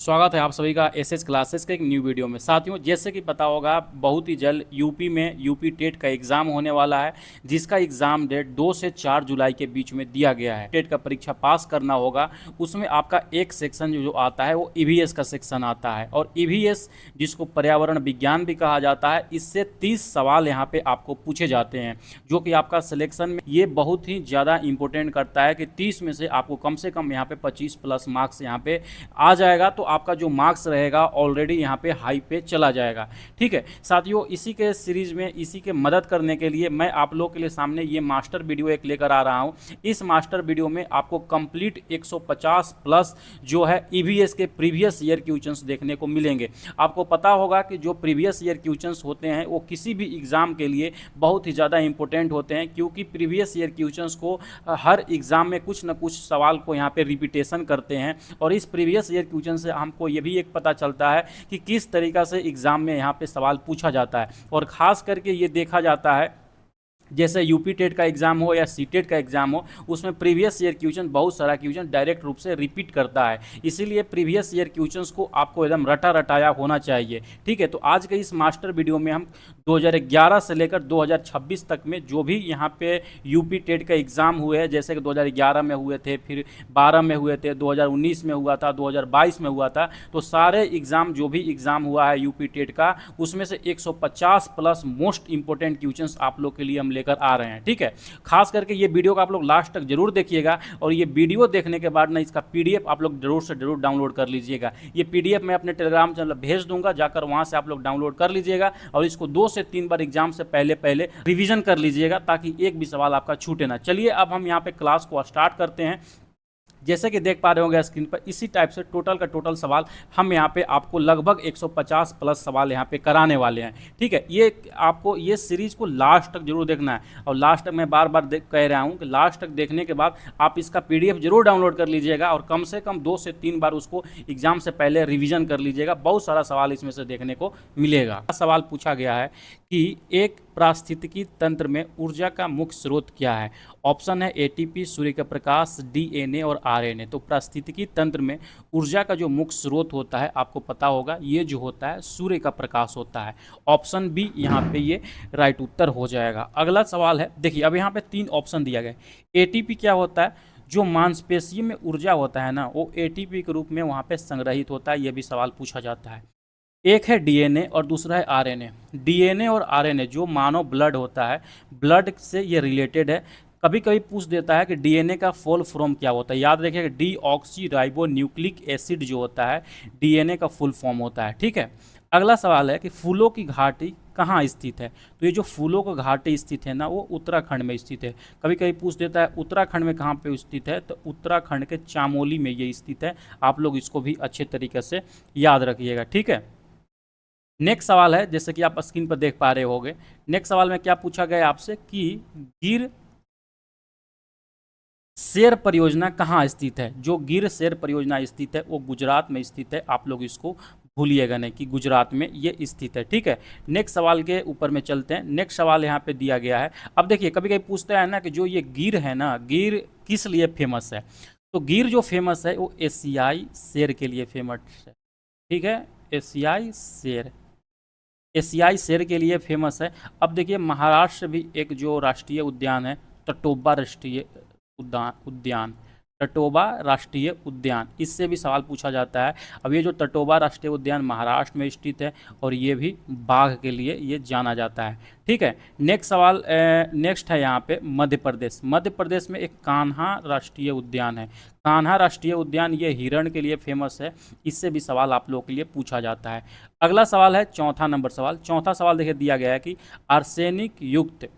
स्वागत है आप सभी का एसएस क्लासेस के एक न्यू वीडियो में। साथियों, जैसे कि पता होगा बहुत ही जल्द यूपी में यूपी टेट का एग्ज़ाम होने वाला है, जिसका एग्ज़ाम डेट 2 से 4 जुलाई के बीच में दिया गया है। टेट का परीक्षा पास करना होगा, उसमें आपका एक सेक्शन जो आता है वो ईवीएस का सेक्शन आता है। और ईवीएस जिसको पर्यावरण विज्ञान भी कहा जाता है, इससे 30 सवाल यहाँ पे आपको पूछे जाते हैं, जो कि आपका सिलेक्शन में ये बहुत ही ज़्यादा इंपॉर्टेंट करता है कि 30 में से आपको कम से कम यहाँ पे 25 प्लस मार्क्स यहाँ पे आ जाएगा, तो आपका जो मार्क्स रहेगा ऑलरेडी यहाँ पे हाई पे चला जाएगा। ठीक है साथियों, इसी के सीरीज में इसी के मदद करने के लिए मैं आप लोग के लिए सामने ये मास्टर वीडियो एक लेकर आ रहा हूँ। इस मास्टर वीडियो में आपको कंप्लीट 150 प्लस जो है ईवीएस के प्रीवियस ईयर क्वेश्चंस देखने को मिलेंगे। आपको पता होगा कि जो प्रीवियस ईयर क्वेश्चंस होते हैं वो किसी भी एग्ज़ाम के लिए बहुत ही ज़्यादा इंपॉर्टेंट होते हैं, क्योंकि प्रीवियस ईयर क्वेश्चंस को हर एग्ज़ाम में कुछ ना कुछ सवाल को यहाँ पे रिपीटेशन करते हैं। और इस प्रीवियस ईयर क्वेश्चन से हमको ये भी एक पता चलता है कि किस तरीक़ा से एग्ज़ाम में यहाँ पे सवाल पूछा जाता है। और ख़ास करके ये देखा जाता है, जैसे यूपी टेट का एग्ज़ाम हो या सी टेट का एग्ज़ाम हो, उसमें प्रीवियस ईयर क्वेश्चन बहुत सारा क्वेश्चन डायरेक्ट रूप से रिपीट करता है। इसीलिए प्रीवियस ईयर क्वेश्चंस को आपको एकदम रटा रटाया होना चाहिए। ठीक है, तो आज के इस मास्टर वीडियो में हम 2011 से लेकर 2026 तक में जो भी यहाँ पे यूपी टेट का एग्ज़ाम हुए हैं, जैसे कि 2011 में हुए थे, फिर 12 में हुए थे, 2019 में हुआ था, 2022 में हुआ था, तो सारे एग्ज़ाम जो भी एग्ज़ाम हुआ है यूपी टेट का, उसमें से 150 प्लस मोस्ट इंपॉर्टेंट क्वेश्चंस आप लोग के लिए हम लेकर आ रहे हैं। ठीक है, खास करके ये वीडियो का आप लोग लास्ट तक जरूर देखिएगा, और ये वीडियो देखने के बाद ना इसका पीडीएफ आप लोग जरूर से जरूर डाउनलोड कर लीजिएगा। ये पीडीएफ मैं अपने टेलीग्राम चैनल भेज दूंगा, जाकर वहां से आप लोग डाउनलोड कर लीजिएगा और इसको 2 से 3 बार एग्जाम से पहले पहले रिवीजन कर लीजिएगा, ताकि एक भी सवाल आपका छूटे ना। चलिए अब हम यहाँ पे क्लास को स्टार्ट करते हैं। जैसे कि देख पा रहे होंगे स्क्रीन पर, इसी टाइप से टोटल का टोटल सवाल हम यहाँ पे आपको लगभग 150 प्लस सवाल यहाँ पे कराने वाले हैं। ठीक है, ये आपको ये सीरीज को लास्ट तक जरूर देखना है, और लास्ट तक मैं बार बार कह रहा हूँ कि लास्ट तक देखने के बाद आप इसका पीडीएफ जरूर डाउनलोड कर लीजिएगा, और कम से कम 2 से 3 बार उसको एग्जाम से पहले रिविजन कर लीजिएगा। बहुत सारा सवाल इसमें से देखने को मिलेगा। सवाल पूछा गया है कि एक पारिस्थितिकी तंत्र में ऊर्जा का मुख्य स्रोत क्या है। ऑप्शन है एटीपी, सूर्य का प्रकाश, डीएनए और आरएनए। तो पारिस्थितिकी तंत्र में ऊर्जा का जो मुख्य स्रोत होता है, आपको पता होगा ये जो होता है सूर्य का प्रकाश होता है। ऑप्शन बी यहाँ पे ये राइट उत्तर हो जाएगा। अगला सवाल है, देखिए अब यहाँ पे 3 ऑप्शन दिया गया है। एटीपी क्या होता है? जो मांसपेशियों में ऊर्जा होता है ना, वो एटीपी के रूप में वहाँ पे संग्रहित होता है। ये भी सवाल पूछा जाता है। एक है डीएनए और दूसरा है आरएनए। डीएनए और आरएनए जो मानव ब्लड होता है, ब्लड से ये रिलेटेड है। कभी कभी पूछ देता है कि डीएनए का फुल फॉर्म क्या होता है। याद रखिएगा, डीऑक्सी राइबो न्यूक्लिक एसिड जो होता है डीएनए का फुल फॉर्म होता है। ठीक है, अगला सवाल है कि फूलों की घाटी कहाँ स्थित है। तो ये जो फूलों का घाटी स्थित है ना, वो उत्तराखंड में स्थित है। कभी कभी पूछ देता है उत्तराखंड में कहाँ पे स्थित है, तो उत्तराखंड के चामोली में ये स्थित है। आप लोग इसको भी अच्छे तरीके से याद रखिएगा। ठीक है, नेक्स्ट सवाल है, जैसे कि आप स्क्रीन पर देख पा रहे होंगे। नेक्स्ट सवाल में क्या पूछा गया आपसे कि गिर शेर परियोजना कहाँ स्थित है। जो गिर शेर परियोजना स्थित है वो गुजरात में स्थित है। आप लोग इसको भूलिएगा नहीं कि गुजरात में ये स्थित है। ठीक है, नेक्स्ट सवाल के ऊपर में चलते हैं। नेक्स्ट सवाल यहाँ पे दिया गया है। अब देखिए कभी कभी पूछता है ना कि जो ये गिर है ना, गिर किस लिए फेमस है। तो गिर जो फेमस है वो एशियाई शेर के लिए फेमस है। ठीक है, एशियाई शेर के लिए फेमस है। अब देखिए महाराष्ट्र भी एक जो राष्ट्रीय उद्यान है, तटोबा राष्ट्रीय उद्यान, तटोबा राष्ट्रीय उद्यान, इससे भी सवाल पूछा जाता है। अब ये जो तटोबा राष्ट्रीय उद्यान महाराष्ट्र में स्थित है, और ये भी बाघ के लिए ये जाना जाता है। ठीक है, नेक्स्ट सवाल नेक्स्ट है यहाँ पे मध्य प्रदेश। मध्य प्रदेश में एक कान्हा राष्ट्रीय उद्यान है। कान्हा राष्ट्रीय उद्यान ये हिरण के लिए फेमस है। इससे भी सवाल आप लोगों के लिए पूछा जाता है। अगला सवाल है चौथा नंबर सवाल। चौथा सवाल देखिए दिया गया है कि आर्सेनिक युक्त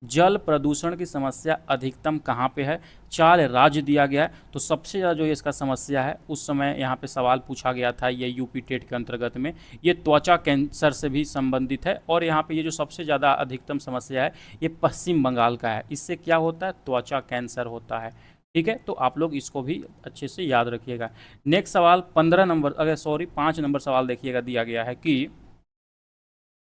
जल प्रदूषण की समस्या अधिकतम कहाँ पे है। 4 राज्य दिया गया है। तो सबसे ज़्यादा जो इसका समस्या है, उस समय यहाँ पे सवाल पूछा गया था ये यूपी टेट के अंतर्गत में, ये त्वचा कैंसर से भी संबंधित है। और यहाँ पे ये जो सबसे ज़्यादा अधिकतम समस्या है ये पश्चिम बंगाल का है। इससे क्या होता है, त्वचा कैंसर होता है। ठीक है, तो आप लोग इसको भी अच्छे से याद रखिएगा। नेक्स्ट सवाल 5 नंबर सवाल देखिएगा, दिया गया है कि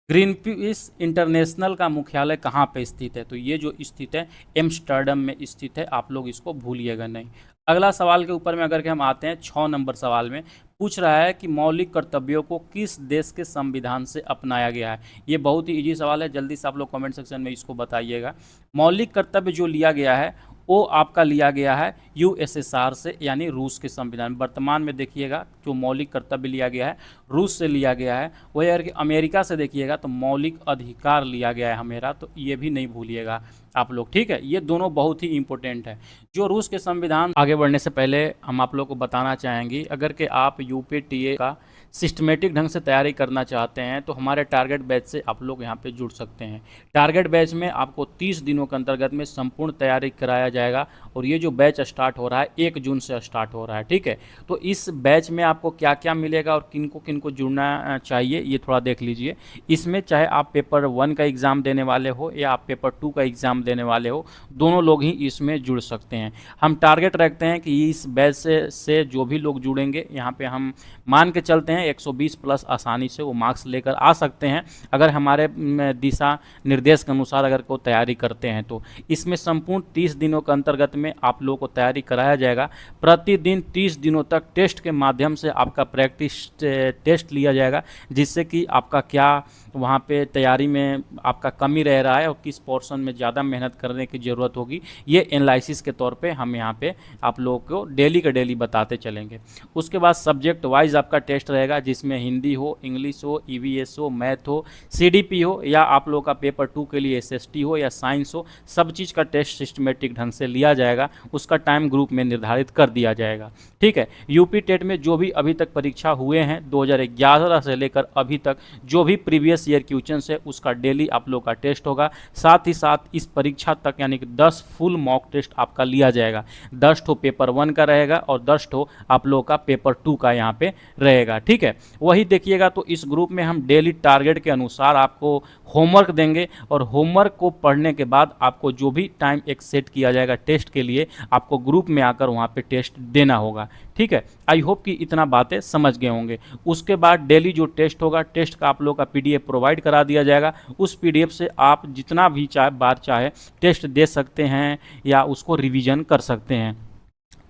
ग्रीनपीस इंटरनेशनल का मुख्यालय कहाँ पे स्थित है। तो ये जो स्थित है एम्स्टर्डम में स्थित है। आप लोग इसको भूलिएगा नहीं। अगला सवाल के ऊपर में अगर के हम आते हैं 6 नंबर सवाल में, पूछ रहा है कि मौलिक कर्तव्यों को किस देश के संविधान से अपनाया गया है। ये बहुत ही इजी सवाल है, जल्दी से आप लोग कमेंट सेक्शन में इसको बताइएगा। मौलिक कर्तव्य जो लिया गया है वो आपका लिया गया है यूएसएसआर से, यानी रूस के संविधान। वर्तमान में देखिएगा जो मौलिक कर्तव्य लिया गया है रूस से लिया गया है। वही अगर अमेरिका से देखिएगा तो मौलिक अधिकार लिया गया है हमारा, तो ये भी नहीं भूलिएगा आप लोग, ठीक है। ये दोनों बहुत ही इंपॉर्टेंट है। जो रूस के संविधान, आगे बढ़ने से पहले हम आप लोग को बताना चाहेंगे, अगर कि आप यूपीटीए का सिस्टमेटिक ढंग से तैयारी करना चाहते हैं तो हमारे टारगेट बैच से आप लोग यहाँ पे जुड़ सकते हैं। टारगेट बैच में आपको 30 दिनों के अंतर्गत में संपूर्ण तैयारी कराया जाएगा, और ये जो बैच स्टार्ट हो रहा है 1 जून से स्टार्ट हो रहा है, ठीक है। तो इस बैच में आपको क्या क्या मिलेगा और किनको किनको जुड़ना चाहिए ये थोड़ा देख लीजिए। इसमें चाहे आप पेपर 1 का एग्ज़ाम देने वाले हो या आप पेपर 2 का एग्ज़ाम देने वाले हो, दोनों लोग ही इसमें जुड़ सकते हैं। हम टारगेट रखते हैं कि इस बैच से जो भी लोग जुड़ेंगे, यहाँ पे हम मान के चलते हैं 120 प्लस आसानी से वो मार्क्स लेकर आ सकते हैं, अगर हमारे दिशा निर्देश के अनुसार अगर को तैयारी करते हैं तो। इसमें संपूर्ण 30 दिनों के अंतर्गत में आप लोगों को तैयारी कराया जाएगा। प्रतिदिन 30 दिनों तक टेस्ट के माध्यम से आपका प्रैक्टिस टेस्ट लिया जाएगा, जिससे कि आपका क्या वहाँ पे तैयारी में आपका कमी रह रहा है और किस पोर्शन में ज़्यादा मेहनत करने की ज़रूरत होगी, ये एनालिसिस के तौर पे हम यहाँ पे आप लोगों को डेली का डेली बताते चलेंगे। उसके बाद सब्जेक्ट वाइज आपका टेस्ट रहेगा, जिसमें हिंदी हो, इंग्लिश हो, ईवीएस हो, मैथ हो, सीडीपी हो, या आप लोगों का पेपर 2 के लिए एसएसटी हो या साइंस हो, सब चीज़ का टेस्ट सिस्टमेटिक ढंग से लिया जाएगा। उसका टाइम ग्रुप में निर्धारित कर दिया जाएगा, ठीक है। यूपी टेट में जो भी अभी तक परीक्षा हुए हैं 2011 से लेकर अभी तक, जो भी प्रीवियस ईयर क्वेश्चन है उसका डेली आप लोग का टेस्ट होगा। साथ ही साथ इस परीक्षा तक यानी कि 10 फुल मॉक टेस्ट आपका लिया जाएगा। 10 ठो पेपर 1 का रहेगा और 10 ठो आप लोग का पेपर 2 का यहाँ पे रहेगा, ठीक है। वही देखिएगा, तो इस ग्रुप में हम डेली टारगेट के अनुसार आपको होमवर्क देंगे, और होमवर्क को पढ़ने के बाद आपको जो भी टाइम एक सेट किया जाएगा टेस्ट के लिए, आपको ग्रुप में आकर वहाँ पे टेस्ट देना होगा, ठीक है। आई होप कि इतना बातें समझ गए होंगे। उसके बाद डेली जो टेस्ट होगा, टेस्ट का आप लोग का पीडीएफ प्रोवाइड करा दिया जाएगा। उस पीडीएफ से आप जितना भी बार चाहे टेस्ट दे सकते हैं या उसको रिवीजन कर सकते हैं।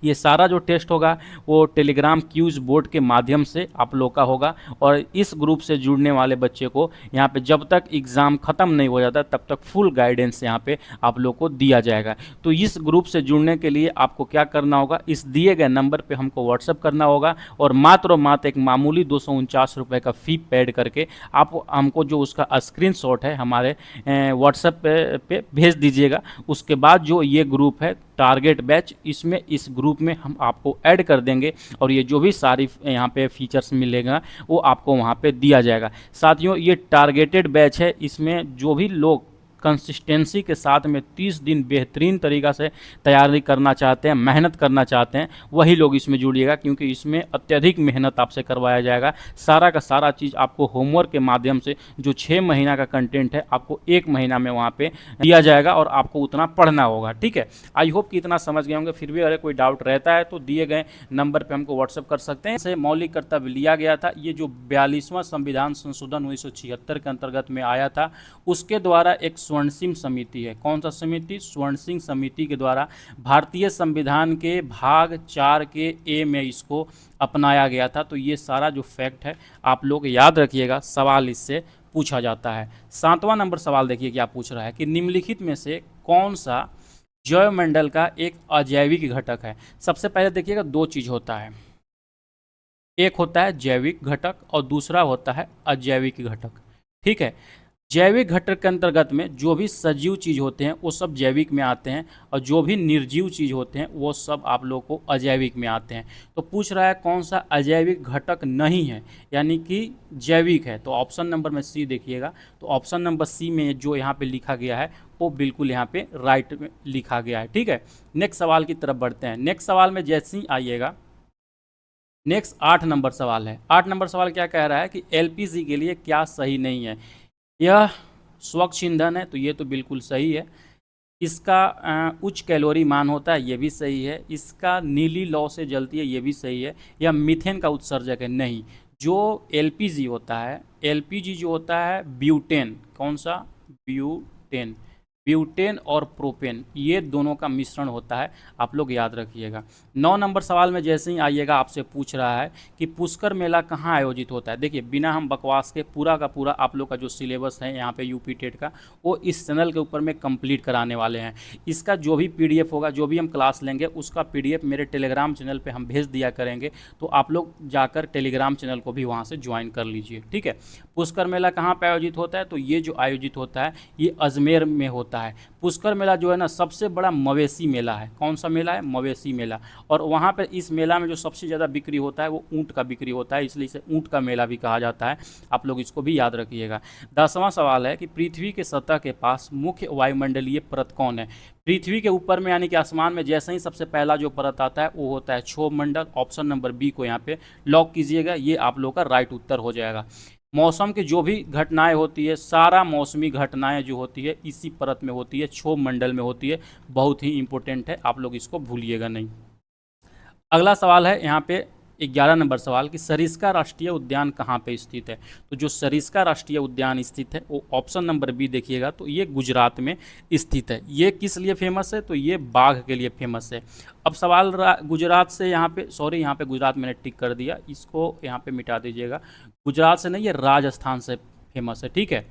ये सारा जो टेस्ट होगा वो टेलीग्राम क्यूज बोर्ड के माध्यम से आप लोग का होगा, और इस ग्रुप से जुड़ने वाले बच्चे को यहाँ पे जब तक एग्ज़ाम ख़त्म नहीं हो जाता तब तक फुल गाइडेंस यहाँ पे आप लोग को दिया जाएगा। तो इस ग्रुप से जुड़ने के लिए आपको क्या करना होगा, इस दिए गए नंबर पे हमको व्हाट्सअप करना होगा, और मात्र एक मामूली 249 रुपये का फ़ी पेड करके आप हमको जो उसका स्क्रीनशॉट है हमारे व्हाट्सएप पे भेज दीजिएगा। उसके बाद जो ये ग्रुप है टारगेट बैच, इसमें इस ग्रुप में हम आपको ऐड कर देंगे, और ये जो भी सारी यहाँ पे फीचर्स मिलेगा वो आपको वहाँ पे दिया जाएगा। साथियों, ये टारगेटेड बैच है, इसमें जो भी लोग कंसिस्टेंसी के साथ में 30 दिन बेहतरीन तरीक़ा से तैयारी करना चाहते हैं, मेहनत करना चाहते हैं, वही लोग इसमें जुड़िएगा, क्योंकि इसमें अत्यधिक मेहनत आपसे करवाया जाएगा। सारा का सारा चीज़ आपको होमवर्क के माध्यम से जो 6 महीना का कंटेंट है आपको 1 महीना में वहाँ पे दिया जाएगा, और आपको उतना पढ़ना होगा, ठीक है। आई होप कि इतना समझ गए होंगे। फिर भी अगर कोई डाउट रहता है तो दिए गए नंबर पर हमको व्हाट्सअप कर सकते हैं। से मौलिक कर्तव्य लिया गया था, ये जो 42वां संविधान संशोधन 1976 के अंतर्गत में आया था, उसके द्वारा एक स्वर्ण सिंह समिति है। कौन सा समिति? स्वर्ण सिंह समिति के द्वारा भारतीय संविधान के भाग 4 के ए में इसको अपनाया गया था। तो ये सारा जो फैक्ट है आप लोग याद रखिएगा, सवाल इससे पूछा जाता है। 7वां नंबर सवाल देखिए क्या पूछ रहा है कि निम्नलिखित में से कौन सा जैवमंडल का एक अजैविक घटक है। सबसे पहले देखिएगा, 2 चीज़ होता है, एक होता है जैविक घटक और दूसरा होता है अजैविक घटक, ठीक है। जैविक घटक के अंतर्गत में जो भी सजीव चीज़ होते हैं वो सब जैविक में आते हैं, और जो भी निर्जीव चीज़ होते हैं वो सब आप लोग को अजैविक में आते हैं। तो पूछ रहा है कौन सा अजैविक घटक नहीं है, यानी कि जैविक है। तो ऑप्शन नंबर में सी देखिएगा, तो ऑप्शन नंबर सी में जो यहाँ पे लिखा गया है वो बिल्कुल यहाँ पे राइट में लिखा गया है, ठीक है। नेक्स्ट सवाल की तरफ बढ़ते हैं। नेक्स्ट सवाल में जैसे ही आइएगा, नेक्स्ट 8 नंबर सवाल है। 8 नंबर सवाल क्या कह रहा है कि एलपीजी के लिए क्या सही नहीं है। यह स्वच्छ ईंधन है, तो ये तो बिल्कुल सही है। इसका उच्च कैलोरी मान होता है, ये भी सही है। इसका नीली लौ से जलती है, ये भी सही है। यह मीथेन का उत्सर्जक है, नहीं। जो एलपीजी होता है, एलपीजी जो होता है ब्यूटेन, कौन सा? ब्यूटेन, ब्यूटेन और प्रोपेन, ये दोनों का मिश्रण होता है, आप लोग याद रखिएगा। 9 नंबर सवाल में जैसे ही आइएगा आपसे पूछ रहा है कि पुष्कर मेला कहाँ आयोजित होता है। देखिए बिना हम बकवास के पूरा का पूरा आप लोग का जो सिलेबस है यहाँ पे यूपी टेट का, वो इस चैनल के ऊपर में कंप्लीट कराने वाले हैं। इसका जो भी पीडीएफ होगा, जो भी हम क्लास लेंगे, उसका पीडीएफ मेरे टेलीग्राम चैनल पर हम भेज दिया करेंगे, तो आप लोग जाकर टेलीग्राम चैनल को भी वहाँ से ज्वाइन कर लीजिए, ठीक है। पुष्कर मेला कहाँ पर आयोजित होता है, तो ये जो आयोजित होता है ये अजमेर में होता है। पुष्कर मेला जो है ना सबसे बड़ा मवेशी मेला है। कौन सा मेला है? मवेशी मेला। और वहाँ पर इस मेला में जो सबसे ज़्यादा बिक्री होता है वो ऊँट का बिक्री होता है, इसलिए इसे ऊँट का मेला भी कहा जाता है। आप लोग इसको भी याद रखिएगा। 10वां सवाल है कि पृथ्वी के सतह के पास मुख्य वायुमंडलीय परत कौन है। पृथ्वी के ऊपर में यानी कि आसमान में जैसे ही सबसे पहला जो परत आता है वो होता है क्षोभ मंडल। ऑप्शन नंबर बी को यहाँ पे लॉक कीजिएगा, ये आप लोग का राइट उत्तर हो जाएगा। मौसम की जो भी घटनाएं होती है, सारा मौसमी घटनाएं जो होती है इसी परत में होती है, क्षोभ मंडल में होती है। बहुत ही इंपॉर्टेंट है, आप लोग इसको भूलिएगा नहीं। अगला सवाल है यहाँ पे 11 नंबर सवाल कि सरिस्का राष्ट्रीय उद्यान कहाँ पे स्थित है। तो जो सरिस्का राष्ट्रीय उद्यान स्थित है वो ऑप्शन नंबर बी देखिएगा, तो ये गुजरात में स्थित है। ये किस लिए फेमस है, तो ये बाघ के लिए फेमस है। अब सवाल गुजरात से, यहाँ पे सॉरी, यहाँ पे गुजरात मैंने टिक कर दिया, इसको यहाँ पे मिटा दीजिएगा। गुजरात से नहीं, ये राजस्थान से फेमस है, ठीक है।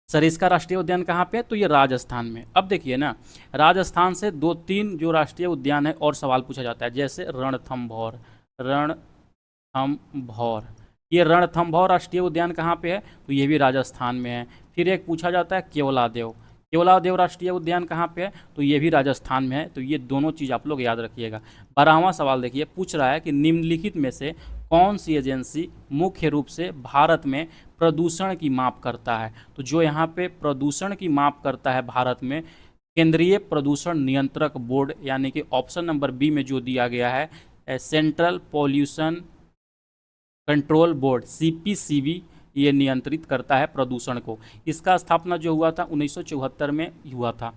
सरिस्का राष्ट्रीय उद्यान कहाँ पे है, तो ये राजस्थान में। अब देखिए ना, राजस्थान से 2-3 जो राष्ट्रीय उद्यान है और सवाल पूछा जाता है, जैसे रणथंभौर। रणथंभौर, ये रणथंभौर राष्ट्रीय उद्यान कहाँ पे है, तो ये भी राजस्थान में है। फिर एक पूछा जाता है केवलादेव। केवलादेव राष्ट्रीय उद्यान कहाँ पे है, तो ये भी राजस्थान में है। तो ये दोनों चीज़ आप लोग याद रखिएगा। 12वां सवाल देखिए, पूछ रहा है कि निम्नलिखित में से कौन सी एजेंसी मुख्य रूप से भारत में प्रदूषण की माप करता है। तो जो यहाँ पे प्रदूषण की माप करता है भारत में, केंद्रीय प्रदूषण नियंत्रक बोर्ड, यानी कि ऑप्शन नंबर बी में जो दिया गया है, central pollution control board, CPCB, ये नियंत्रित करता है प्रदूषण को। इसका स्थापना जो हुआ था 1974 में हुआ था।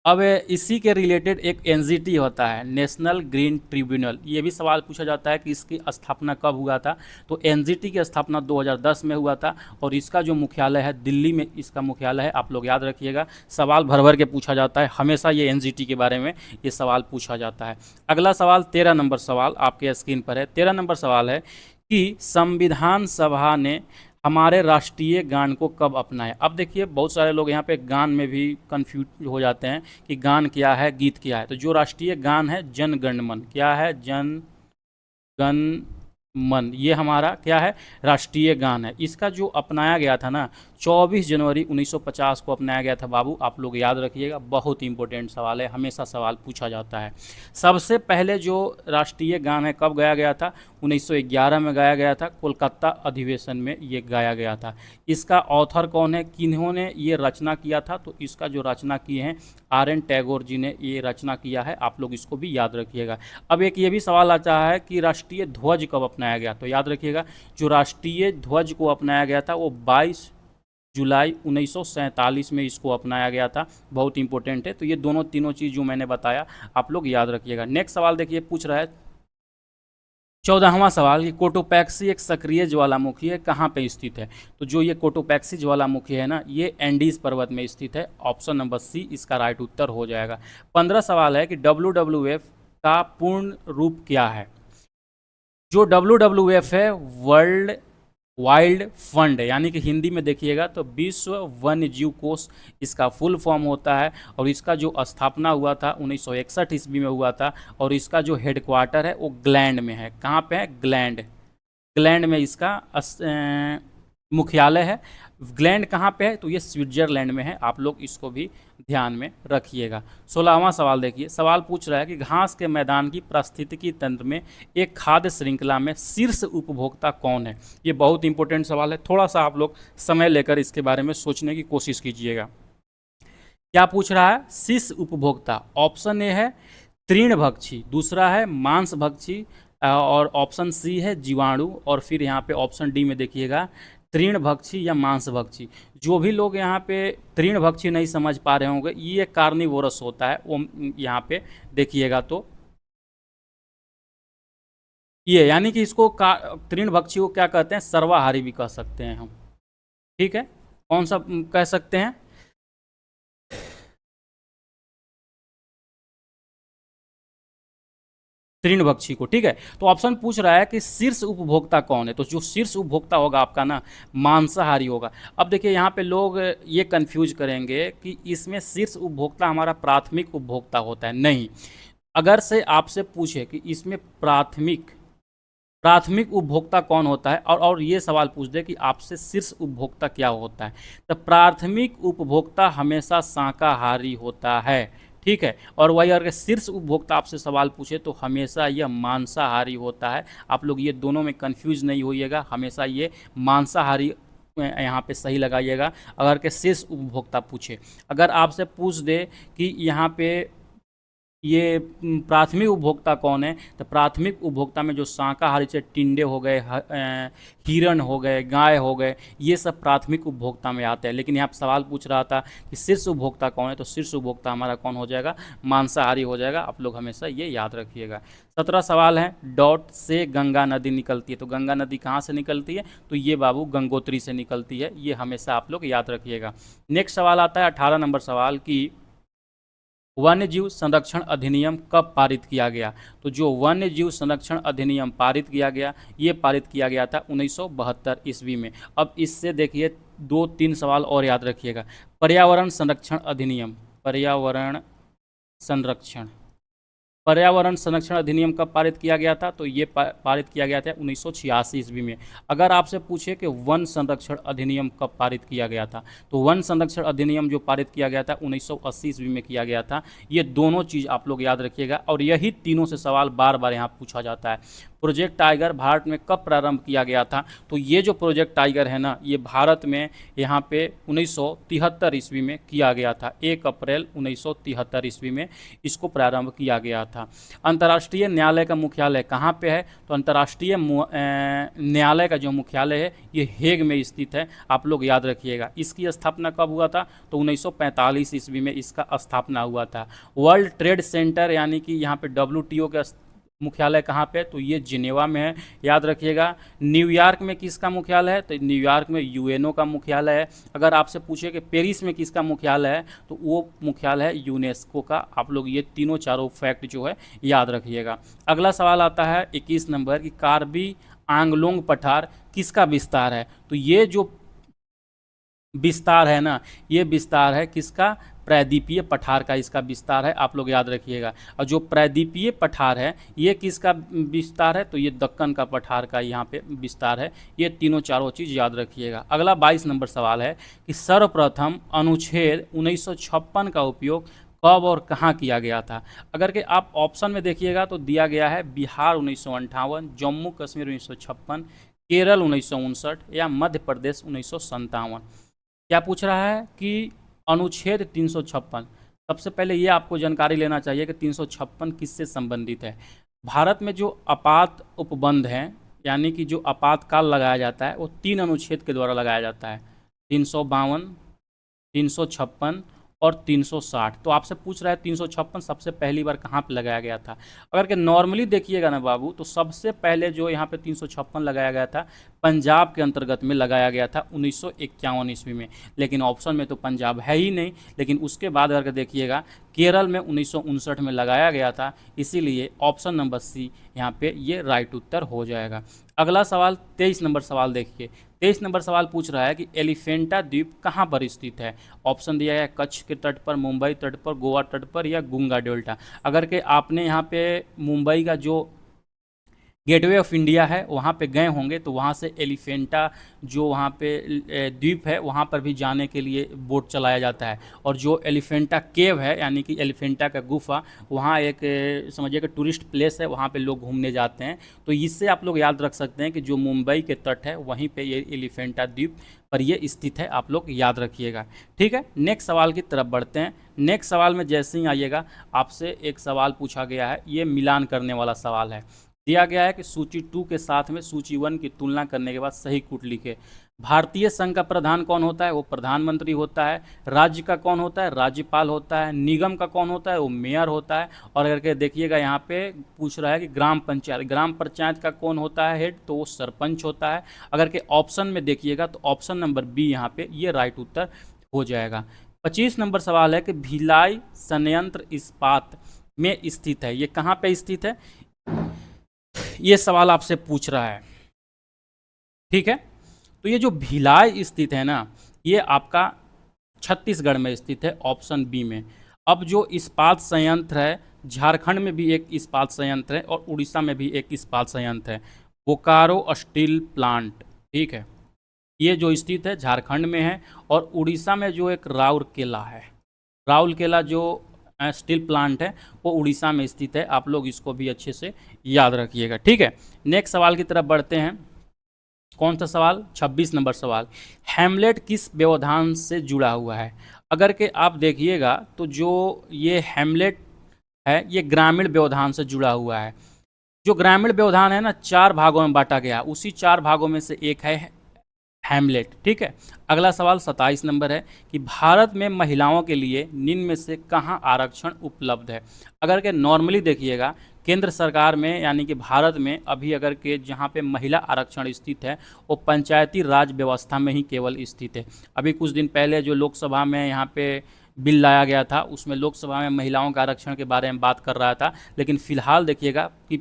अब इसी के रिलेटेड एक एनजीटी होता है, नेशनल ग्रीन ट्रिब्यूनल। ये भी सवाल पूछा जाता है कि इसकी स्थापना कब हुआ था, तो एनजीटी की स्थापना 2010 में हुआ था और इसका जो मुख्यालय है दिल्ली में, इसका मुख्यालय है। आप लोग याद रखिएगा, सवाल भर भर के पूछा जाता है हमेशा, ये एनजीटी के बारे में ये सवाल पूछा जाता है। अगला सवाल 13 नंबर सवाल आपके स्क्रीन पर है। 13 नंबर सवाल है कि संविधान सभा ने हमारे राष्ट्रीय गान को कब अपनाया। अब देखिए बहुत सारे लोग यहाँ पे गान में भी कंफ्यूज हो जाते हैं कि गान क्या है, गीत क्या है। तो जो राष्ट्रीय गान है जन गण मन, क्या है, जन गण मन, ये हमारा क्या है, राष्ट्रीय गान है। इसका जो अपनाया गया था ना 24 जनवरी 1950 को अपनाया गया था बाबू, आप लोग याद रखिएगा, बहुत इंपॉर्टेंट सवाल है, हमेशा सवाल पूछा जाता है। सबसे पहले जो राष्ट्रीय गान है कब गाया गया था, 1911 में गाया गया था, कोलकाता अधिवेशन में ये गाया गया था। इसका ऑथर कौन है, किन्होंने ये रचना किया था, तो इसका जो रचना किए हैं RN टैगोर जी ने ये रचना किया है। आप लोग इसको भी याद रखिएगा। अब एक ये भी सवाल आता है कि राष्ट्रीय ध्वज कब अपनाया गया, तो याद रखिएगा जो राष्ट्रीय ध्वज को अपनाया गया था वो 22 जुलाई 1947 में इसको अपनाया गया था। बहुत इंपॉर्टेंट है। तो ये दोनों तीनों चीज़ जो मैंने बताया आप लोग याद रखिएगा। नेक्स्ट सवाल देखिए, पूछ रहा है 14वां सवाल कि कोटोपैक्सी एक सक्रिय ज्वालामुखी है, कहाँ पे स्थित है। तो जो ये कोटोपैक्सी ज्वालामुखी है ना, ये एंडीज पर्वत में स्थित है। ऑप्शन नंबर सी इसका राइट उत्तर हो जाएगा। 15 सवाल है कि WWF का पूर्ण रूप क्या है। जो WWF है वर्ल्ड वाइल्ड फंड, यानी कि हिंदी में देखिएगा तो विश्व वन्य जीव कोष इसका फुल फॉर्म होता है। और इसका जो स्थापना हुआ था 1961 ईस्वी में हुआ था। और इसका जो हेडक्वार्टर है वो ग्लैंड में है। कहाँ पे है, ग्लैंड, ग्लैंड में इसका मुख्यालय है। ग्लैंड कहाँ पे है, तो ये स्विट्जरलैंड में है। आप लोग इसको भी ध्यान में रखिएगा। 16वां सवाल देखिए, सवाल पूछ रहा है कि घास के मैदान की पारिस्थितिकी तंत्र में एक खाद्य श्रृंखला में शीर्ष उपभोक्ता कौन है। ये बहुत इंपॉर्टेंट सवाल है, थोड़ा सा आप लोग समय लेकर इसके बारे में सोचने की कोशिश कीजिएगा। क्या पूछ रहा है, शीर्ष उपभोक्ता। ऑप्शन ए है तृणभक्षी, दूसरा है मांसभक्षी, और ऑप्शन सी है जीवाणु, और फिर यहाँ पे ऑप्शन डी में देखिएगा तृणभक्षी या मांसभक्षी। जो भी लोग यहाँ पे तृणभक्षी नहीं समझ पा रहे होंगे, ये कार्निवोरस होता है, वो यहाँ पे देखिएगा। तो ये यानी कि इसको तृणभक्षी को क्या कहते हैं, सर्वाहारी भी कह सकते हैं हम, ठीक है। कौन सा कह सकते हैं, तृणभक्षी को, ठीक है। तो ऑप्शन पूछ रहा है कि शीर्ष उपभोक्ता कौन है, तो जो शीर्ष उपभोक्ता होगा आपका ना मांसाहारी होगा। अब देखिए यहाँ पे लोग ये कंफ्यूज करेंगे कि इसमें शीर्ष उपभोक्ता हमारा प्राथमिक उपभोक्ता होता है, नहीं। अगर से आपसे पूछे कि इसमें प्राथमिक प्राथमिक उपभोक्ता कौन होता है, और ये सवाल पूछ दे कि आपसे शीर्ष उपभोक्ता क्या होता है, तो प्राथमिक उपभोक्ता हमेशा शाकाहारी होता है, ठीक है। और वही अगर शीर्ष उपभोक्ता आपसे सवाल पूछे तो हमेशा यह मांसाहारी होता है। आप लोग ये दोनों में कंफ्यूज नहीं होइएगा, हमेशा ये मांसाहारी यहाँ पे सही लगाइएगा अगर के शीर्ष उपभोक्ता पूछे। अगर आपसे पूछ दे कि यहाँ पे ये प्राथमिक उपभोक्ता कौन है, तो प्राथमिक उपभोक्ता में जो शाकाहारी से टिंडे हो गए, हिरण हो गए, गाय हो गए, ये सब प्राथमिक उपभोक्ता में आते हैं। लेकिन यहाँ सवाल पूछ रहा था कि शीर्ष उपभोक्ता कौन है, तो शीर्ष उपभोक्ता हमारा कौन हो जाएगा, मांसाहारी हो जाएगा। आप लोग हमेशा ये याद रखिएगा। 17 सवाल है, डॉट से गंगा नदी निकलती है, तो गंगा नदी कहाँ से निकलती है, तो ये बाबू गंगोत्री से निकलती है, ये हमेशा आप लोग याद रखिएगा। नेक्स्ट सवाल आता है 18 नंबर सवाल की वन्य जीव संरक्षण अधिनियम कब पारित किया गया, तो जो वन्य जीव संरक्षण अधिनियम पारित किया गया, ये पारित किया गया था 1972 ईस्वी में। अब इससे देखिए 2-3 सवाल और याद रखिएगा। पर्यावरण संरक्षण अधिनियम, पर्यावरण संरक्षण अधिनियम कब पारित किया गया था, तो ये पारित किया गया था 1986 ईस्वी में। अगर आपसे पूछे कि वन संरक्षण अधिनियम कब पारित किया गया था, तो वन संरक्षण अधिनियम जो पारित किया गया था 1980 ईस्वी में किया गया था। ये दोनों चीज़ आप लोग याद रखिएगा, और यही तीनों से सवाल बार बार यहाँ पूछा जाता है। प्रोजेक्ट टाइगर भारत में कब प्रारंभ किया गया था, तो ये जो प्रोजेक्ट टाइगर है ना, ये भारत में यहाँ पे 1973 ईस्वी में किया गया था। 1 अप्रैल 1973 ईस्वी में इसको प्रारंभ किया गया था। अंतर्राष्ट्रीय न्यायालय का मुख्यालय कहाँ पे है, तो अंतर्राष्ट्रीय न्यायालय का जो मुख्यालय है ये हेग में स्थित है, आप लोग याद रखिएगा। इसकी स्थापना कब हुआ था, तो 1945 ईस्वी में इसका स्थापना हुआ था। वर्ल्ड ट्रेड सेंटर यानी कि यहाँ पे WTO का मुख्यालय कहाँ पे, तो ये जिनेवा में है, याद रखिएगा। न्यूयॉर्क में किसका मुख्यालय है, तो न्यूयॉर्क में यूएनओ का मुख्यालय है। अगर आपसे पूछे कि पेरिस में किसका मुख्यालय है, तो वो मुख्यालय है यूनेस्को का। आप लोग ये तीनों चारों फैक्ट जो है याद रखिएगा। अगला सवाल आता है 21 नंबर की कार्बी आंगलोंग पठार किसका विस्तार है, तो ये जो विस्तार है ना, ये विस्तार है किसका, प्रायद्वीपीय पठार का इसका विस्तार है, आप लोग याद रखिएगा। और जो प्रायद्वीपीय पठार है ये किसका विस्तार है, तो ये दक्कन का पठार का यहाँ पे विस्तार है। ये तीनों चारों चीज़ याद रखिएगा। अगला 22 नंबर सवाल है कि सर्वप्रथम अनुच्छेद 1956 का उपयोग कब और कहाँ किया गया था। अगर कि आप ऑप्शन में देखिएगा तो दिया गया है बिहार 1958, जम्मू कश्मीर 1956, केरल 1959 या मध्य प्रदेश 1957। क्या पूछ रहा है कि अनुच्छेद 356। सबसे पहले ये आपको जानकारी लेना चाहिए कि 356 किससे संबंधित है। भारत में जो आपात उपबंध है यानी कि जो आपातकाल लगाया जाता है वो 3 अनुच्छेद के द्वारा लगाया जाता है, 352, 356 और 360। तो आपसे पूछ रहा है 356 सबसे पहली बार कहाँ पे लगाया गया था। अगर कि नॉर्मली देखिएगा ना बाबू, तो सबसे पहले जो यहाँ पे 356 लगाया गया था पंजाब के अंतर्गत में लगाया गया था 1951 ईस्वी में। लेकिन ऑप्शन में तो पंजाब है ही नहीं। लेकिन उसके बाद अगर देखिएगा केरल में 1959 में लगाया गया था, इसीलिए ऑप्शन नंबर सी यहाँ पे ये राइट उत्तर हो जाएगा। अगला सवाल 23 नंबर सवाल देखिए। 23 नंबर सवाल पूछ रहा है कि एलिफेंटा द्वीप कहाँ पर स्थित है। ऑप्शन दिया है कच्छ के तट पर, मुंबई तट पर, गोवा तट पर या गुंगा डेल्टा। अगर कि आपने यहाँ पे मुंबई का जो गेटवे ऑफ इंडिया है वहाँ पे गए होंगे तो वहाँ से एलिफेंटा जो वहाँ पे द्वीप है वहाँ पर भी जाने के लिए बोट चलाया जाता है। और जो एलिफेंटा केव है यानी कि एलिफेंटा का गुफा, वहाँ एक समझिए कि टूरिस्ट प्लेस है, वहाँ पे लोग घूमने जाते हैं। तो इससे आप लोग याद रख सकते हैं कि जो मुंबई के तट है वहीं पे ये एलिफेंटा द्वीप पर ये स्थित है, आप लोग याद रखिएगा। ठीक है, नेक्स्ट सवाल की तरफ बढ़ते हैं। नेक्स्ट सवाल में जैसे ही आइएगा आपसे एक सवाल पूछा गया है, ये मिलान करने वाला सवाल है। दिया गया है कि सूची 2 के साथ में सूची 1 की तुलना करने के बाद सही कूट लिखे। भारतीय संघ का प्रधान कौन होता है, वो प्रधानमंत्री होता है। राज्य का कौन होता है, राज्यपाल होता है। निगम का कौन होता है, वो मेयर होता है। और अगर के देखिएगा यहाँ पे पूछ रहा है कि ग्राम पंचायत का कौन होता है हेड, तो वो सरपंच होता है। अगर के ऑप्शन में देखिएगा तो ऑप्शन नंबर बी यहाँ पे ये राइट उत्तर हो जाएगा। 25 नंबर सवाल है कि भिलाई संयंत्र इस्पात में स्थित है, ये कहाँ पे स्थित है। ये सवाल आपसे पूछ रहा है, ठीक है। तो ये जो भिलाई स्थित है ना, ये आपका छत्तीसगढ़ में स्थित है, ऑप्शन बी में। अब जो इस्पात संयंत्र है, झारखंड में भी एक इस्पात संयंत्र है और उड़ीसा में भी एक इस्पात संयंत्र है, बोकारो स्टील प्लांट, ठीक है। ये जो स्थित है झारखंड में है, और उड़ीसा में जो एक राउरकेला है, राउरकेला जो स्टील प्लांट है वो उड़ीसा में स्थित है। आप लोग इसको भी अच्छे से याद रखिएगा, ठीक है। नेक्स्ट सवाल की तरफ बढ़ते हैं। कौन सा सवाल? 26 नंबर सवाल। हैमलेट किस व्यवधान से जुड़ा हुआ है? अगर के आप देखिएगा तो जो ये हैमलेट है ये ग्रामीण व्यवधान से जुड़ा हुआ है। जो ग्रामीण व्यवधान है ना, 4 भागों में बांटा गया, उसी 4 भागों में से एक है हैमलेट, ठीक है। अगला सवाल 27 नंबर है कि भारत में महिलाओं के लिए निम्न में से कहाँ आरक्षण उपलब्ध है? अगर के नॉर्मली देखिएगा केंद्र सरकार में यानी कि भारत में अभी अगर के जहाँ पे महिला आरक्षण स्थित है वो पंचायती राज व्यवस्था में ही केवल स्थित है। अभी कुछ दिन पहले जो लोकसभा में यहाँ पे बिल लाया गया था उसमें लोकसभा में महिलाओं के आरक्षण के बारे में बात कर रहा था, लेकिन फिलहाल देखिएगा कि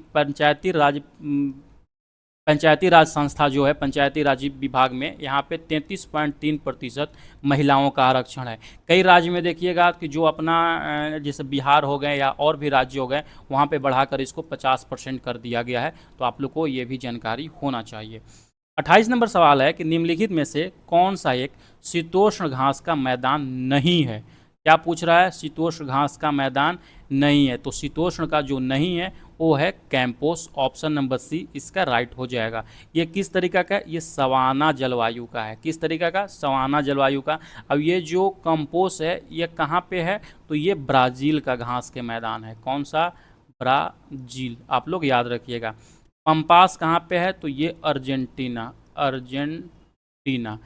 पंचायती राज संस्था जो है पंचायती राज विभाग में यहाँ पे 33.3% महिलाओं का आरक्षण है। कई राज्य में देखिएगा कि जो अपना जैसे बिहार हो गए या और भी राज्य हो गए वहाँ पे बढ़ाकर इसको 50% कर दिया गया है, तो आप लोग को ये भी जानकारी होना चाहिए। 28 नंबर सवाल है कि निम्नलिखित में से कौन सा एक शीतोष्ण घास का मैदान नहीं है? क्या पूछ रहा है? शीतोष्ण घास का मैदान नहीं है, तो शीतोष्ण का जो नहीं है वो है कैंपोस, ऑप्शन नंबर सी इसका राइट हो जाएगा। ये किस तरीका का है? ये सवाना जलवायु का है। किस तरीका का? सवाना जलवायु का। अब ये जो कंपोस है ये कहाँ पे है? तो ये ब्राज़ील का घास के मैदान है। कौन सा? ब्राज़ील, आप लोग याद रखिएगा। पंपास कहाँ पे है? तो ये अर्जेंटीना, अर्जेंटीना।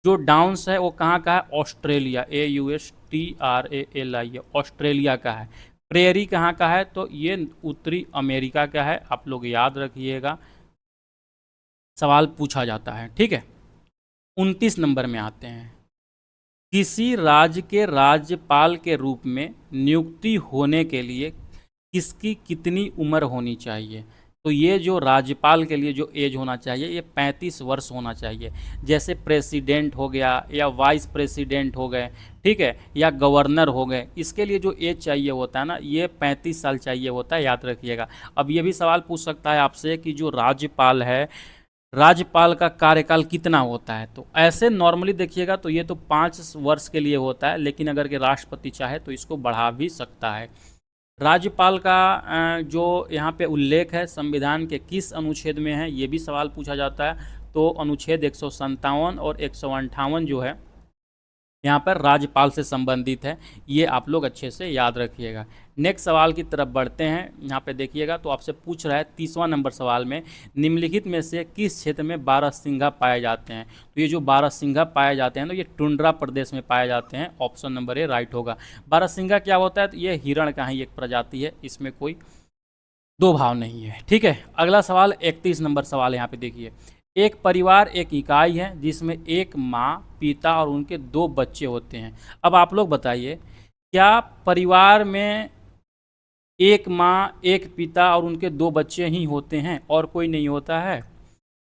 जो डाउन्स है वो कहाँ का है? ऑस्ट्रेलिया, AUSTRALI, ऑस्ट्रेलिया का है। प्रेरी कहाँ का है? तो ये उत्तरी अमेरिका का है। आप लोग याद रखिएगा, सवाल पूछा जाता है, ठीक है। 29 नंबर में आते हैं। किसी राज्य के राज्यपाल के रूप में नियुक्ति होने के लिए किसकी कितनी उम्र होनी चाहिए? तो ये जो राज्यपाल के लिए जो एज होना चाहिए ये 35 वर्ष होना चाहिए। जैसे प्रेसिडेंट हो गया या वाइस प्रेसिडेंट हो गए, ठीक है, या गवर्नर हो गए, इसके लिए जो एज चाहिए होता है ना ये 35 साल चाहिए होता है, याद रखिएगा। अब ये भी सवाल पूछ सकता है आपसे कि जो राज्यपाल है, राज्यपाल का कार्यकाल कितना होता है? तो ऐसे नॉर्मली देखिएगा तो ये तो 5 वर्ष के लिए होता है, लेकिन अगर के राष्ट्रपति चाहे तो इसको बढ़ा भी सकता है। राज्यपाल का जो यहाँ पे उल्लेख है संविधान के किस अनुच्छेद में है, ये भी सवाल पूछा जाता है। तो अनुच्छेद 157 और 158 जो है यहाँ पर राज्यपाल से संबंधित है, ये आप लोग अच्छे से याद रखिएगा। नेक्स्ट सवाल की तरफ बढ़ते हैं। यहाँ पे देखिएगा तो आपसे पूछ रहा है 30वां नंबर सवाल में निम्नलिखित में से किस क्षेत्र में बारहसिंगा पाए जाते हैं? तो ये जो बारहसिंगा पाए जाते हैं तो ये टुंड्रा प्रदेश में पाए जाते हैं, ऑप्शन नंबर ए राइट होगा। बारहसिंगा क्या होता है? तो ये हिरण का ही एक प्रजाति है, इसमें कोई दो भाव नहीं है, ठीक है। अगला सवाल 31 नंबर सवाल यहाँ पे देखिए। एक परिवार एक इकाई है जिसमें एक माँ, पिता और उनके 2 बच्चे होते हैं। अब आप लोग बताइए क्या परिवार में एक माँ, एक पिता और उनके 2 बच्चे ही होते हैं और कोई नहीं होता है?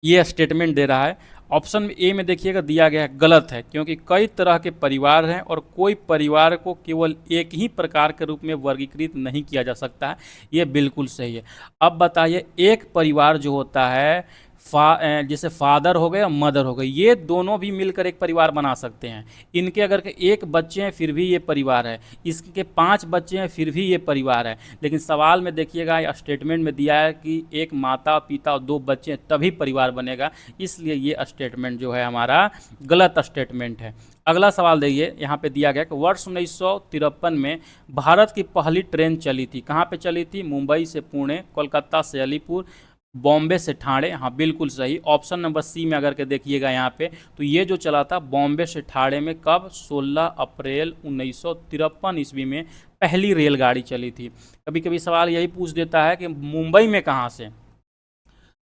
ये स्टेटमेंट दे रहा है। ऑप्शन ए में देखिएगा दिया गया है, गलत है, क्योंकि कई तरह के परिवार हैं और कोई परिवार को केवल एक ही प्रकार के रूप में वर्गीकृत नहीं किया जा सकता है। ये बिल्कुल सही है। अब बताइए एक परिवार जो होता है जैसे फादर हो गए और मदर हो गए, ये दोनों भी मिलकर एक परिवार बना सकते हैं। इनके अगर के 1 बच्चे हैं फिर भी ये परिवार है, इसके 5 बच्चे हैं फिर भी ये परिवार है। लेकिन सवाल में देखिएगा स्टेटमेंट में दिया है कि एक माता, पिता और 2 बच्चे हैं तभी परिवार बनेगा, इसलिए ये स्टेटमेंट जो है हमारा गलत स्टेटमेंट है। अगला सवाल देखिए, यहाँ पे दिया गया कि वर्ष 1953 में भारत की पहली ट्रेन चली थी। कहाँ पे चली थी? मुंबई से पुणे, कोलकाता से अलीपुर, बॉम्बे से ठाणे। हाँ बिल्कुल सही, ऑप्शन नंबर सी में अगर के देखिएगा यहाँ पे तो ये जो चला था बॉम्बे से ठाणे में, कब? 16 अप्रैल 1953 ईस्वी में पहली रेलगाड़ी चली थी। कभी कभी सवाल यही पूछ देता है कि मुंबई में कहाँ से,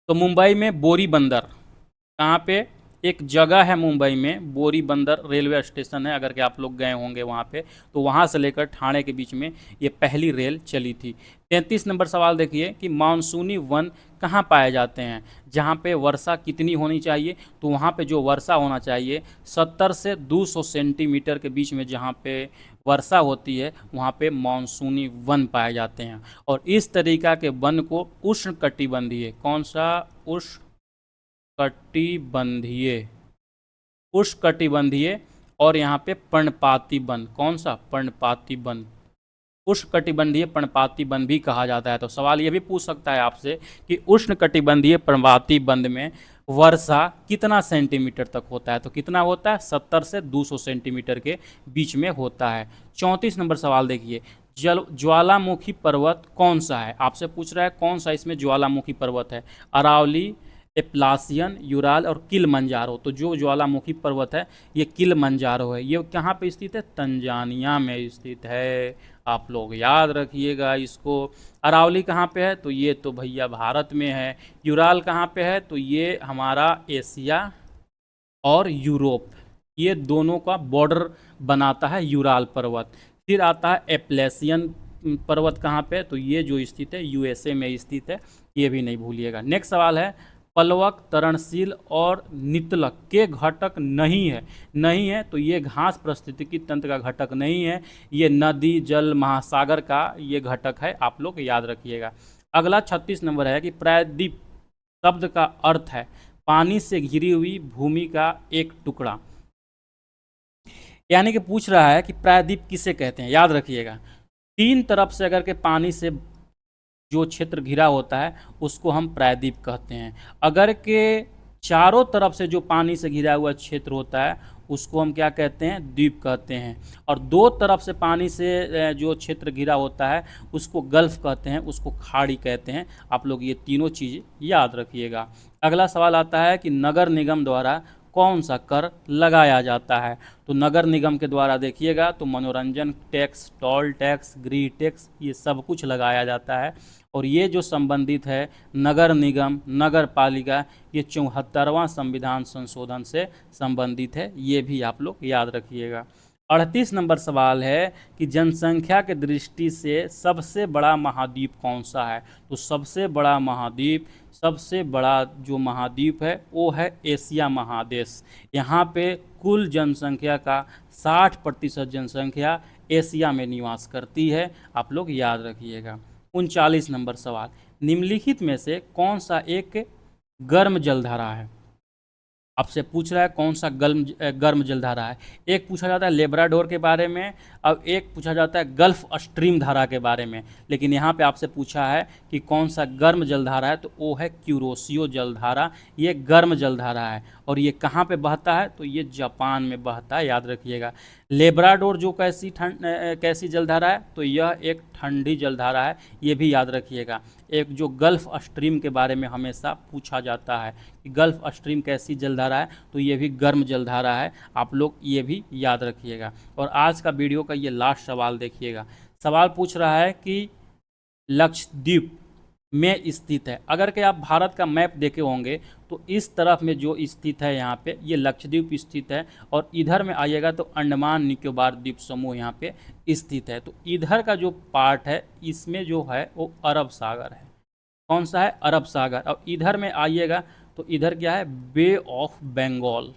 तो मुंबई में बोरी बंदर, कहाँ पे? एक जगह है मुंबई में, बोरी बंदर रेलवे स्टेशन है, अगर के आप लोग गए होंगे वहाँ पे, तो वहाँ से लेकर ठाणे के बीच में ये पहली रेल चली थी। 33 नंबर सवाल देखिए कि मानसूनी वन कहाँ पाए जाते हैं, जहाँ पे वर्षा कितनी होनी चाहिए, तो वहाँ पे जो वर्षा होना चाहिए 70 से 200 सेंटीमीटर के बीच में जहाँ पे वर्षा होती है वहाँ पे मानसूनी वन पाए जाते हैं। और इस तरीका के वन को उष्णकटिबंधीय, कौन सा, उष्णकटिबंधीय, उष्णकटिबंधीय और यहाँ पे पर्णपाती वन, कौन सा, पर्णपाती वन, उष्णकटिबंधीय पर्णपाती वन भी कहा जाता है। तो सवाल ये भी पूछ सकता है आपसे कि उष्णकटिबंधीय पर्णपाती वन में वर्षा कितना सेंटीमीटर तक होता है, तो कितना होता है, 70 से 200 सेंटीमीटर के बीच में होता है। 34 नंबर सवाल देखिए, ज्वालामुखी पर्वत कौन सा है, आपसे पूछ रहा है कौन सा इसमें ज्वालामुखी पर्वत है, अरावली, एप्लासियन, यूराल और किलमंजारो। तो जो ज्वालामुखी पर्वत है ये किलमंजारो है। ये कहाँ पे स्थित है, तंजानिया में स्थित है, आप लोग याद रखिएगा इसको। अरावली कहाँ पे है, तो ये तो भैया भारत में है। यूराल कहाँ पे है, तो ये हमारा एशिया और यूरोप, ये दोनों का बॉर्डर बनाता है यूराल पर्वत। फिर आता है एप्लेसियन पर्वत, कहाँ पे, तो ये जो स्थित है यूएसए में स्थित है, ये भी नहीं भूलिएगा। नेक्स्ट सवाल है, पलवक तरणशील और नितलक के घटक नहीं है, नहीं है तो ये घास पारिस्थितिकी तंत्र का घटक नहीं है, ये नदी जल महासागर का ये घटक है, आप लोग याद रखिएगा। अगला 36 नंबर है कि प्रायद्वीप शब्द का अर्थ है पानी से घिरी हुई भूमि का एक टुकड़ा। यानी कि पूछ रहा है कि प्रायद्वीप किसे कहते हैं, याद रखिएगा। तीन तरफ से अगर के पानी से जो क्षेत्र घिरा होता है उसको हम प्रायद्वीप कहते हैं। अगर के चारों तरफ से जो पानी से घिरा हुआ क्षेत्र होता है उसको हम क्या कहते हैं, द्वीप कहते हैं। और दो तरफ से पानी से जो क्षेत्र घिरा होता है उसको गल्फ कहते हैं, उसको खाड़ी कहते हैं। आप लोग ये तीनों चीज़ याद रखिएगा। अगला सवाल आता है कि नगर निगम द्वारा कौन सा कर लगाया जाता है, तो नगर निगम के द्वारा देखिएगा तो मनोरंजन टैक्स, टोल टैक्स, गृह टैक्स, ये सब कुछ लगाया जाता है। और ये जो संबंधित है नगर निगम, नगर पालिका, ये 74वां संविधान संशोधन से संबंधित है, ये भी आप लोग याद रखिएगा। 38 नंबर सवाल है कि जनसंख्या के दृष्टि से सबसे बड़ा महाद्वीप कौन सा है, तो सबसे बड़ा महाद्वीप, सबसे बड़ा जो महाद्वीप है वो है एशिया महादेश। यहाँ पे कुल जनसंख्या का 60% जनसंख्या एशिया में निवास करती है, आप लोग याद रखिएगा। 39 नंबर सवाल, निम्नलिखित में से कौन सा एक गर्म जलधारा है, आपसे पूछ रहा है कौन सा गर्म जलधारा है। एक पूछा जाता है लेब्राडोर के बारे में, अब एक पूछा जाता है गल्फ स्ट्रीम धारा के बारे में, लेकिन यहाँ पे आपसे पूछा है कि कौन सा गर्म जलधारा है, तो वो है क्यूरोसियो जलधारा, ये गर्म जलधारा है। और ये कहाँ पे बहता है, तो ये जापान में बहता है, याद रखिएगा। लेब्राडोर जो कैसी जलधारा है, तो यह एक ठंडी जलधारा है, ये भी याद रखिएगा। एक जो गल्फ स्ट्रीम के बारे में हमेशा पूछा जाता है कि गल्फ स्ट्रीम कैसी जलधारा है, तो ये भी गर्म जलधारा है, आप लोग ये भी याद रखिएगा। और आज का वीडियो का ये लास्ट सवाल देखिएगा। सवाल पूछ रहा है कि लक्षद्वीप में स्थित है, अगर कि आप भारत का मैप देखे होंगे तो इस तरफ में जो स्थित है यहाँ पे ये लक्षद्वीप स्थित है, और इधर में आइएगा तो अंडमान निकोबार द्वीप समूह यहाँ पे स्थित है। तो इधर का जो पार्ट है इसमें जो है वो अरब सागर है, कौन सा है, अरब सागर। और इधर में आइएगा तो इधर क्या है, बे ऑफ बंगाल,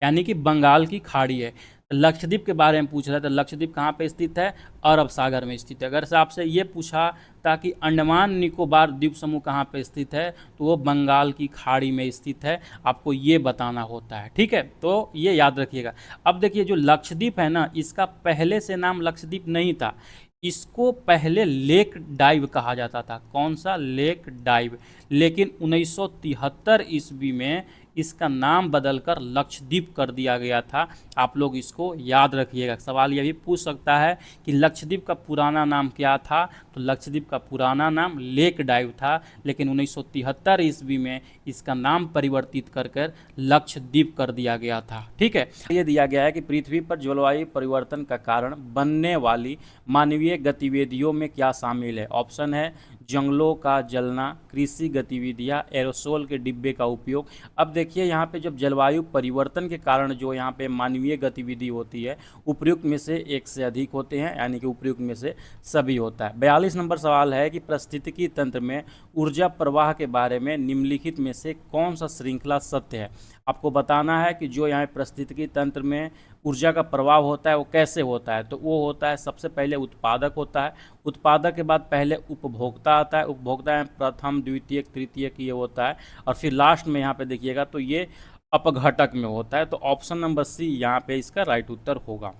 यानी कि बंगाल की खाड़ी है। लक्षद्वीप के बारे में पूछ रहा था, लक्षद्वीप कहाँ पे स्थित है, अरब सागर में स्थित है। अगर से आपसे ये पूछा ताकि अंडमान निकोबार द्वीप समूह कहाँ पे स्थित है, तो वो बंगाल की खाड़ी में स्थित है, आपको ये बताना होता है, ठीक है। तो ये याद रखिएगा। अब देखिए जो लक्षद्वीप है ना, इसका पहले से नाम लक्षद्वीप नहीं था, इसको पहले लेक डाइव कहा जाता था। कौन सा, लेक डाइव। लेकिन 1973 ईस्वी में इसका नाम बदलकर लक्षद्वीप कर दिया गया था, आप लोग इसको याद रखिएगा। सवाल यह भी पूछ सकता है कि लक्षद्वीप का पुराना नाम क्या था, तो लक्षद्वीप का पुराना नाम लेक डाइव था, लेकिन 1973 ईस्वी में इसका नाम परिवर्तित कर कर लक्षद्वीप कर दिया गया था, ठीक है। ये दिया गया है कि पृथ्वी पर जलवायु परिवर्तन का कारण बनने वाली मानवीय गतिविधियों में क्या शामिल है। ऑप्शन है जंगलों का जलना, कृषि गतिविधियाँ, एरोसोल के डिब्बे का उपयोग। अब देखिए यहाँ पे जब जलवायु परिवर्तन के कारण जो यहाँ पे मानवीय गतिविधि होती है, उपयुक्त में से एक से अधिक होते हैं, यानी कि उपयुक्त में से सभी होता है। 42 नंबर सवाल है कि पारिस्थितिकी तंत्र में ऊर्जा प्रवाह के बारे में निम्नलिखित में से कौन सा श्रृंखला सत्य है। आपको बताना है कि जो यहाँ पारिस्थितिकी तंत्र में ऊर्जा का प्रवाह होता है वो कैसे होता है। तो वो होता है, सबसे पहले उत्पादक होता है, उत्पादक के बाद पहले उपभोक्ता आता है, उपभोक्ता में प्रथम द्वितीयक तृतीयक ये होता है, और फिर लास्ट में यहाँ पे देखिएगा तो ये अपघटक में होता है। तो ऑप्शन नंबर सी यहाँ पे इसका राइट उत्तर होगा।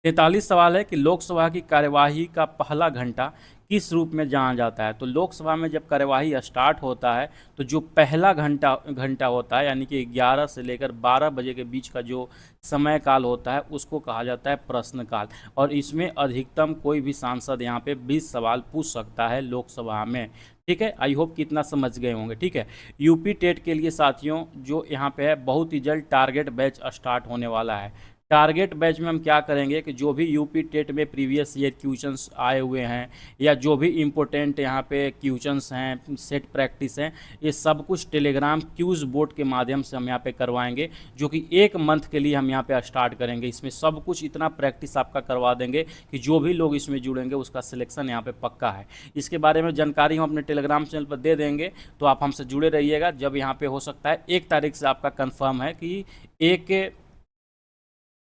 43 सवाल है कि लोकसभा की कार्यवाही का पहला घंटा किस रूप में जाना जाता है। तो लोकसभा में जब कार्यवाही स्टार्ट होता है तो जो पहला घंटा होता है, यानी कि 11 से लेकर 12 बजे के बीच का जो समय काल होता है उसको कहा जाता है प्रश्नकाल, और इसमें अधिकतम कोई भी सांसद यहाँ पे 20 सवाल पूछ सकता है लोकसभा में। ठीक है, आई होप कितना समझ गए होंगे। ठीक है, यूपी टेट के लिए साथियों जो यहाँ पे है बहुत ही जल्द टारगेट बैच स्टार्ट होने वाला है। टारगेट बैच में हम क्या करेंगे कि जो भी यूपी टेट में प्रीवियस ईयर क्वेश्चंस आए हुए हैं या जो भी इम्पोर्टेंट यहाँ पे क्वेश्चंस हैं, सेट प्रैक्टिस हैं, ये सब कुछ टेलीग्राम क्यूज बोर्ड के माध्यम से हम यहाँ पे करवाएंगे, जो कि 1 मंथ के लिए हम यहाँ पे स्टार्ट करेंगे। इसमें सब कुछ इतना प्रैक्टिस आपका करवा देंगे कि जो भी लोग इसमें जुड़ेंगे उसका सिलेक्शन यहाँ पे पक्का है। इसके बारे में जानकारी हम अपने टेलीग्राम चैनल पर दे देंगे, तो आप हमसे जुड़े रहिएगा। जब यहाँ पे हो सकता है 1 तारीख से आपका कन्फर्म है कि 1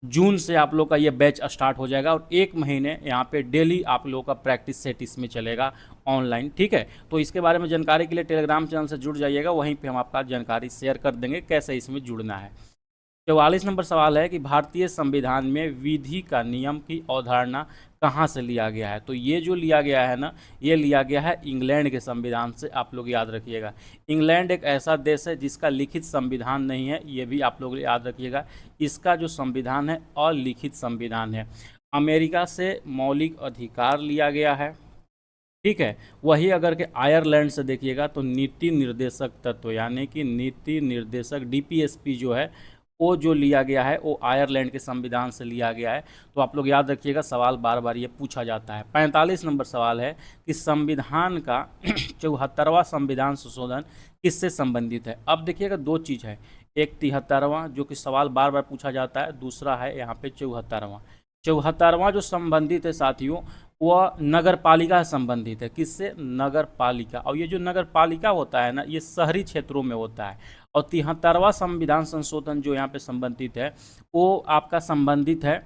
जून से आप लोग का ये बैच स्टार्ट हो जाएगा, और 1 महीने यहाँ पे डेली आप लोगों का प्रैक्टिस सेट इसमें चलेगा ऑनलाइन। ठीक है, तो इसके बारे में जानकारी के लिए टेलीग्राम चैनल से जुड़ जाइएगा, वहीं पे हम आपका जानकारी शेयर कर देंगे कैसे इसमें जुड़ना है। 44 नंबर सवाल है कि भारतीय संविधान में विधि का नियम की अवधारणा कहाँ से लिया गया है। तो ये जो लिया गया है ना, ये लिया गया है इंग्लैंड के संविधान से, आप लोग याद रखिएगा। इंग्लैंड एक ऐसा देश है जिसका लिखित संविधान नहीं है, ये भी आप लोग याद रखिएगा। इसका जो संविधान है अलिखित संविधान है। अमेरिका से मौलिक अधिकार लिया गया है। ठीक है, वही अगर के आयरलैंड से देखिएगा तो नीति निर्देशक तत्व, यानी कि नीति निर्देशक डीपीएसपी जो है वो जो लिया गया है वो आयरलैंड के संविधान से लिया गया है। तो आप लोग याद रखिएगा, सवाल बार बार ये पूछा जाता है। 45 नंबर सवाल है कि संविधान का 74वां संविधान संशोधन किससे संबंधित है। अब देखिएगा 2 चीज़ है, एक 73वां जो कि सवाल बार बार पूछा जाता है, दूसरा है यहाँ पे 74वां। 74वां जो संबंधित है साथियों वह नगर पालिका से संबंधित है। किससे? नगर पालिका। और ये जो नगर पालिका होता है ना, ये शहरी क्षेत्रों में होता है। और 73वां संविधान संशोधन जो यहाँ पे संबंधित है वो आपका संबंधित है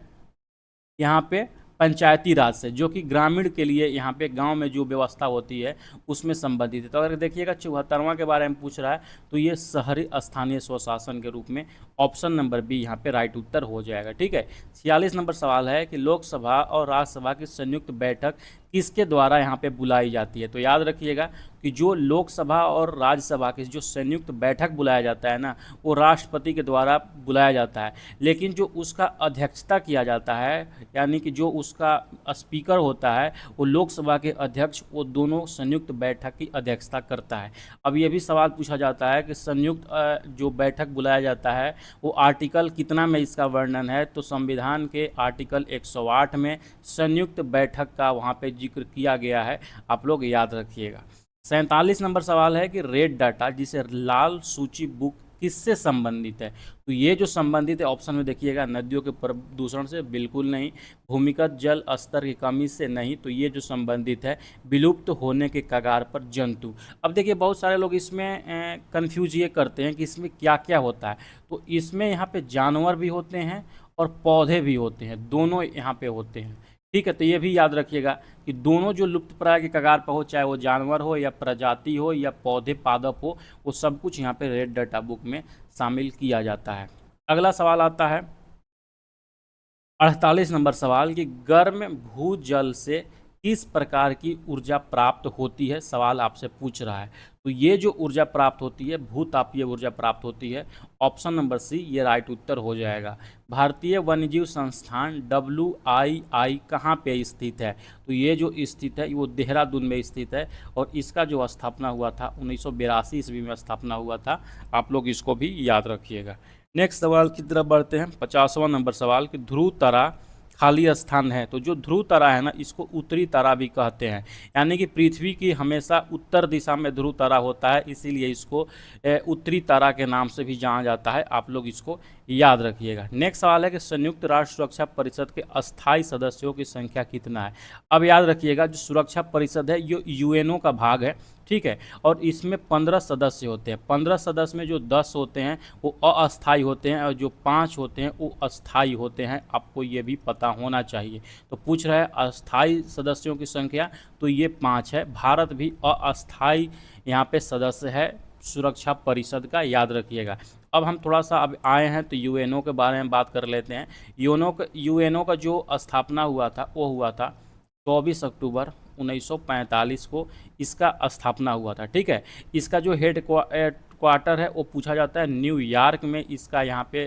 यहाँ पे पंचायती राज से, जो कि ग्रामीण के लिए यहाँ पे गांव में जो व्यवस्था होती है उसमें संबंधित है। तो अगर देखिएगा 74वां के बारे में पूछ रहा है तो ये शहरी स्थानीय स्वशासन के रूप में ऑप्शन नंबर बी यहाँ पे राइट उत्तर हो जाएगा। ठीक है, 46 नंबर सवाल है कि लोकसभा और राज्यसभा की संयुक्त बैठक किसके द्वारा यहाँ पे बुलाई जाती है। तो याद रखिएगा कि जो लोकसभा और राज्यसभा की जो संयुक्त बैठक बुलाया जाता है ना, वो राष्ट्रपति के द्वारा बुलाया जाता है, लेकिन जो उसका अध्यक्षता किया जाता है, यानी कि जो उसका स्पीकर होता है वो लोकसभा के अध्यक्ष, वो दोनों संयुक्त बैठक की अध्यक्षता करता है। अब ये भी सवाल पूछा जाता है कि संयुक्त जो बैठक बुलाया जाता है वो आर्टिकल कितना में इसका वर्णन है। तो संविधान के आर्टिकल 108 में संयुक्त बैठक का वहाँ पे जिक्र किया गया है, आप लोग याद रखिएगा। 47 नंबर सवाल है कि रेड डाटा जिसे लाल सूची बुक किससे संबंधित है। तो ये जो संबंधित है ऑप्शन में देखिएगा, नदियों के प्रदूषण से बिल्कुल नहीं, भूमिगत जल स्तर की कमी से नहीं, तो ये जो संबंधित है विलुप्त होने के कगार पर जंतु। अब देखिए बहुत सारे लोग इसमें कंफ्यूज ये करते हैं कि इसमें क्या क्या होता है। तो इसमें यहाँ पे जानवर भी होते हैं और पौधे भी होते हैं, दोनों यहाँ पे होते हैं। ठीक है, तो ये भी याद रखिएगा कि दोनों जो लुप्त प्राय के कगार पर हो, चाहे वो जानवर हो या प्रजाति हो या पौधे पादप हो, वो सब कुछ यहाँ पे रेड डाटा बुक में शामिल किया जाता है। अगला सवाल आता है 48 नंबर सवाल कि गर्म भूजल से किस प्रकार की ऊर्जा प्राप्त होती है। सवाल आपसे पूछ रहा है। तो ये जो ऊर्जा प्राप्त होती है भूतापीय ऊर्जा प्राप्त होती है, ऑप्शन नंबर सी ये राइट उत्तर हो जाएगा। भारतीय वन्यजीव संस्थान WII कहाँ पे स्थित है। तो ये जो स्थित है वो देहरादून में स्थित है, और इसका जो स्थापना हुआ था 1982 ईस्वी में स्थापना हुआ था, आप लोग इसको भी याद रखिएगा। नेक्स्ट सवाल की तरफ बढ़ते हैं। 50वां नंबर सवाल कि ध्रुव तारा खाली स्थान है। तो जो ध्रुव तारा है ना, इसको उत्तरी तारा भी कहते हैं, यानी कि पृथ्वी की हमेशा उत्तर दिशा में ध्रुव तारा होता है, इसीलिए इसको उत्तरी तारा के नाम से भी जाना जाता है। आप लोग इसको याद रखिएगा। नेक्स्ट सवाल है कि संयुक्त राष्ट्र सुरक्षा परिषद के अस्थायी सदस्यों की संख्या कितना है। अब याद रखिएगा, जो सुरक्षा परिषद है ये यूएनओ का भाग है, ठीक है, और इसमें 15 सदस्य होते हैं। 15 सदस्य में जो 10 होते हैं वो अस्थायी होते हैं और जो 5 होते हैं वो अस्थायी होते हैं। आपको ये भी पता होना चाहिए। तो पूछ रहा है अस्थायी सदस्यों की संख्या, तो ये 5 है। भारत भी अस्थायी यहाँ पे सदस्य है सुरक्षा परिषद का, याद रखिएगा। अब हम थोड़ा सा अब आए हैं तो यूएनओ के बारे में बात कर लेते हैं। यूएनओ का जो स्थापना हुआ था वो हुआ था 24 अक्टूबर 1945 को इसका स्थापना हुआ था, ठीक है। इसका जो हेड क्वार्टर है वो पूछा जाता है न्यूयॉर्क में, इसका यहाँ पे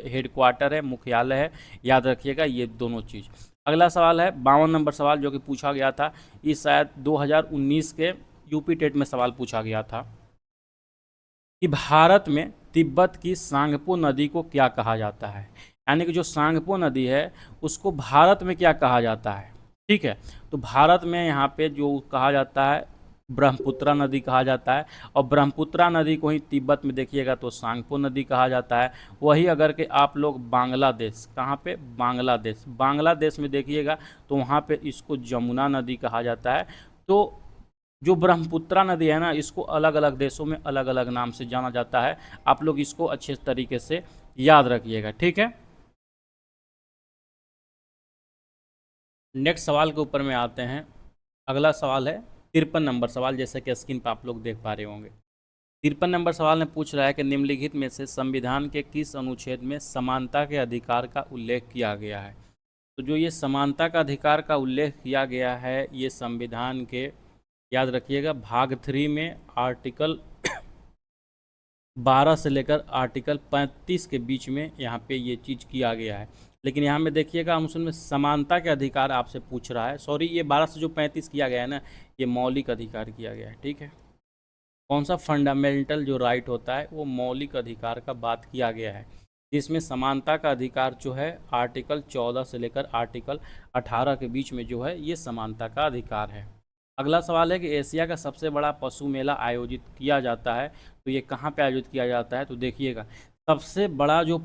हेड क्वार्टर है, मुख्यालय है, याद रखिएगा ये दोनों चीज़। अगला सवाल है 52 नंबर सवाल, जो कि पूछा गया था, इस शायद 2019 के यूपी टेट में सवाल पूछा गया था कि भारत में तिब्बत की सांगपो नदी को क्या कहा जाता है। यानी कि जो सांगपो नदी है उसको भारत में क्या कहा जाता है, ठीक है। तो भारत में यहाँ पे जो कहा जाता है ब्रह्मपुत्रा नदी कहा जाता है, और ब्रह्मपुत्रा नदी को ही तिब्बत में देखिएगा तो सांगपो नदी कहा जाता है। वही अगर के आप लोग बांग्लादेश, कहाँ पे, बांग्लादेश में देखिएगा तो वहाँ पे इसको जमुना नदी कहा जाता है। तो जो ब्रह्मपुत्रा नदी है ना, इसको अलग अलग देशों में अलग अलग नाम से जाना जाता है। आप लोग इसको अच्छे तरीके से याद रखिएगा, ठीक है। नेक्स्ट सवाल के ऊपर में आते हैं। अगला सवाल है 53 नंबर सवाल, जैसे कि स्क्रीन पर आप लोग देख पा रहे होंगे। 53 नंबर सवाल में पूछ रहा है कि निम्नलिखित में से संविधान के किस अनुच्छेद में समानता के अधिकार का उल्लेख किया गया है। तो जो ये समानता का अधिकार का उल्लेख किया गया है, ये संविधान के, याद रखिएगा, भाग 3 में आर्टिकल 12 से लेकर आर्टिकल 35 के बीच में यहाँ पे ये चीज़ किया गया है। लेकिन यहाँ में देखिएगा अनुच्छेद में समानता के अधिकार आपसे पूछ रहा है, सॉरी, ये 12 से जो 35 किया गया है ना, ये मौलिक अधिकार किया गया है, ठीक है। कौन सा फंडामेंटल जो राइट होता है वो मौलिक अधिकार का बात किया गया है, जिसमें समानता का अधिकार जो है आर्टिकल 14 से लेकर आर्टिकल 18 के बीच में जो है ये समानता का अधिकार है। अगला सवाल है कि एशिया का सबसे बड़ा पशु मेला आयोजित किया जाता है, तो ये कहाँ पे आयोजित किया जाता है। तो देखिएगा, सबसे बड़ा जो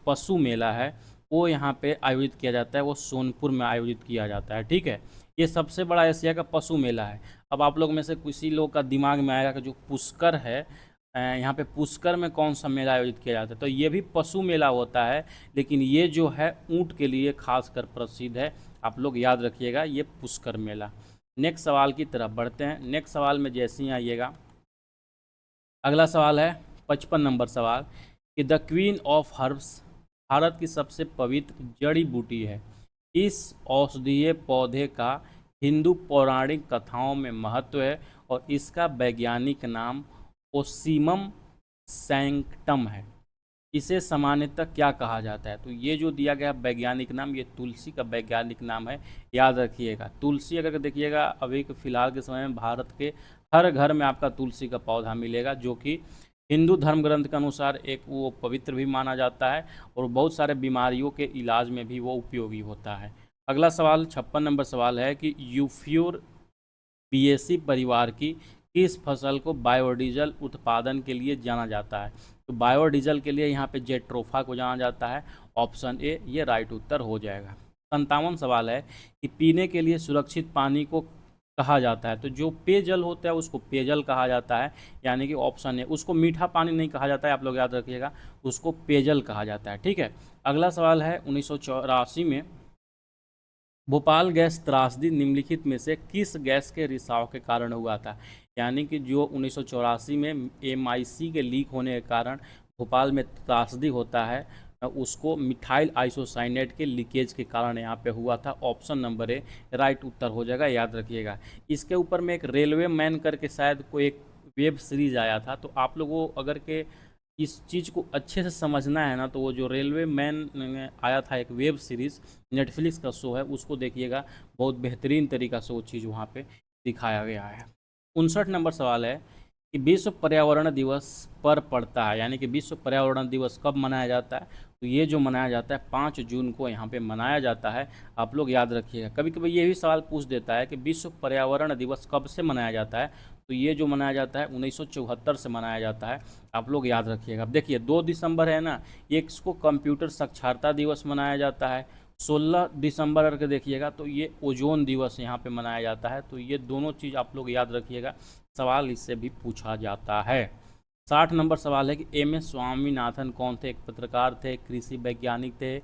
पशु मेला है वो यहाँ पे आयोजित किया जाता है, वो सोनपुर में आयोजित किया जाता है, ठीक है। ये सबसे बड़ा एशिया का पशु मेला है। अब आप लोग में से किसी लोग का दिमाग में आएगा कि जो पुष्कर है, यहाँ पे पुष्कर में कौन सा मेला आयोजित किया जाता है। तो ये भी पशु मेला होता है, लेकिन ये जो है ऊँट के लिए खासकर प्रसिद्ध है। आप लोग याद रखिएगा ये पुष्कर मेला। नेक्स्ट सवाल की तरफ बढ़ते हैं। नेक्स्ट सवाल में जैसे ही आइएगा, अगला सवाल है 55 नंबर सवाल कि the queen of herbs Bharat की सबसे पवित्र जड़ी बूटी है। इस औषधीय पौधे का हिंदू पौराणिक कथाओं में महत्व है और इसका वैज्ञानिक नाम ओसीमम सैंक्टम है। इसे सामान्यतः क्या कहा जाता है। तो ये जो दिया गया वैज्ञानिक नाम, ये तुलसी का वैज्ञानिक नाम है, याद रखिएगा। तुलसी अगर देखिएगा अभी के फिलहाल के समय में भारत के हर घर में आपका तुलसी का पौधा मिलेगा, जो कि हिंदू धर्म ग्रंथ के अनुसार एक वो पवित्र भी माना जाता है और बहुत सारे बीमारियों के इलाज में भी वो उपयोगी होता है। अगला सवाल 56 नंबर सवाल है कि यूफ्यूर पिएसी परिवार की किस फसल को बायोडीजल उत्पादन के लिए जाना जाता है। तो बायोडीजल के लिए यहाँ पे जेट्रोफा को जाना जाता है। ऑप्शन ए ये राइट उत्तर हो जाएगा। 57 सवाल है कि पीने के लिए सुरक्षित पानी को कहा जाता है। तो जो पेयजल होता है उसको पेयजल कहा जाता है, यानी कि ऑप्शन ए, उसको मीठा पानी नहीं कहा जाता है, आप लोग याद रखिएगा, उसको पेयजल कहा जाता है, ठीक है। अगला सवाल है 1984 में भोपाल गैस त्रासदी निम्नलिखित में से किस गैस के रिसाव के कारण हुआ था। यानी कि जो 1984 में MIC के लीक होने के कारण भोपाल में त्रासदी होता है, उसको मिथाइल आइसोसाइनेट के लीकेज के कारण यहाँ पे हुआ था। ऑप्शन नंबर ए राइट उत्तर हो जाएगा, याद रखिएगा। इसके ऊपर में एक रेलवे मैन करके शायद कोई एक वेब सीरीज आया था, तो आप लोगों अगर के इस चीज़ को अच्छे से समझना है ना, तो वो जो रेलवे मैन आया था एक वेब सीरीज़, नेटफ्लिक्स का शो है, उसको देखिएगा, बहुत बेहतरीन तरीक़ा से वो चीज़ वहाँ पे दिखाया गया है। 59 नंबर सवाल है कि विश्व पर्यावरण दिवस पर पड़ता है, यानी कि विश्व पर्यावरण दिवस कब मनाया जाता है, तो ये जो मनाया जाता है 5 जून को यहाँ पे मनाया जाता है। आप लोग याद रखिएगा। कभी कभी ये भी सवाल पूछ देता है कि विश्व पर्यावरण दिवस कब से मनाया जाता है, तो ये जो मनाया जाता है 1974 से मनाया जाता है। आप लोग याद रखिएगा। अब देखिए 2 दिसंबर है ना, ये इसको कंप्यूटर साक्षरता दिवस मनाया जाता है। 16 दिसंबर करके देखिएगा तो ये ओजोन दिवस यहाँ पे मनाया जाता है। तो ये दोनों चीज़ आप लोग याद रखिएगा, सवाल इससे भी पूछा जाता है। 60 नंबर सवाल है कि एम.एस. स्वामीनाथन कौन थे? एक पत्रकार थे, कृषि वैज्ञानिक थे,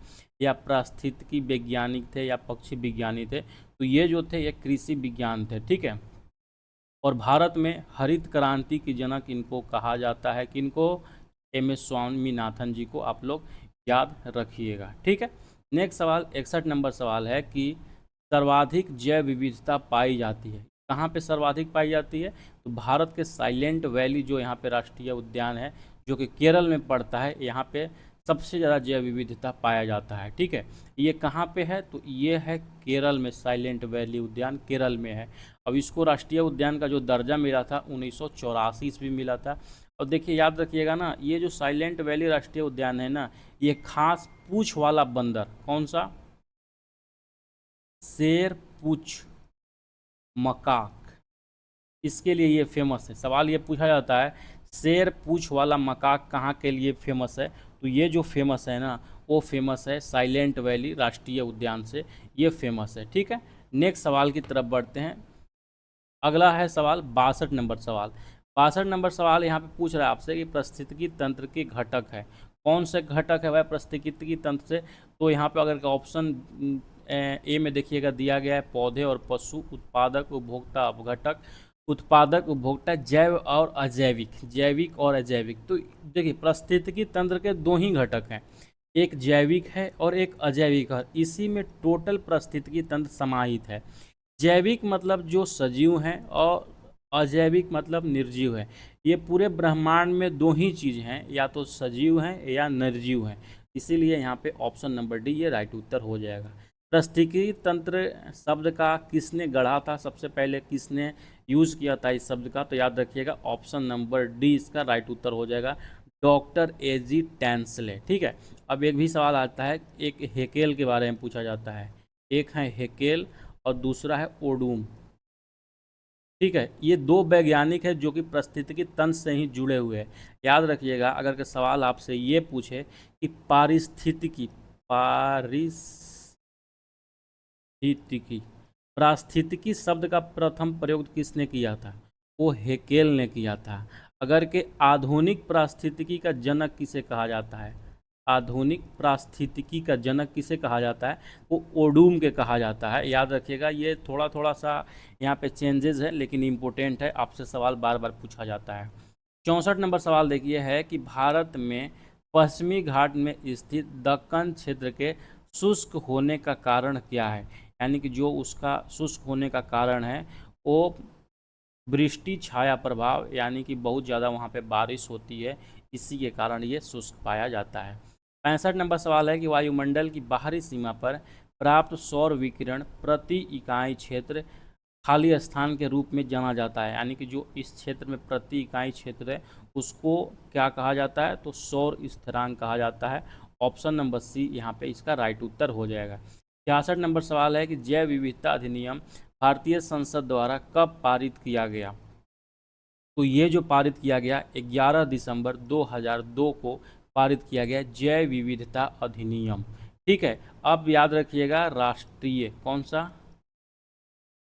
या पारिस्थितिकी वैज्ञानिक थे, या पक्षी विज्ञानी थे? तो ये जो थे ये कृषि विज्ञान थे, ठीक है। और भारत में हरित क्रांति की जनक इनको कहा जाता है, किनको? एम.एस. स्वामीनाथन जी को आप लोग याद रखिएगा, ठीक है। नेक्स्ट सवाल 61 नंबर सवाल है कि सर्वाधिक जैव विविधता पाई जाती है, कहाँ पे सर्वाधिक पाई जाती है? तो भारत के साइलेंट वैली जो यहाँ पे राष्ट्रीय उद्यान है, जो कि केरल में पड़ता है, यहाँ पे सबसे ज़्यादा जैव विविधता पाया जाता है, ठीक है। ये कहाँ पे है? तो ये है केरल में, साइलेंट वैली उद्यान केरल में है। अब इसको राष्ट्रीय उद्यान का जो दर्जा मिला था 1984 ईस्वी मिला था। और देखिए याद रखिएगा ना, ये जो साइलेंट वैली राष्ट्रीय उद्यान है ना, ये खास पूंछ वाला बंदर, कौन सा? शेर पूंछ मकाक, इसके लिए ये फेमस है। सवाल ये पूछा जाता है शेर पूंछ वाला मकाक कहाँ के लिए फेमस है, तो ये जो फेमस है ना, वो फेमस है साइलेंट वैली राष्ट्रीय उद्यान से, ये फेमस है, ठीक है। नेक्स्ट सवाल की तरफ बढ़ते हैं। अगला है सवाल 62 नंबर सवाल। 62 नंबर सवाल यहाँ पे पूछ रहा है आपसे कि पारिस्थितिकी तंत्र के घटक है, कौन से घटक है वह पारिस्थितिकी तंत्र से? तो यहाँ पे अगर ऑप्शन ए में देखिएगा दिया गया है पौधे और पशु, उत्पादक, उपभोक्ता, अपघटक। उत्पादक, उपभोक्ता, जैव और अजैविक, जैविक और अजैविक। तो देखिए पारिस्थितिकी तंत्र के 2 ही घटक हैं, एक जैविक है और एक अजैविक है। इसी में टोटल पारिस्थितिकी तंत्र समाहित है। जैविक मतलब जो सजीव हैं और अजैविक मतलब निर्जीव है। ये पूरे ब्रह्मांड में 2 ही चीज़ हैं, या तो सजीव हैं या निर्जीव हैं। इसीलिए यहाँ पे ऑप्शन नंबर डी ये राइट उत्तर हो जाएगा। पारिस्थितिकी तंत्र शब्द का किसने गढ़ा था, सबसे पहले किसने यूज़ किया था इस शब्द का? तो याद रखिएगा ऑप्शन नंबर डी इसका राइट उत्तर हो जाएगा, डॉक्टर ए.जी. टैंसले, ठीक है। अब एक भी सवाल आता है, एक हेकेल के बारे में पूछा जाता है। एक है हेकेल और दूसरा है ओडूम, ठीक है। ये 2 वैज्ञानिक हैं जो कि पारिस्थितिकी तंत्र से ही जुड़े हुए हैं। याद रखिएगा, अगर के सवाल आपसे ये पूछे कि पारिस्थितिकी शब्द का प्रथम प्रयोग किसने किया था? वो हेकेल ने किया था। अगर के आधुनिक पारिस्थितिकी का जनक किसे कहा जाता है? आधुनिक पारिस्थितिकी का जनक किसे कहा जाता है? वो ओडूम के कहा जाता है। याद रखिएगा, ये थोड़ा थोड़ा सा यहाँ पे चेंजेस है, लेकिन इम्पोर्टेंट है, आपसे सवाल बार बार पूछा जाता है। 64 नंबर सवाल देखिए है कि भारत में पश्चिमी घाट में स्थित दक्कन क्षेत्र के शुष्क होने का कारण क्या है? यानी कि जो उसका शुष्क होने का कारण है वो वृष्टि छाया प्रभाव, यानी कि बहुत ज़्यादा वहाँ पे बारिश होती है, इसी के कारण ये शुष्क पाया जाता है। 65 नंबर सवाल है कि वायुमंडल की बाहरी सीमा पर प्राप्त सौर विकिरण प्रति इकाई क्षेत्र खाली स्थान के रूप में जाना जाता है। यानी कि जो इस क्षेत्र में प्रति इकाई क्षेत्र है उसको क्या कहा जाता है? तो सौर स्थिरांक कहा जाता है। ऑप्शन नंबर सी यहाँ पे इसका राइट उत्तर हो जाएगा। 66 नंबर सवाल है कि जैव विविधता अधिनियम भारतीय संसद द्वारा कब पारित किया गया? तो ये जो पारित किया गया 11 दिसंबर 2002 को पारित किया गया जैव विविधता अधिनियम, ठीक है। अब याद रखिएगा राष्ट्रीय, कौन सा?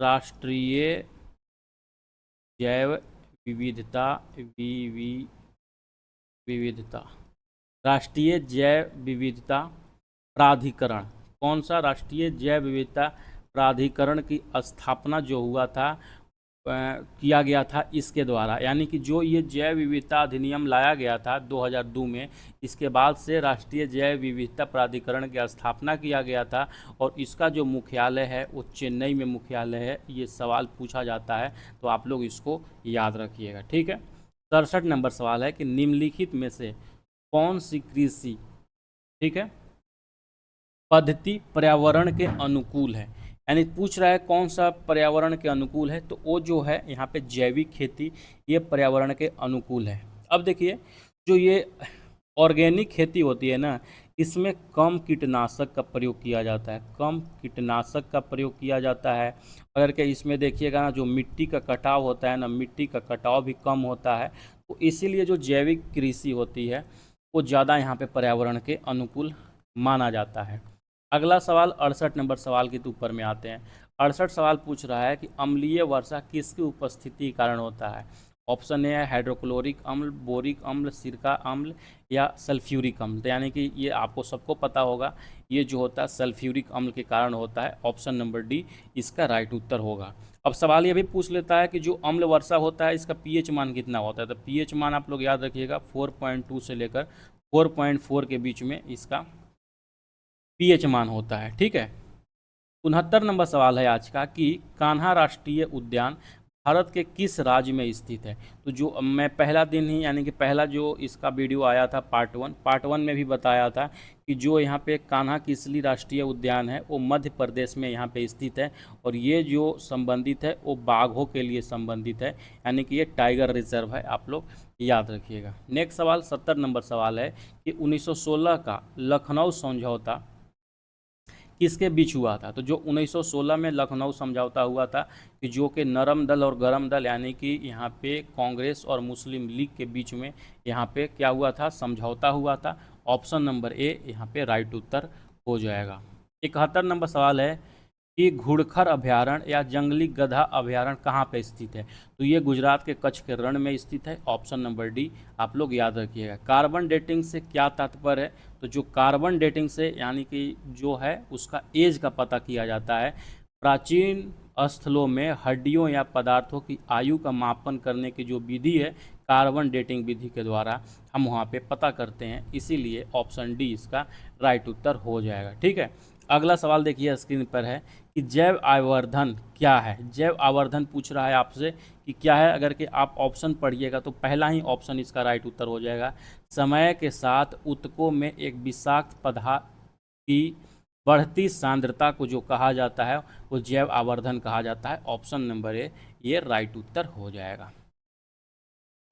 राष्ट्रीय जैव विविधता विविधता राष्ट्रीय जैव विविधता प्राधिकरण, कौन सा? राष्ट्रीय जैव विविधता प्राधिकरण की स्थापना जो हुआ था किया गया था इसके द्वारा। यानी कि जो ये जैव विविधता अधिनियम लाया गया था 2002 में, इसके बाद से राष्ट्रीय जैव विविधता प्राधिकरण की स्थापना किया गया था। और इसका जो मुख्यालय है वो चेन्नई में मुख्यालय है। ये सवाल पूछा जाता है तो आप लोग इसको याद रखिएगा, ठीक है। 67 नंबर सवाल है कि निम्नलिखित में से कौन सी कृषि, ठीक है, पद्धति पर्यावरण के अनुकूल है? यानी पूछ रहा है कौन सा पर्यावरण के अनुकूल है, तो वो जो है यहाँ पे जैविक खेती ये पर्यावरण के अनुकूल है। अब देखिए जो ये ऑर्गेनिक खेती होती है ना, इसमें कम कीटनाशक का प्रयोग किया जाता है, कम कीटनाशक का प्रयोग किया जाता है। अगर के इसमें देखिएगा ना, जो मिट्टी का कटाव होता है ना, मिट्टी का कटाव भी कम होता है। तो इसीलिए जो जैविक कृषि होती है वो ज़्यादा यहाँ पे पर्यावरण के अनुकूल माना जाता है। अगला सवाल 68 नंबर सवाल के ऊपर में आते हैं। 68 सवाल पूछ रहा है कि अम्लीय वर्षा किसकी उपस्थिति के कारण होता है। ऑप्शन ए है हाइड्रोक्लोरिक अम्ल, बोरिक अम्ल, सिरका अम्ल या सल्फ्यूरिक अम्ल। तो यानी कि ये आपको सबको पता होगा, ये जो होता है सल्फ्यूरिक अम्ल के कारण होता है। ऑप्शन नंबर डी इसका राइट उत्तर होगा। अब सवाल ये भी पूछ लेता है कि जो अम्ल वर्षा होता है इसका पीएच मान कितना होता है। तो पीएच मान आप लोग याद रखिएगा 4.2 से लेकर 4.4 के बीच में इसका पीएच मान होता है। ठीक है। 69 नंबर सवाल है आज का कि कान्हा राष्ट्रीय उद्यान भारत के किस राज्य में स्थित है। तो जो मैं पहला दिन ही यानी कि पहला जो इसका वीडियो आया था पार्ट वन में भी बताया था कि जो यहाँ पे कान्हा किसली राष्ट्रीय उद्यान है वो मध्य प्रदेश में यहाँ पे स्थित है। और ये जो संबंधित है वो बाघों के लिए संबंधित है, यानी कि ये टाइगर रिजर्व है, आप लोग याद रखिएगा। नेक्स्ट सवाल 70 नंबर सवाल है कि 1916 का लखनऊ समझौता किसके बीच हुआ था। तो जो 1916 में लखनऊ समझौता हुआ था कि जो कि नरम दल और गरम दल यानी कि यहाँ पे कांग्रेस और मुस्लिम लीग के बीच में यहाँ पे क्या हुआ था, समझौता हुआ था। ऑप्शन नंबर ए यहाँ पे राइट उत्तर हो जाएगा। 71 नंबर सवाल है कि घुड़खर अभयारण्य या जंगली गधा अभयारण्य कहाँ पे स्थित है। तो ये गुजरात के कच्छ के रण में स्थित है। ऑप्शन नंबर डी आप लोग याद रखिएगा। कार्बन डेटिंग से क्या तात्पर्य है। तो जो कार्बन डेटिंग से यानी कि जो है उसका एज का पता किया जाता है। प्राचीन स्थलों में हड्डियों या पदार्थों की आयु का मापन करने की जो विधि है कार्बन डेटिंग विधि के द्वारा हम वहाँ पे पता करते हैं, इसीलिए ऑप्शन डी इसका राइट उत्तर हो जाएगा। ठीक है। अगला सवाल देखिए स्क्रीन पर है कि जैव आवर्धन क्या है। जैव आवर्धन पूछ रहा है आपसे कि क्या है। अगर कि आप ऑप्शन पढ़िएगा तो पहला ही ऑप्शन इसका राइट उत्तर हो जाएगा। समय के साथ ऊतकों में एक विषाक्त पदार्थ की बढ़ती सांद्रता को जो कहा जाता है वो जैव आवर्धन कहा जाता है। ऑप्शन नंबर ए ये राइट उत्तर हो जाएगा।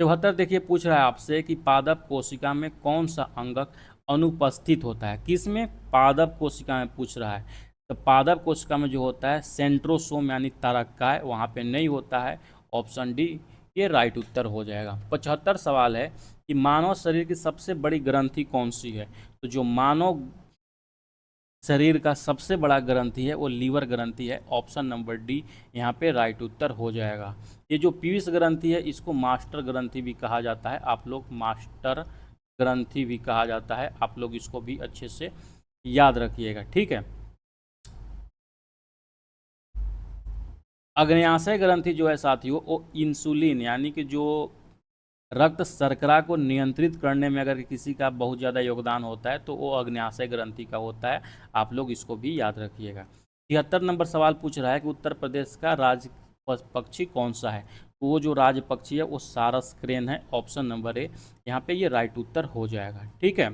74 देखिए पूछ रहा है आपसे कि पादप कोशिका में कौन सा अंगक अनुपस्थित होता है। किस में, पादप कोशिका में पूछ रहा है। तो पादप कोशिका में जो होता है सेंट्रोसोम यानी तारकाय वहाँ पे नहीं होता है। ऑप्शन डी ये राइट उत्तर हो जाएगा। 75 सवाल है कि मानव शरीर की सबसे बड़ी ग्रंथि कौन सी है। तो जो मानव शरीर का सबसे बड़ा ग्रंथि है वो लीवर ग्रंथि है। ऑप्शन नंबर डी यहाँ पे राइट उत्तर हो जाएगा। ये जो पीयूष ग्रंथि है इसको मास्टर ग्रंथि भी कहा जाता है। आप लोग मास्टर ग्रंथि भी कहा जाता है, आप लोग इसको भी अच्छे से याद रखिएगा। ठीक है। अग्न्याशय ग्रंथि जो है साथियों वो इंसुलिन यानी कि जो रक्त शर्करा को नियंत्रित करने में अगर किसी का बहुत ज़्यादा योगदान होता है तो वो अग्न्याशय ग्रंथि का होता है। आप लोग इसको भी याद रखिएगा। 73 नंबर सवाल पूछ रहा है कि उत्तर प्रदेश का राज पक्षी कौन सा है। तो वो जो राज पक्षी है वो सारस क्रेन है। ऑप्शन नंबर ए यहाँ पे ये राइट उत्तर हो जाएगा। ठीक है।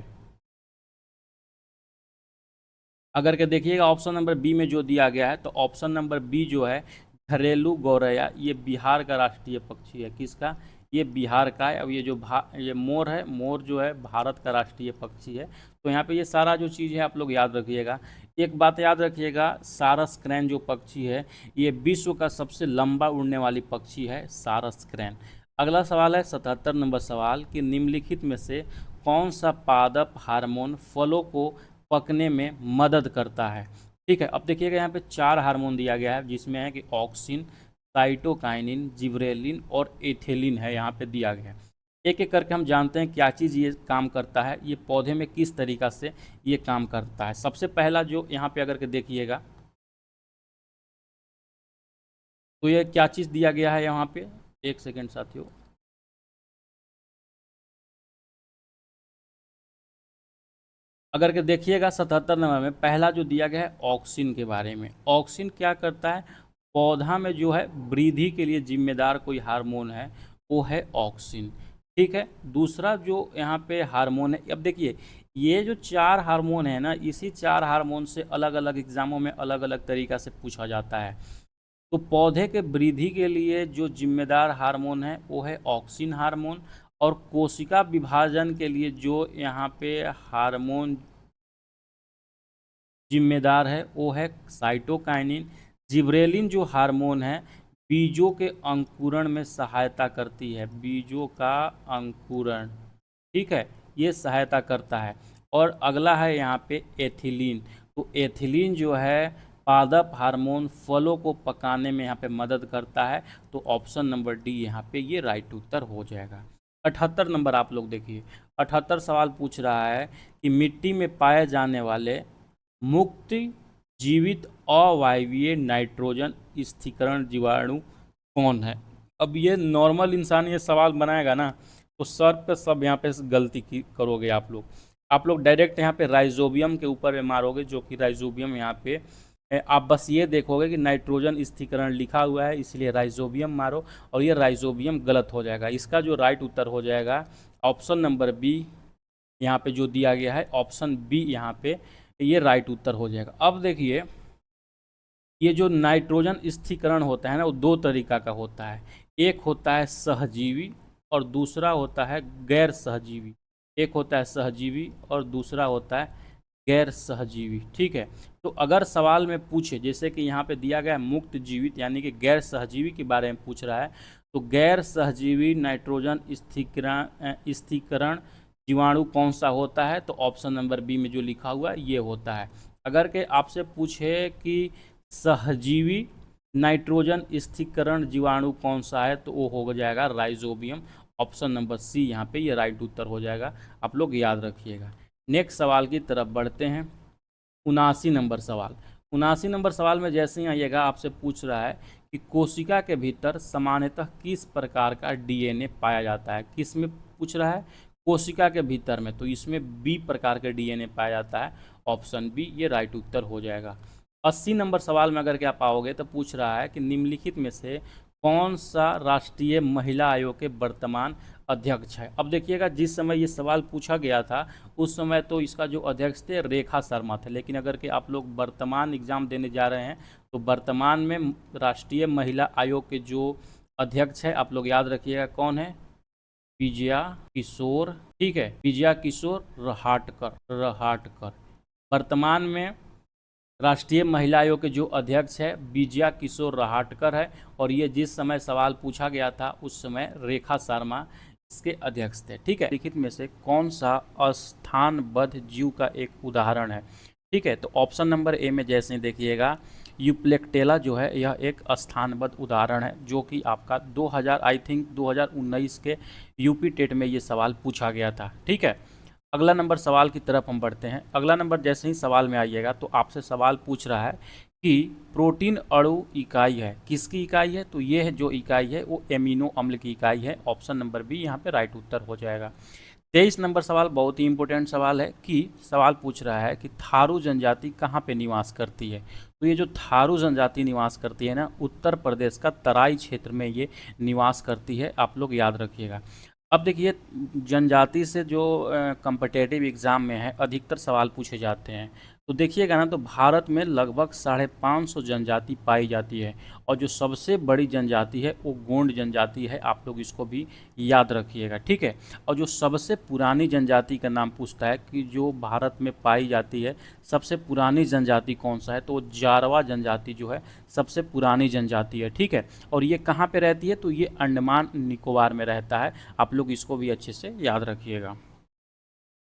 अगर के देखिएगा ऑप्शन नंबर बी में जो दिया गया है तो ऑप्शन नंबर बी जो है घरेलू गौरैया ये बिहार का राष्ट्रीय पक्षी है। किसका, ये बिहार का है। अब ये जो ये मोर है, मोर जो है भारत का राष्ट्रीय पक्षी है। तो यहाँ पे ये सारा जो चीज़ है आप लोग याद रखिएगा। एक बात याद रखिएगा, सारस क्रेन जो पक्षी है ये विश्व का सबसे लंबा उड़ने वाली पक्षी है, सारस क्रेन। अगला सवाल है 77 नंबर सवाल कि निम्नलिखित में से कौन सा पादप हार्मोन फलों को पकने में मदद करता है। ठीक है। अब देखिएगा यहाँ पे 4 हार्मोन दिया गया है जिसमें है कि ऑक्सिन, साइटोकाइनिन, जिब्रेलिन और एथिलीन है यहाँ पे दिया गया है। एक एक करके हम जानते हैं क्या चीज़ ये काम करता है, ये पौधे में किस तरीका से ये काम करता है। सबसे पहला जो यहाँ पे अगर के देखिएगा तो ये क्या चीज़ दिया गया है यहाँ पे, एक सेकेंड साथियों। अगर के देखिएगा 77 नंबर में पहला जो दिया गया है ऑक्सिन के बारे में। ऑक्सिन क्या करता है, पौधा में जो है वृद्धि के लिए जिम्मेदार कोई हार्मोन है वो है ऑक्सिन। ठीक है। दूसरा जो यहाँ पे हार्मोन है, अब देखिए ये जो 4 हार्मोन है ना, इसी 4 हार्मोन से अलग अलग एग्जामों में अलग अलग तरीका से पूछा जाता है। तो पौधे के वृद्धि के लिए जो जिम्मेदार हार्मोन है वो है ऑक्सिन हार्मोन, और कोशिका विभाजन के लिए जो यहाँ पे हार्मोन जिम्मेदार है वो है साइटोकाइनिन। जिब्रेलिन जो हार्मोन है बीजों के अंकुरण में सहायता करती है, बीजों का अंकुरण, ठीक है, ये सहायता करता है। और अगला है यहाँ पे एथिलीन। तो एथिलीन जो है पादप हार्मोन, फलों को पकाने में यहाँ पे मदद करता है। तो ऑप्शन नंबर डी यहाँ पे ये राइट उत्तर हो जाएगा। 78 नंबर आप लोग देखिए, 78 सवाल पूछ रहा है कि मिट्टी में पाए जाने वाले मुक्त जीवित अवायवीय नाइट्रोजन स्थिरीकरण जीवाणु कौन है। अब ये नॉर्मल इंसान ये सवाल बनाएगा ना तो सर पे सब यहाँ पे गलती की करोगे आप लोग डायरेक्ट यहाँ पे राइजोबियम के ऊपर मारोगे, जो कि राइजोबियम यहाँ पे आप बस ये देखोगे कि नाइट्रोजन स्थिरीकरण लिखा हुआ है इसलिए राइजोबियम मारो, और ये राइजोबियम गलत हो जाएगा। इसका जो राइट उत्तर हो जाएगा ऑप्शन नंबर बी, यहाँ पे जो दिया गया है ऑप्शन बी, यहाँ पे ये राइट उत्तर हो जाएगा। अब देखिए ये जो नाइट्रोजन स्थिरीकरण होता है ना वो दो तरीका का होता है, एक होता है सहजीवी और दूसरा होता है गैर सहजीवी। एक होता है सहजीवी और दूसरा होता है गैर सहजीवी, ठीक है। तो अगर सवाल में पूछे जैसे कि यहाँ पे दिया गया है मुक्त जीवित यानी कि गैर सहजीवी के बारे में पूछ रहा है, तो गैर सहजीवी नाइट्रोजन स्थिरीकरण जीवाणु कौन सा होता है, तो ऑप्शन नंबर बी में जो लिखा हुआ है ये होता है। अगर के आपसे पूछे कि सहजीवी नाइट्रोजन स्थिरीकरण जीवाणु कौन सा है तो वो हो जाएगा राइजोबियम, ऑप्शन नंबर सी यहाँ पे ये राइट उत्तर हो जाएगा, आप लोग याद रखिएगा। नेक्स्ट सवाल की तरफ बढ़ते हैं। 79 नंबर सवाल, 79 नंबर सवाल में जैसे ही आइएगा आपसे पूछ रहा है कि कोशिका के भीतर सामान्यतः किस प्रकार का डीएनए पाया जाता है। किस में पूछ रहा है, कोशिका के भीतर में, तो इसमें बी प्रकार के डीएनए पाया जाता है, ऑप्शन बी ये राइट उत्तर हो जाएगा। 80 नंबर सवाल में अगर क्या पाओगे तो पूछ रहा है कि निम्नलिखित में से कौन सा राष्ट्रीय महिला आयोग के वर्तमान अध्यक्ष है। अब देखिएगा जिस समय ये सवाल पूछा गया था उस समय तो इसका जो अध्यक्ष थे रेखा शर्मा थे, लेकिन अगर कि आप लोग वर्तमान एग्जाम देने जा रहे हैं तो वर्तमान में राष्ट्रीय महिला आयोग के जो अध्यक्ष है आप लोग याद रखिएगा कौन है, विजया किशोर, ठीक है, विजया किशोर रहाटकर। वर्तमान में राष्ट्रीय महिला आयोग के जो अध्यक्ष है विजया किशोर रहाटकर है, और ये जिस समय सवाल पूछा गया था उस समय रेखा शर्मा इसके अध्यक्ष थे, ठीक है। लिखित में से कौन सा अस्थानबद्ध जीव का एक उदाहरण है, ठीक है। तो ऑप्शन नंबर ए में जैसे देखिएगा यूप्लेक्टेला जो है यह एक स्थानबद्ध उदाहरण है, जो कि आपका 2019 के यूपी टेट में ये सवाल पूछा गया था, ठीक है। अगला नंबर सवाल की तरफ हम बढ़ते हैं। अगला नंबर जैसे ही सवाल में आइएगा तो आपसे सवाल पूछ रहा है कि प्रोटीन अणु इकाई है, किसकी इकाई है, तो ये है जो इकाई है वो एमिनो अम्ल की इकाई है, ऑप्शन नंबर बी यहाँ पे राइट उत्तर हो जाएगा। 23 नंबर सवाल बहुत ही इंपॉर्टेंट सवाल है कि सवाल पूछ रहा है कि थारू जनजाति कहाँ पे निवास करती है। तो ये जो थारू जनजाति निवास करती है ना उत्तर प्रदेश का तराई क्षेत्र में ये निवास करती है, आप लोग याद रखिएगा। अब देखिए जनजाति से जो कम्पिटेटिव एग्ज़ाम में है अधिकतर सवाल पूछे जाते हैं, तो देखिएगा ना तो भारत में लगभग 550 जनजाति पाई जाती है, और जो सबसे बड़ी जनजाति है वो गोंड जनजाति है, आप लोग इसको भी याद रखिएगा, ठीक है। और जो सबसे पुरानी जनजाति का नाम पूछता है कि जो भारत में पाई जाती है सबसे पुरानी जनजाति कौन सा है, तो जारवा जनजाति जो है सबसे पुरानी जनजाति है, ठीक है। और ये कहाँ पे रहती है, तो ये अंडमान निकोबार में रहता है, आप लोग इसको भी अच्छे से याद रखिएगा।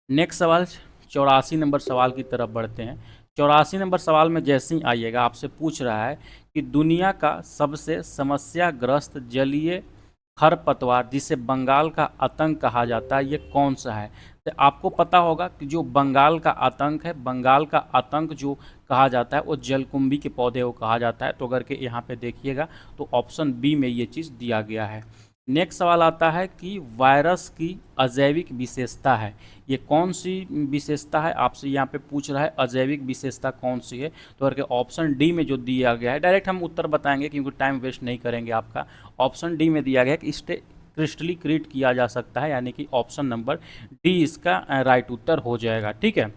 नेक्स्ट सवाल 84 नंबर सवाल की तरफ बढ़ते हैं। 84 नंबर सवाल में जैसे ही आइएगा आपसे पूछ रहा है कि दुनिया का सबसे समस्याग्रस्त जलीय खरपतवार जिसे बंगाल का आतंक कहा जाता है ये कौन सा है। तो आपको पता होगा कि जो बंगाल का आतंक है, बंगाल का आतंक जो कहा जाता है वो जलकुंभी के पौधे को कहा जाता है। तो अगर के यहाँ पे देखिएगा तो ऑप्शन बी में ये चीज़ दिया गया है। नेक्स्ट सवाल आता है कि वायरस की अजैविक विशेषता है, ये कौन सी विशेषता है, आपसे यहाँ पे पूछ रहा है अजैविक विशेषता कौन सी है। तो अगर ऑप्शन डी में जो दिया गया है, डायरेक्ट हम उत्तर बताएंगे क्योंकि टाइम वेस्ट नहीं करेंगे आपका। ऑप्शन डी में दिया गया है कि क्रिस्टलीकृत किया जा सकता है, यानी कि ऑप्शन नंबर डी इसका राइट उत्तर हो जाएगा। ठीक है।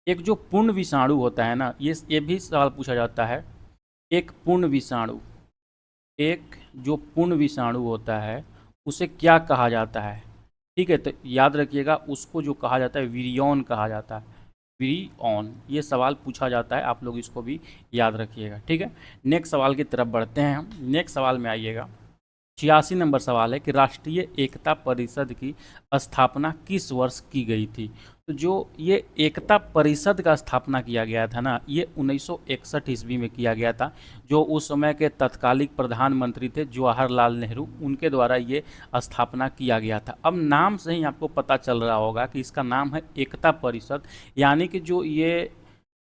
एक जो पूर्ण विषाणु होता है ना, ये भी सवाल पूछा जाता है। एक पूर्ण विषाणु, एक जो पूर्ण विषाणु होता है उसे क्या कहा जाता है? ठीक है, तो याद रखिएगा उसको जो कहा जाता है विरियॉन कहा जाता है, विरियॉन। ये सवाल पूछा जाता है, आप लोग इसको भी याद रखिएगा। ठीक है, नेक्स्ट सवाल की तरफ बढ़ते हैं हम। नेक्स्ट सवाल में आइएगा, 86 नंबर सवाल है कि राष्ट्रीय एकता परिषद की स्थापना किस वर्ष की गई थी? तो जो ये एकता परिषद का स्थापना किया गया था ना, ये 1961 ईस्वी में किया गया था। जो उस समय के तत्कालिक प्रधानमंत्री थे जवाहरलाल नेहरू, उनके द्वारा ये स्थापना किया गया था। अब नाम से ही आपको पता चल रहा होगा कि इसका नाम है एकता परिषद, यानी कि जो ये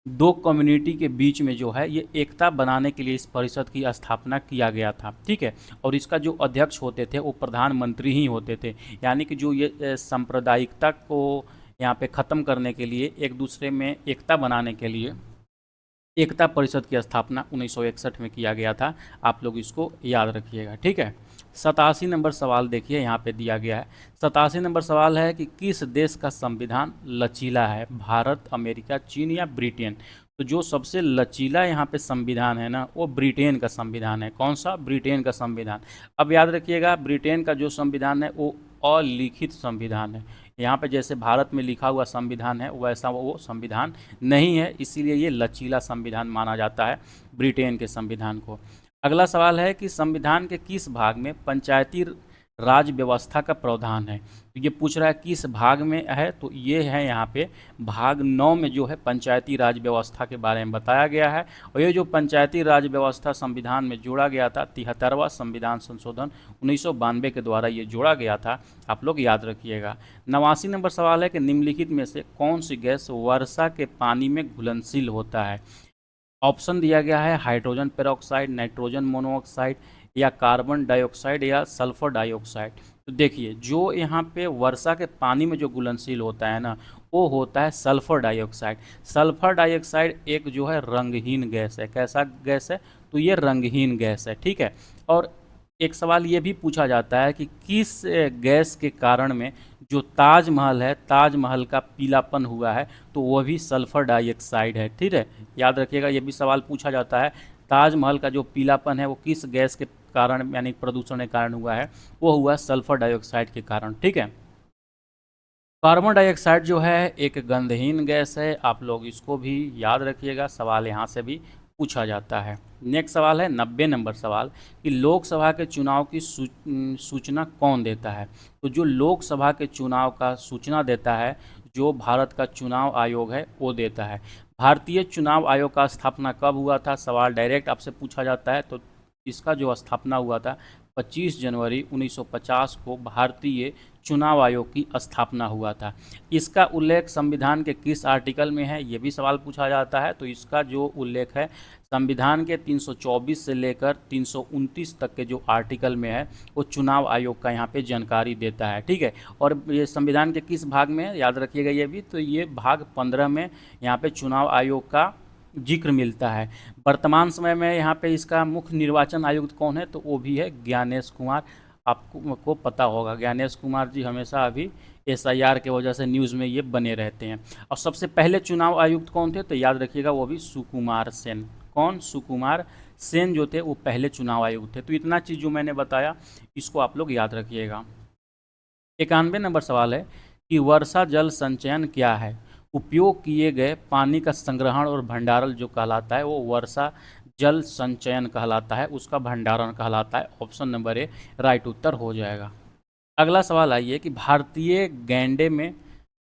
दो कम्युनिटी के बीच में जो है ये एकता बनाने के लिए इस परिषद की स्थापना किया गया था। ठीक है, और इसका जो अध्यक्ष होते थे वो प्रधानमंत्री ही होते थे, यानी कि जो ये सांप्रदायिकता को यहाँ पे ख़त्म करने के लिए, एक दूसरे में एकता बनाने के लिए एकता परिषद की स्थापना 1961 में किया गया था। आप लोग इसको याद रखिएगा। ठीक है, 87 नंबर सवाल देखिए यहाँ पे दिया गया है। 87 नंबर सवाल है कि किस देश का संविधान लचीला है? भारत, अमेरिका, चीन या ब्रिटेन? तो जो सबसे लचीला यहाँ पे संविधान है ना, वो ब्रिटेन का संविधान है। कौन सा? ब्रिटेन का संविधान। अब याद रखिएगा, ब्रिटेन का जो संविधान है वो अलिखित संविधान है। यहाँ पे जैसे भारत में लिखा हुआ संविधान है वैसा वो संविधान नहीं है, इसीलिए ये लचीला संविधान माना जाता है ब्रिटेन के संविधान को। अगला सवाल है कि संविधान के किस भाग में पंचायती राज व्यवस्था का प्रावधान है? तो ये पूछ रहा है किस भाग में है, तो ये है यहाँ पे भाग 9 में जो है पंचायती राज व्यवस्था के बारे में बताया गया है। और ये जो पंचायती राज व्यवस्था संविधान में जोड़ा गया था, 73वां संविधान संशोधन 1992 के द्वारा ये जोड़ा गया था। आप लोग याद रखिएगा। 89 नंबर सवाल है कि निम्नलिखित में से कौन सी गैस वर्षा के पानी में घुलनशील होता है? ऑप्शन दिया गया है हाइड्रोजन पेरोक्साइड, नाइट्रोजन मोनोऑक्साइड या कार्बन डाइऑक्साइड या सल्फर डाइऑक्साइड। तो देखिए, जो यहाँ पे वर्षा के पानी में जो घुलनशील होता है ना, वो होता है सल्फर डाइऑक्साइड। सल्फर डाइऑक्साइड एक जो है रंगहीन गैस है। कैसा गैस है? तो ये रंगहीन गैस है। ठीक है, और एक सवाल ये भी पूछा जाता है कि किस गैस के कारण में जो ताजमहल है, ताजमहल का पीलापन हुआ है, तो वह भी सल्फर डाइऑक्साइड है। ठीक है, याद रखिएगा, ये भी सवाल पूछा जाता है। ताजमहल का जो पीलापन है वो किस गैस के कारण, यानी प्रदूषण के कारण हुआ है? वो हुआ सल्फर डाइऑक्साइड के कारण। ठीक है, कार्बन डाइऑक्साइड जो है एक गंधहीन गैस है। आप लोग इसको भी याद रखिएगा, सवाल यहाँ से भी पूछा जाता है। नेक्स्ट सवाल है 90 नंबर सवाल कि लोकसभा के चुनाव की सूचना कौन देता है? तो जो लोकसभा के चुनाव का सूचना देता है, जो भारत का चुनाव आयोग है वो देता है। भारतीय चुनाव आयोग का स्थापना कब हुआ था? सवाल डायरेक्ट आपसे पूछा जाता है। तो इसका जो स्थापना हुआ था 25 जनवरी 1950 को भारतीय चुनाव आयोग की स्थापना हुआ था। इसका उल्लेख संविधान के किस आर्टिकल में है? ये भी सवाल पूछा जाता है। तो इसका जो उल्लेख है संविधान के 324 से लेकर 329 तक के जो आर्टिकल में है वो चुनाव आयोग का यहाँ पे जानकारी देता है। ठीक है, और ये संविधान के किस भाग में है याद रखिएगा ये भी, तो ये भाग 15 में यहाँ पे चुनाव आयोग का जिक्र मिलता है। वर्तमान समय में यहाँ पे इसका मुख्य निर्वाचन आयुक्त कौन है? तो वो भी है ज्ञानेश कुमार। आपको पता होगा ज्ञानेश कुमार जी हमेशा अभी SIR के वजह से न्यूज़ में ये बने रहते हैं। और सबसे पहले चुनाव आयुक्त कौन थे? तो याद रखिएगा वो भी सुकुमार सेन। कौन? सुकुमार सेन जो थे वो पहले चुनाव आयुक्त थे। तो इतना चीज़ जो मैंने बताया इसको आप लोग याद रखिएगा। 91 नंबर सवाल है कि वर्षा जल संचयन क्या है? उपयोग किए गए पानी का संग्रहण और भंडारण जो कहलाता है वो वर्षा जल संचयन कहलाता है, उसका भंडारण कहलाता है। ऑप्शन नंबर ए राइट उत्तर हो जाएगा। अगला सवाल आइए कि भारतीय गैंडे में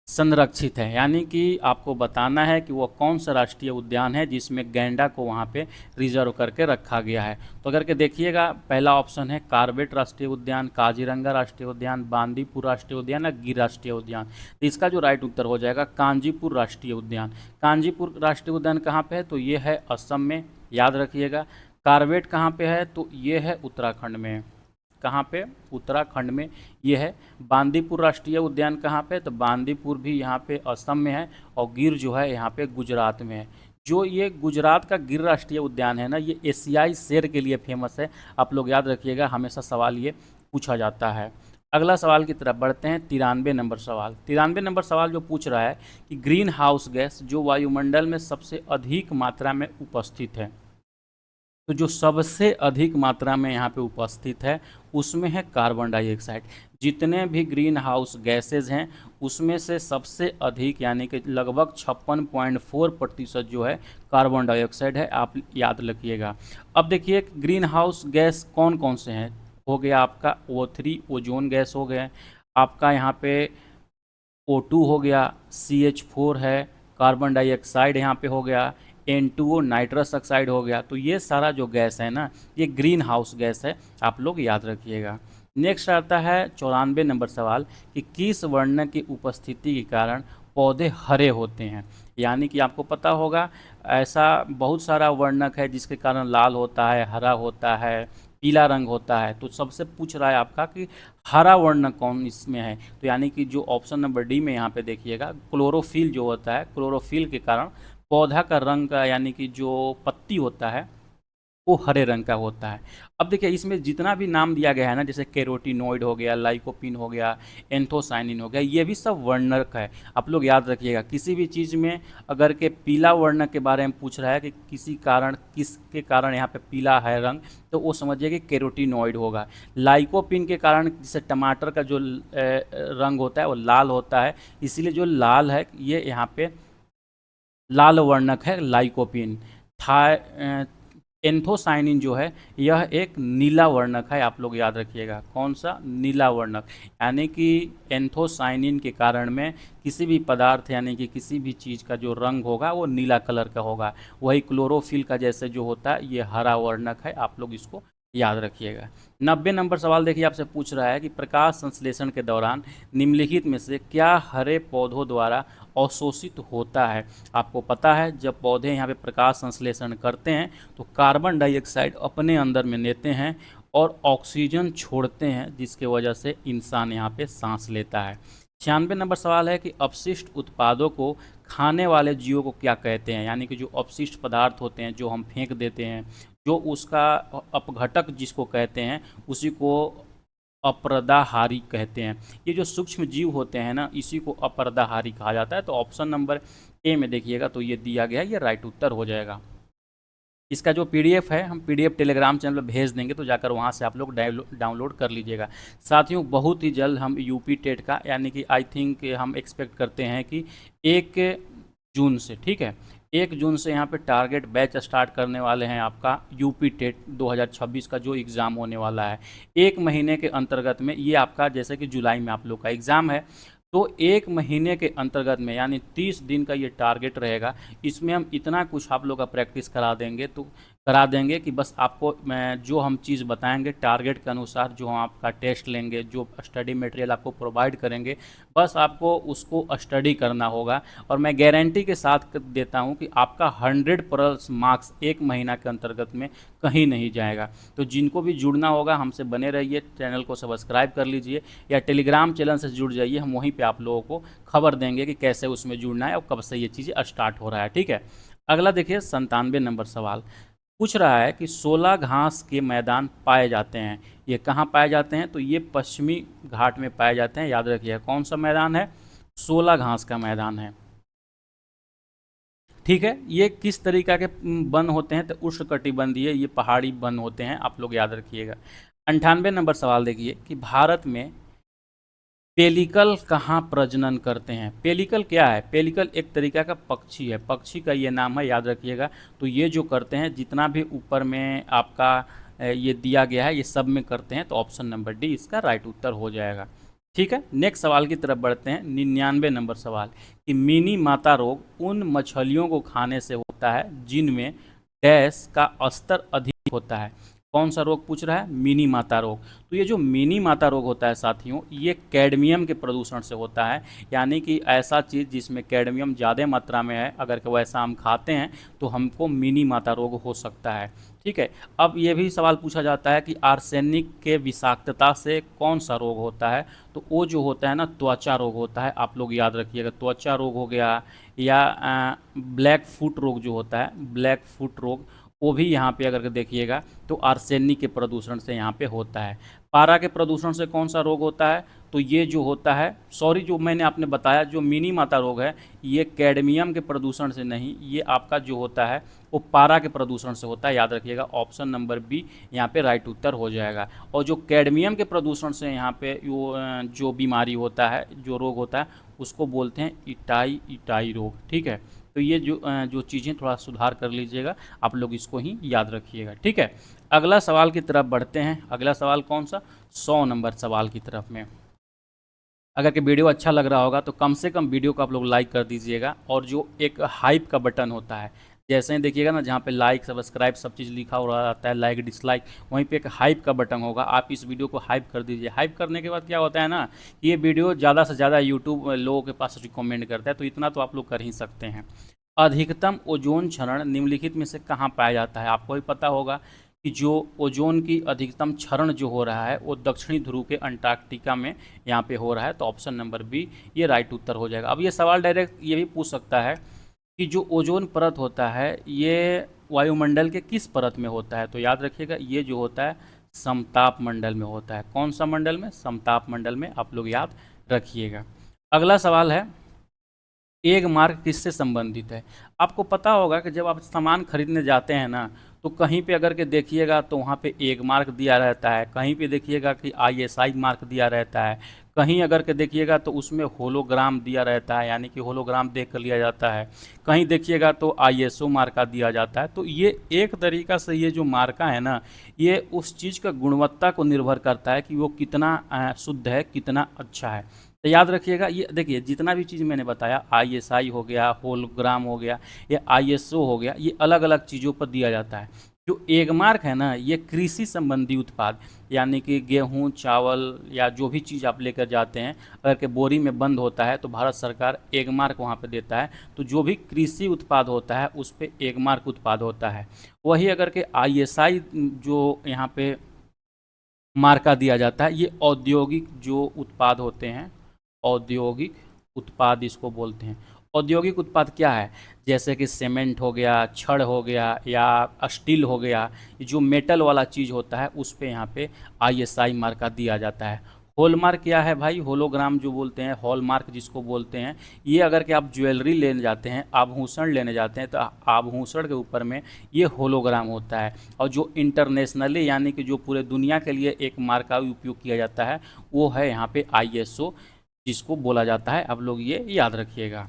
संरक्षित है, यानी कि आपको बताना है कि वो कौन सा राष्ट्रीय उद्यान है जिसमें गैंडा को वहाँ पे रिजर्व करके रखा गया है। तो अगर के देखिएगा, पहला ऑप्शन है कार्बेट राष्ट्रीय उद्यान, काजीरंगा राष्ट्रीय उद्यान, बांदीपुर राष्ट्रीय उद्यान या गिर राष्ट्रीय उद्यान। तो इसका जो राइट उत्तर हो जाएगा कांजीपुर राष्ट्रीय उद्यान। कांजीपुर राष्ट्रीय उद्यान कहाँ पे है? तो ये है असम में, याद रखिएगा। कार्बेट कहाँ पे है? तो ये है उत्तराखंड में। कहाँ पे? उत्तराखंड में ये है। बांदीपुर राष्ट्रीय उद्यान कहाँ पे? तो बांदीपुर भी यहाँ पे असम में है। और गिर जो है यहाँ पे गुजरात में है। जो ये गुजरात का गिर राष्ट्रीय उद्यान है ना, ये एशियाई शेर के लिए फेमस है। आप लोग याद रखिएगा, हमेशा सवाल ये पूछा जाता है। अगला सवाल की तरफ बढ़ते हैं। 93 नंबर सवाल। 93 नंबर सवाल जो पूछ रहा है कि ग्रीन हाउस गैस जो वायुमंडल में सबसे अधिक मात्रा में उपस्थित है, तो जो सबसे अधिक मात्रा में यहाँ पे उपस्थित है उसमें है कार्बन डाइऑक्साइड। जितने भी ग्रीन हाउस गैसेज हैं उसमें से सबसे अधिक यानी कि लगभग 56.4% जो है कार्बन डाइऑक्साइड है, आप याद रखिएगा। अब देखिए ग्रीन हाउस गैस कौन कौन से हैं। हो गया आपका O3 ओजोन गैस हो गया, आपका यहाँ पे O2 हो गया, CH4 है, कार्बन डाइऑक्साइड यहाँ पे हो गया, N2O नाइट्रस ऑक्साइड हो गया। तो ये सारा जो गैस है ना, ये ग्रीन हाउस गैस है, आप लोग याद रखिएगा। नेक्स्ट आता है 94 नंबर सवाल कि किस वर्ण की उपस्थिति के कारण पौधे हरे होते हैं। यानी कि आपको पता होगा ऐसा बहुत सारा वर्णक है जिसके कारण लाल होता है, हरा होता है, पीला रंग होता है। तो सबसे पूछ रहा है आपका कि हरा वर्ण कौन इसमें है। तो यानी कि जो ऑप्शन नंबर डी में यहाँ पे देखिएगा, क्लोरोफिल जो होता है, क्लोरोफिल के कारण पौधा का रंग का यानी कि जो पत्ती होता है वो हरे रंग का होता है। अब देखिए इसमें जितना भी नाम दिया गया है ना, जैसे कैरोटीनॉइड हो गया, लाइकोपिन हो गया, एंथोसाइनिन हो गया, ये भी सब वर्णक है। आप लोग याद रखिएगा किसी भी चीज़ में अगर के पीला वर्णक के बारे में पूछ रहा है कि किसी कारण किसके कारण यहाँ पे पीला है रंग, तो वो समझिए कि कैरोटीनॉइड होगा। लाइकोपिन के कारण जैसे टमाटर का जो रंग होता है वो लाल होता है, इसीलिए जो लाल है ये यहाँ पे लाल वर्णक है लाइकोपिन। था एंथोसाइनिन जो है यह एक नीला वर्णक है, आप लोग याद रखिएगा। कौन सा? नीला वर्णक। यानी कि एंथोसाइनिन के कारण में किसी भी पदार्थ यानी कि किसी भी चीज़ का जो रंग होगा वो नीला कलर का होगा। वही क्लोरोफिल का जैसे जो होता है ये हरा वर्णक है, आप लोग इसको याद रखिएगा। 90 नंबर सवाल देखिए आपसे पूछ रहा है कि प्रकाश संश्लेषण के दौरान निम्नलिखित में से क्या हरे पौधों द्वारा अवशोषित होता है। आपको पता है जब पौधे यहाँ पे प्रकाश संश्लेषण करते हैं तो कार्बन डाइऑक्साइड अपने अंदर में लेते हैं और ऑक्सीजन छोड़ते हैं, जिसके वजह से इंसान यहाँ पे सांस लेता है। 96 नंबर सवाल है कि अपशिष्ट उत्पादों को खाने वाले जीवों को क्या कहते हैं। यानी कि जो अपशिष्ट पदार्थ होते हैं जो हम फेंक देते हैं, जो उसका अपघटक जिसको कहते हैं, उसी को अपरदाहारी कहते हैं। ये जो सूक्ष्म जीव होते हैं ना, इसी को अपरदाहारी कहा जाता है। तो ऑप्शन नंबर ए में देखिएगा तो ये दिया गया है, ये राइट उत्तर हो जाएगा। इसका जो पीडीएफ है हम पीडीएफ टेलीग्राम चैनल पर भेज देंगे, तो जाकर वहाँ से आप लोग डाउनलोड कर लीजिएगा। साथियों बहुत ही जल्द हम यूपी टेट का यानी कि आई थिंक हम एक्सपेक्ट करते हैं कि 1 जून से, ठीक है, 1 जून से यहाँ पे टारगेट बैच स्टार्ट करने वाले हैं आपका यूपी टेट 2026 का जो एग्ज़ाम होने वाला है। 1 महीने के अंतर्गत में ये आपका जैसे कि जुलाई में आप लोग का एग्ज़ाम है, तो 1 महीने के अंतर्गत में यानी 30 दिन का ये टारगेट रहेगा। इसमें हम इतना कुछ आप लोग का प्रैक्टिस करा देंगे कि बस आपको जो हम चीज़ बताएंगे टारगेट के अनुसार, जो हम आपका टेस्ट लेंगे, जो स्टडी मटेरियल आपको प्रोवाइड करेंगे, बस आपको उसको स्टडी करना होगा। और मैं गारंटी के साथ देता हूं कि आपका 100+ मार्क्स 1 महीना के अंतर्गत में कहीं नहीं जाएगा। तो जिनको भी जुड़ना होगा हमसे बने रहिए, चैनल को सब्सक्राइब कर लीजिए या टेलीग्राम चैनल से जुड़ जाइए। हम वहीं पे आप लोगों को खबर देंगे कि कैसे उसमें जुड़ना है और कब से ये चीज़ें स्टार्ट हो रहा है, ठीक है। अगला देखिए 97 नंबर सवाल पूछ रहा है कि 16 घास के मैदान पाए जाते हैं। ये कहाँ पाए जाते हैं? तो ये पश्चिमी घाट में पाए जाते हैं, याद रखिए। कौन सा मैदान है? 16 घास का मैदान है, ठीक है। ये किस तरीका के वन होते हैं? तो उष्णकटिबंधीय ये पहाड़ी वन होते हैं, आप लोग याद रखिएगा। 98 नंबर सवाल देखिए कि भारत में पेलिकल कहाँ प्रजनन करते हैं। पेलिकल क्या है? पेलिकल एक तरीका का पक्षी है, पक्षी का ये नाम है, याद रखिएगा। तो ये जो करते हैं जितना भी ऊपर में आपका ये दिया गया है ये सब में करते हैं, तो ऑप्शन नंबर डी इसका राइट उत्तर हो जाएगा, ठीक है। नेक्स्ट सवाल की तरफ बढ़ते हैं। 99 नंबर सवाल कि मिनी माता रोग उन मछलियों को खाने से होता है जिनमें डैश का स्तर अधिक होता है। कौन सा रोग पूछ रहा है? मिनी माता रोग। तो ये जो मिनी माता रोग होता है साथियों, ये कैडमियम के प्रदूषण से होता है। यानी कि ऐसा चीज़ जिसमें कैडमियम ज़्यादा मात्रा में है, अगर वैसा हम खाते हैं तो हमको मिनी माता रोग हो सकता है, ठीक है। अब ये भी सवाल पूछा जाता है कि आर्सेनिक के विषाक्तता से कौन सा रोग होता है। तो वो जो होता है ना, त्वचा रोग होता है, आप लोग याद रखिएगा। त्वचा रोग हो गया या ब्लैक फुट रोग जो होता है, ब्लैक फुट रोग, वो भी यहाँ पे अगर देखिएगा तो आर्सेनिक के प्रदूषण से यहाँ पे होता है। पारा के प्रदूषण से कौन सा रोग होता है, तो ये जो होता है, सॉरी जो मैंने आपने बताया जो मिनी माता रोग है, ये कैडमियम के प्रदूषण से नहीं, ये आपका जो होता है वो पारा के प्रदूषण से होता है। याद रखिएगा, ऑप्शन नंबर बी यहाँ पे राइट उत्तर हो जाएगा। और जो कैडमियम के प्रदूषण से यहाँ पे जो बीमारी होता है, जो रोग होता है, उसको बोलते हैं इटाई रोग। ठीक है, तो ये जो चीज़ें थोड़ा सुधार कर लीजिएगा, आप लोग इसको ही याद रखिएगा। ठीक है, अगला सवाल की तरफ बढ़ते हैं। अगला सवाल कौन सा, 100 नंबर सवाल की तरफ में। अगर कि वीडियो अच्छा लग रहा होगा तो कम से कम वीडियो को आप लोग लाइक कर दीजिएगा, और जो एक हाइप का बटन होता है, जैसे ही देखिएगा ना जहाँ पे लाइक सब्सक्राइब सब चीज़ लिखा हुआ रहता है, लाइक डिसलाइक, वहीं पे एक हाइप का बटन होगा, आप इस वीडियो को हाइप कर दीजिए। हाइप करने के बाद क्या होता है ना, ये वीडियो ज़्यादा से ज़्यादा यूट्यूब लोगों के पास रिकमेंड करता है, तो इतना तो आप लोग कर ही सकते हैं। अधिकतम ओजोन क्षरण निम्नलिखित में से कहाँ पाया जाता है, आपको भी पता होगा कि जो ओजोन की अधिकतम क्षरण जो हो रहा है वो दक्षिणी ध्रुव के अंटार्कटिका में यहाँ पे हो रहा है, तो ऑप्शन नंबर बी ये राइट उत्तर हो जाएगा। अब ये सवाल डायरेक्ट ये भी पूछ सकता है कि जो ओजोन परत होता है ये वायुमंडल के किस परत में होता है, तो याद रखिएगा ये जो होता है समताप मंडल में होता है। कौन सा मंडल में, समताप मंडल में, आप लोग याद रखिएगा। अगला सवाल है, एग मार्क किससे संबंधित है। आपको पता होगा कि जब आप सामान खरीदने जाते हैं ना, तो कहीं पे अगर के देखिएगा तो वहाँ पे एग मार्क दिया रहता है, कहीं पे देखिएगा कि आईएसआई मार्क दिया रहता है, कहीं अगर के देखिएगा तो उसमें होलोग्राम दिया रहता है, यानी कि होलोग्राम देख कर लिया जाता है, कहीं देखिएगा तो आईएसओ मार्का दिया जाता है। तो ये एक तरीका से ये जो मार्का है ना, ये उस चीज़ का गुणवत्ता को निर्भर करता है कि वो कितना शुद्ध है, कितना अच्छा है। तो याद रखिएगा, ये देखिए जितना भी चीज़ मैंने बताया, आईएसआई हो गया, होलोग्राम हो गया, या आईएसओ हो गया, ये अलग अलग चीज़ों पर दिया जाता है। जो एगमार्क है ना, ये कृषि संबंधी उत्पाद, यानी कि गेहूं, चावल या जो भी चीज़ आप लेकर जाते हैं, अगर के बोरी में बंद होता है तो भारत सरकार एगमार्क वहाँ पे देता है। तो जो भी कृषि उत्पाद होता है उस पर एगमार्क उत्पाद होता है। वही अगर के आईएसआई जो यहाँ पे मार्का दिया जाता है, ये औद्योगिक जो उत्पाद होते हैं, औद्योगिक उत्पाद इसको बोलते हैं। औद्योगिक उत्पाद क्या है, जैसे कि सीमेंट हो गया, छड़ हो गया, या स्टील हो गया, जो मेटल वाला चीज़ होता है उस पे यहाँ पे आईएसआई मार्का दिया जाता है। हॉलमार्क क्या है भाई, होलोग्राम जो बोलते हैं, हॉलमार्क जिसको बोलते हैं, ये अगर कि आप ज्वेलरी लेने जाते हैं, आभूषण लेने जाते हैं, तो आभूषण के ऊपर में ये होलोग्राम होता है। और जो इंटरनेशनली यानी कि जो पूरे दुनिया के लिए एक मार्क का उपयोग किया जाता है, वो है यहाँ पे आईएसओ जिसको बोला जाता है। आप लोग ये याद रखिएगा।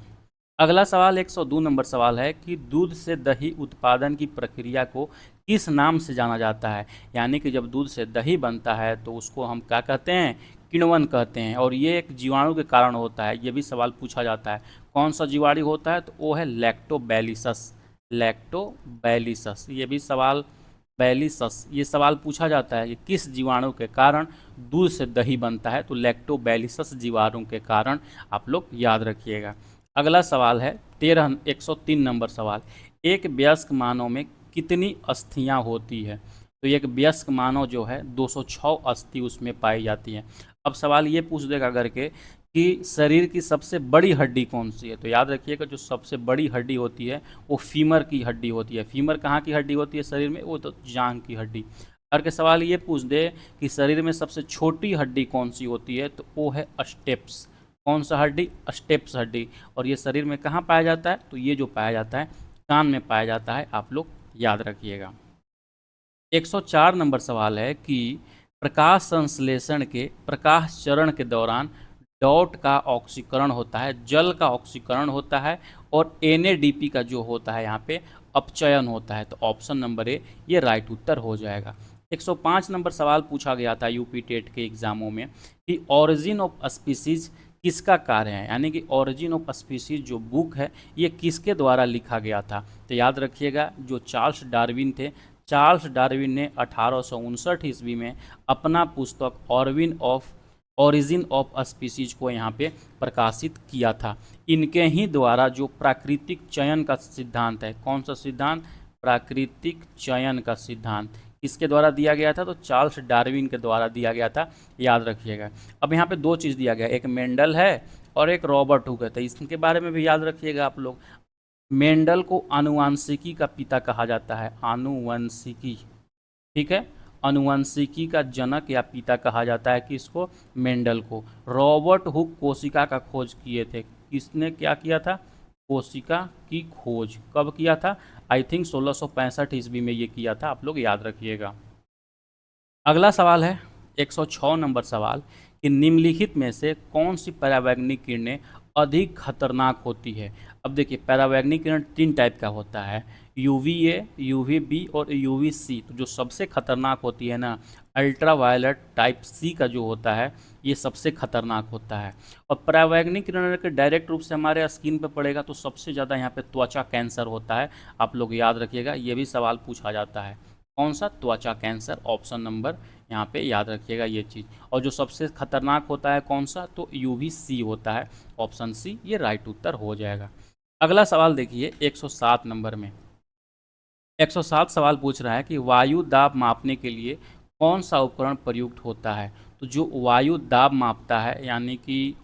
अगला सवाल 102 नंबर सवाल है कि दूध से दही उत्पादन की प्रक्रिया को किस नाम से जाना जाता है। यानी कि जब दूध से दही बनता है तो उसको हम क्या कहते हैं, किण्वन कहते हैं, और ये एक जीवाणु के कारण होता है। ये भी सवाल पूछा जाता है, कौन सा जीवाणु होता है, तो वो है लैक्टोबैलिसस। लैक्टोबैलिसस, ये भी सवाल, बैलिसस, ये सवाल पूछा जाता है कि किस जीवाणु के कारण दूध से दही बनता है, तो लैक्टोबैलिसस जीवाणु के कारण, आप लोग याद रखिएगा। अगला सवाल है 103 नंबर सवाल, एक वयस्क मानव में कितनी अस्थियां होती है। तो एक वयस्क मानव जो है 206 अस्थि उसमें पाई जाती है। अब सवाल ये पूछ देगा करके कि शरीर की सबसे बड़ी हड्डी कौन सी है, तो याद रखिएगा जो सबसे बड़ी हड्डी होती है वो फीमर की हड्डी होती है। फीमर कहाँ की हड्डी होती है शरीर में, वो तो जांघ की हड्डी। अगर के सवाल ये पूछ दे कि शरीर में सबसे छोटी हड्डी कौन सी होती है, तो वो है स्टेप्स। कौन सा हड्डी, स्टेप्स हड्डी। और ये शरीर में कहाँ पाया जाता है, तो ये जो पाया जाता है कान में पाया जाता है, आप लोग याद रखिएगा। 104 नंबर सवाल है कि प्रकाश संश्लेषण के प्रकाश चरण के दौरान डॉट का ऑक्सीकरण होता है, जल का ऑक्सीकरण होता है, और एनएडीपी का जो होता है यहाँ पे अपचयन होता है। तो ऑप्शन नंबर ए ये राइट उत्तर हो जाएगा। 105 नंबर सवाल पूछा गया था यूपी टेट के एग्जामों में कि ऑरिजिन ऑफ स्पीसीज किसका कार्य है, यानी कि ऑरिजिन ऑफ स्पीसीज जो बुक है ये किसके द्वारा लिखा गया था। तो याद रखिएगा जो चार्ल्स डार्विन थे, चार्ल्स डार्विन ने 1859 ईस्वी में अपना पुस्तक ऑरिजिन ऑफ स्पीसीज को यहाँ पे प्रकाशित किया था। इनके ही द्वारा जो प्राकृतिक चयन का सिद्धांत है, कौन सा सिद्धांत, प्राकृतिक चयन का सिद्धांत किसके द्वारा दिया गया था, तो चार्ल्स डार्विन के द्वारा दिया गया था, याद रखिएगा। अब यहाँ पे दो चीज़ दिया गया, एक मेंडल है और एक रॉबर्ट हुक है, तो इसके बारे में भी याद रखिएगा आप लोग। मेंडल को आनुवंशिकी का पिता कहा जाता है, आनुवंशिकी, ठीक है। अनुवंशिकी का जनक या पिता कहा जाता है कि इसको मेंडल को। रॉबर्ट हुक कोशिका का खोज किए थे। किसने क्या किया था? कोशिका की खोज कब किया था? आई थिंक 1665 ईस्वी में ये किया था, आप लोग याद रखिएगा। अगला सवाल है 106 नंबर सवाल कि निम्नलिखित में से कौन सी परावैंगनिक किरणें अधिक खतरनाक होती है। अब देखिए परावैंगनिक किरण 3 टाइप का होता है, UVA, UVB और UVC। तो जो सबसे खतरनाक होती है ना, अल्ट्रावायलेट टाइप C का जो होता है ये सबसे खतरनाक होता है। और परावैंगनिक किरण के डायरेक्ट रूप से हमारे स्किन पर पड़ेगा तो सबसे ज़्यादा यहाँ पे त्वचा कैंसर होता है। आप लोग याद रखिएगा, ये भी सवाल पूछा जाता है। कौन सा? त्वचा कैंसर। ऑप्शन नंबर यहाँ पे याद रखिएगा ये चीज़। और जो सबसे खतरनाक होता है कौन सा? तो UVC होता है। ऑप्शन सी ये राइट उत्तर हो जाएगा। अगला सवाल देखिए 107 नंबर में। 107 सवाल पूछ रहा है कि वायु दाब मापने के लिए कौन सा उपकरण प्रयुक्त होता है। तो जो वायु दाब मापता है यानी कि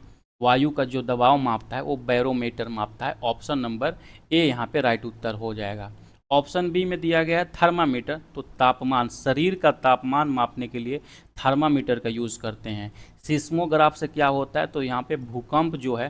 वायु का जो दबाव मापता है वो बैरोमीटर मापता है। ऑप्शन नंबर ए यहाँ पे राइट उत्तर हो जाएगा। ऑप्शन बी में दिया गया है थर्मामीटर। तो तापमान, शरीर का तापमान मापने के लिए थर्मामीटर का यूज़ करते हैं। सिस्मोग्राफ से क्या होता है? तो यहाँ पे भूकंप जो है,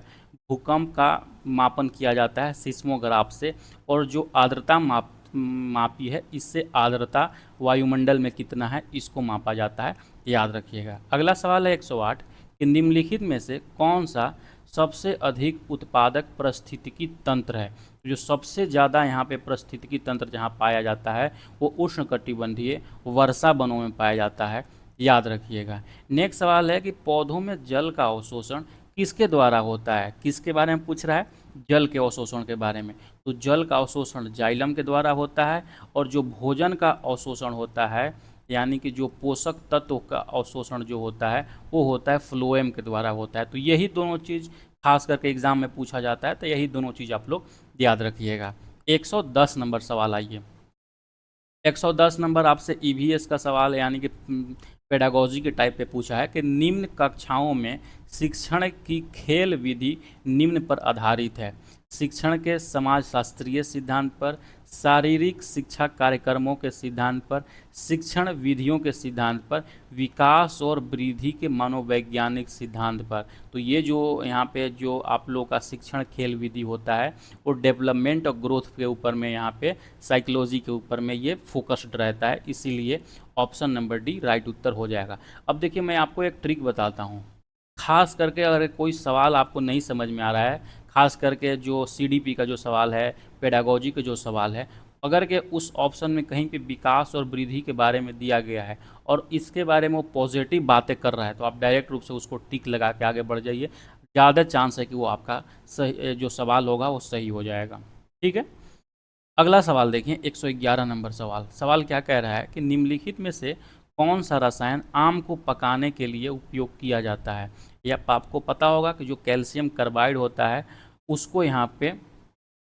भूकंप का मापन किया जाता है सिस्मोग्राफ से। और जो आर्द्रता मापी है, इससे आर्द्रता वायुमंडल में कितना है इसको मापा जाता है, याद रखिएगा। अगला सवाल है 108 कि निम्नलिखित में से कौन सा सबसे अधिक उत्पादक पारिस्थितिकी तंत्र है। जो सबसे ज़्यादा यहाँ पे पारिस्थितिकी तंत्र जहाँ पाया जाता है वो उष्णकटिबंधीय वर्षा वनों में पाया जाता है, याद रखिएगा। नेक्स्ट सवाल है कि पौधों में जल का अवशोषण किसके द्वारा होता है। किसके बारे में पूछ रहा है? जल के अवशोषण के बारे में। तो जल का अवशोषण जाइलम के द्वारा होता है। और जो भोजन का अवशोषण होता है यानी कि जो पोषक तत्व का अवशोषण जो होता है वो होता है फ्लोएम के द्वारा होता है। तो यही दोनों चीज़ खास करके एग्जाम में पूछा जाता है, तो यही दोनों चीज़ आप लोग याद रखिएगा। 110 नंबर सवाल आइए। 110 नंबर आपसे EVS का सवाल है यानी कि पेडागोजी के टाइप पे पूछा है कि निम्न कक्षाओं में शिक्षण की खेल विधि निम्न पर आधारित है। शिक्षण के समाजशास्त्रीय सिद्धांत पर, शारीरिक शिक्षा कार्यक्रमों के सिद्धांत पर, शिक्षण विधियों के सिद्धांत पर, विकास और वृद्धि के मनोवैज्ञानिक सिद्धांत पर। तो ये जो यहाँ पे जो आप लोग का शिक्षण खेल विधि होता है वो डेवलपमेंट और ग्रोथ के ऊपर में, यहाँ पे साइकोलॉजी के ऊपर में ये फोकस्ड रहता है, इसीलिए ऑप्शन नंबर डी राइट उत्तर हो जाएगा। अब देखिए मैं आपको एक ट्रिक बताता हूँ। खास करके अगर कोई सवाल आपको नहीं समझ में आ रहा है, खास करके जो CDP का जो सवाल है, पेडागोजी का जो सवाल है, अगर के उस ऑप्शन में कहीं पे विकास और वृद्धि के बारे में दिया गया है और इसके बारे में वो पॉजिटिव बातें कर रहा है तो आप डायरेक्ट रूप से उसको टिक लगा के आगे बढ़ जाइए। ज़्यादा चांस है कि वो आपका सही जो सवाल होगा वो सही हो जाएगा। ठीक है, अगला सवाल देखिए 111 नंबर सवाल। सवाल क्या कह रहा है कि निम्नलिखित में से कौन सा रसायन आम को पकाने के लिए उपयोग किया जाता है। या आपको पता होगा कि जो कैल्शियम कार्बाइड होता है उसको यहाँ पे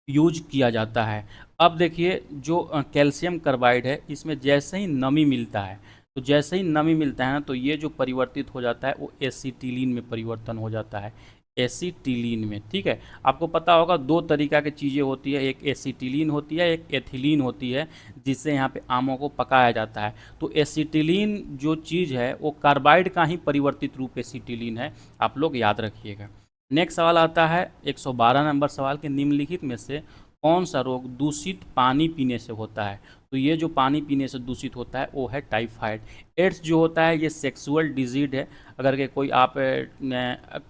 यूज किया जाता है। अब देखिए जो कैल्शियम कार्बाइड है इसमें जैसे ही नमी मिलता है, तो जैसे ही नमी मिलता है ना तो ये जो परिवर्तित हो जाता है वो एसिटिलीन में परिवर्तन हो जाता है, एसिटिलीन में। ठीक है, आपको पता होगा दो तरीका की चीज़ें होती है, एक एसिटिलीन होती है, एक एथिलीन होती है, जिससे यहाँ पे आमों को पकाया जाता है। तो एसिटिलीन जो चीज़ है वो कार्बाइड का ही परिवर्तित रूप एसिटिलीन है, आप लोग याद रखिएगा। नेक्स्ट सवाल आता है 112 नंबर सवाल के निम्नलिखित में से कौन सा रोग दूषित पानी पीने से होता है। तो ये जो पानी पीने से दूषित होता है वो है टाइफाइड। एड्स जो होता है ये सेक्सुअल डिजीज है। अगर के कोई आप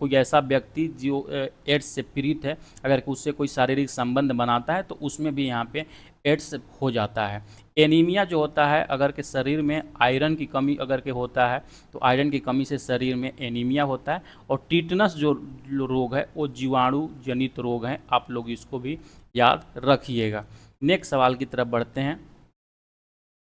कोई ऐसा व्यक्ति जो एड्स से पीड़ित है, अगर उससे कोई शारीरिक संबंध बनाता है तो उसमें भी यहाँ पे एड्स हो जाता है। एनीमिया जो होता है, अगर के शरीर में आयरन की कमी अगर के होता है तो आयरन की कमी से शरीर में एनीमिया होता है। और टीटनस जो रोग है वो जीवाणु जनित रोग है, आप लोग इसको भी याद रखिएगा। नेक्स्ट सवाल की तरफ बढ़ते हैं।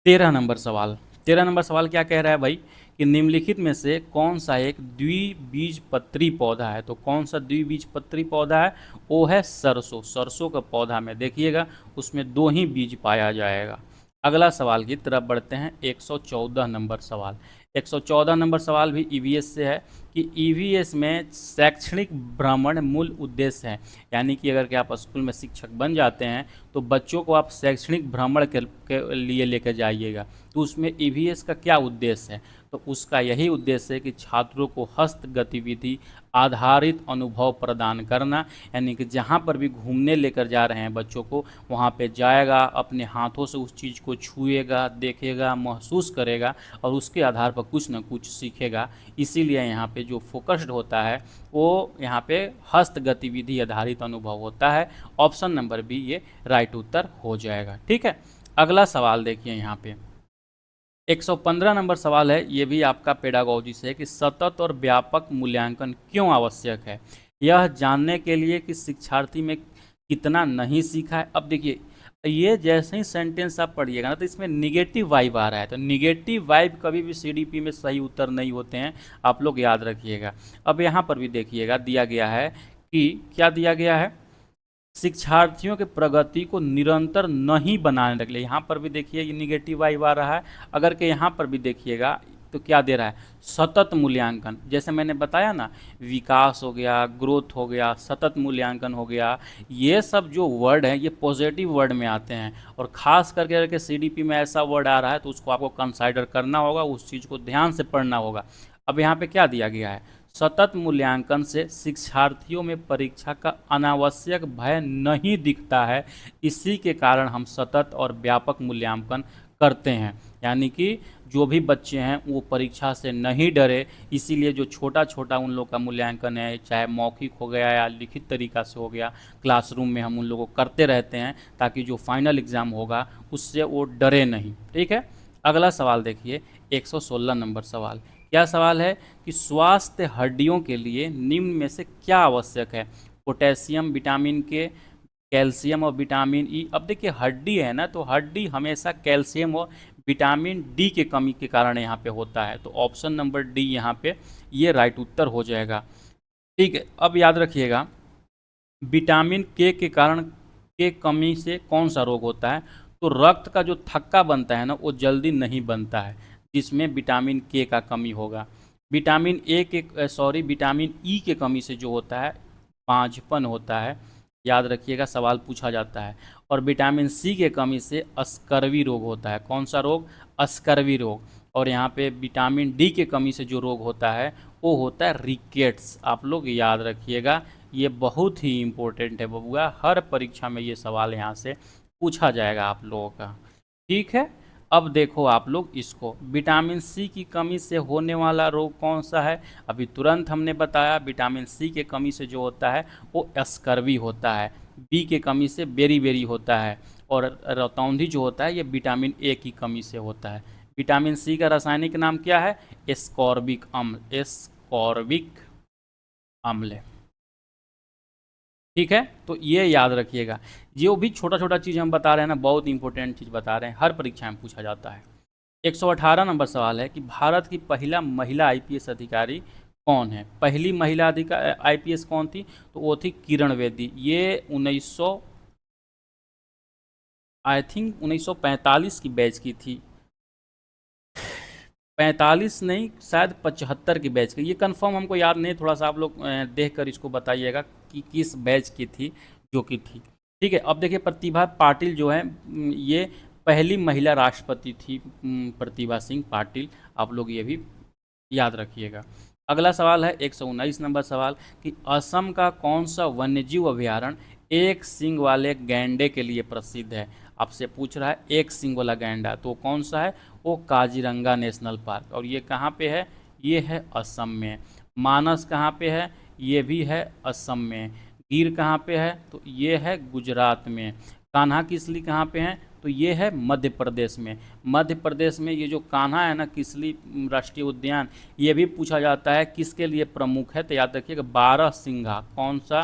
13 नंबर सवाल। 13 नंबर सवाल क्या कह रहा है भाई कि निम्नलिखित में से कौन सा एक द्विबीजपत्री पौधा है। तो कौन सा द्विबीजपत्री पौधा है? वो है सरसों। सरसों का पौधा में देखिएगा उसमें 2 ही बीज पाया जाएगा। अगला सवाल की तरफ बढ़ते हैं 114 नंबर सवाल। 114 नंबर सवाल भी ईवीएस से है कि ईवीएस में शैक्षणिक भ्रमण मूल उद्देश्य है, यानी कि अगर कि आप स्कूल में शिक्षक बन जाते हैं तो बच्चों को आप शैक्षणिक भ्रमण के लिए लेकर जाइएगा, तो उसमें ईवीएस का क्या उद्देश्य है, तो उसका यही उद्देश्य है कि छात्रों को हस्त गतिविधि आधारित अनुभव प्रदान करना, यानी कि जहाँ पर भी घूमने लेकर जा रहे हैं बच्चों को, वहाँ पे जाएगा, अपने हाथों से उस चीज़ को छुएगा, देखेगा, महसूस करेगा और उसके आधार पर कुछ न कुछ सीखेगा। इसीलिए यहाँ पे जो फोकस्ड होता है वो यहाँ पे हस्त गतिविधि आधारित अनुभव होता है। ऑप्शन नंबर बी ये राइट उत्तर हो जाएगा। ठीक है, अगला सवाल देखिए यहाँ पे 115 नंबर सवाल है, ये भी आपका पेडागोजी से है कि सतत और व्यापक मूल्यांकन क्यों आवश्यक है, यह जानने के लिए कि शिक्षार्थी में कितना नहीं सीखा है। अब देखिए ये जैसे ही सेंटेंस आप पढ़िएगा ना तो इसमें निगेटिव वाइब आ रहा है, तो निगेटिव वाइब कभी भी सीडीपी में सही उत्तर नहीं होते हैं, आप लोग याद रखिएगा। अब यहाँ पर भी देखिएगा दिया गया है कि क्या दिया गया है, शिक्षार्थियों के प्रगति को निरंतर नहीं बनाने के लिए, यहाँ पर भी देखिए ये निगेटिव वाइब आ रहा है। अगर के यहाँ पर भी देखिएगा तो क्या दे रहा है, सतत मूल्यांकन, जैसे मैंने बताया ना, विकास हो गया, ग्रोथ हो गया, सतत मूल्यांकन हो गया, ये सब जो वर्ड हैं ये पॉजिटिव वर्ड में आते हैं, और ख़ास करके अगर के सीडीपी में ऐसा वर्ड आ रहा है तो उसको आपको कंसाइडर करना होगा, उस चीज़ को ध्यान से पढ़ना होगा। अब यहाँ पे क्या दिया गया है, सतत मूल्यांकन से शिक्षार्थियों में परीक्षा का अनावश्यक भय नहीं दिखता है, इसी के कारण हम सतत और व्यापक मूल्यांकन करते हैं, यानी कि जो भी बच्चे हैं वो परीक्षा से नहीं डरे, इसीलिए जो छोटा छोटा उन लोग का मूल्यांकन है, चाहे मौखिक हो गया या लिखित तरीका से हो गया, क्लासरूम में हम उन लोगों को करते रहते हैं ताकि जो फाइनल एग्ज़ाम होगा उससे वो डरे नहीं। ठीक है, अगला सवाल देखिए 116 नंबर सवाल, क्या सवाल है कि स्वास्थ्य हड्डियों के लिए निम्न में से क्या आवश्यक है, पोटेशियम, विटामिन के, कैल्शियम और विटामिन ई। अब देखिए हड्डी है ना, तो हड्डी हमेशा कैल्शियम और विटामिन डी के कमी के कारण यहाँ पे होता है, तो ऑप्शन नंबर डी यहाँ पे ये राइट उत्तर हो जाएगा। ठीक है, अब याद रखिएगा विटामिन के कारण के कमी से कौन सा रोग होता है, तो रक्त का जो थक्का बनता है ना वो जल्दी नहीं बनता है, जिसमें विटामिन के का कमी होगा। विटामिन ए के विटामिन ई के कमी से जो होता है बांझपन होता है, याद रखिएगा सवाल पूछा जाता है। और विटामिन सी के कमी से अस्कर्वी रोग होता है, कौन सा रोग, अस्कर्वी रोग। और यहाँ पे विटामिन डी के कमी से जो रोग होता है वो होता है रिकेट्स। आप लोग याद रखिएगा, ये बहुत ही इम्पोर्टेंट है बबुआ, हर परीक्षा में ये सवाल यहाँ से पूछा जाएगा आप लोगों का। ठीक है, अब देखो आप लोग इसको, विटामिन सी की कमी से होने वाला रोग कौन सा है, अभी तुरंत हमने बताया विटामिन सी के कमी से जो होता है वो स्कर्वी होता है, बी के कमी से बेरी होता है, और रतौंधी जो होता है ये विटामिन ए की कमी से होता है। विटामिन सी का रासायनिक नाम क्या है, एस्कॉर्बिक अम्ल, एस्कॉर्बिक अम्ल। ठीक है, तो ये याद रखिएगा, जो भी छोटा छोटा चीज़ हम बता रहे हैं ना बहुत इंपॉर्टेंट चीज़ बता रहे हैं, हर परीक्षा में पूछा जाता है। 118 नंबर सवाल है कि भारत की पहला महिला आईपीएस अधिकारी कौन है, पहली महिला अधिकारी आईपीएस कौन थी, तो वो थी किरण बेदी। ये 1900 आई थिंक 1945 की बैच की थी, 45 नहीं शायद 75 की बैच की, ये कंफर्म हमको याद नहीं, थोड़ा सा आप लोग देख कर इसको बताइएगा कि किस बैच की थी जो कि थी। ठीक है, अब देखिए प्रतिभा पाटिल जो है ये पहली महिला राष्ट्रपति थी, प्रतिभा सिंह पाटिल, आप लोग ये भी याद रखिएगा। अगला सवाल है 119 नंबर सवाल कि असम का कौन सा वन्यजीव अभयारण्य एक सींग वाले गैंडे के लिए प्रसिद्ध है, आपसे पूछ रहा है एक सींग वाला गैंडा, तो कौन सा है, वो काजीरंगा नेशनल पार्क, और ये कहाँ पे है, ये है असम में। मानस कहाँ पे है, ये भी है असम में। गिर कहाँ पे है, तो ये है गुजरात में। कान्हा किसली कहाँ पे है, तो ये है मध्य प्रदेश में। मध्य प्रदेश में ये जो कान्हा है ना किसली राष्ट्रीय उद्यान, ये भी पूछा जाता है किसके लिए प्रमुख है, तो याद रखिएगा बारहसिंघा, कौन सा,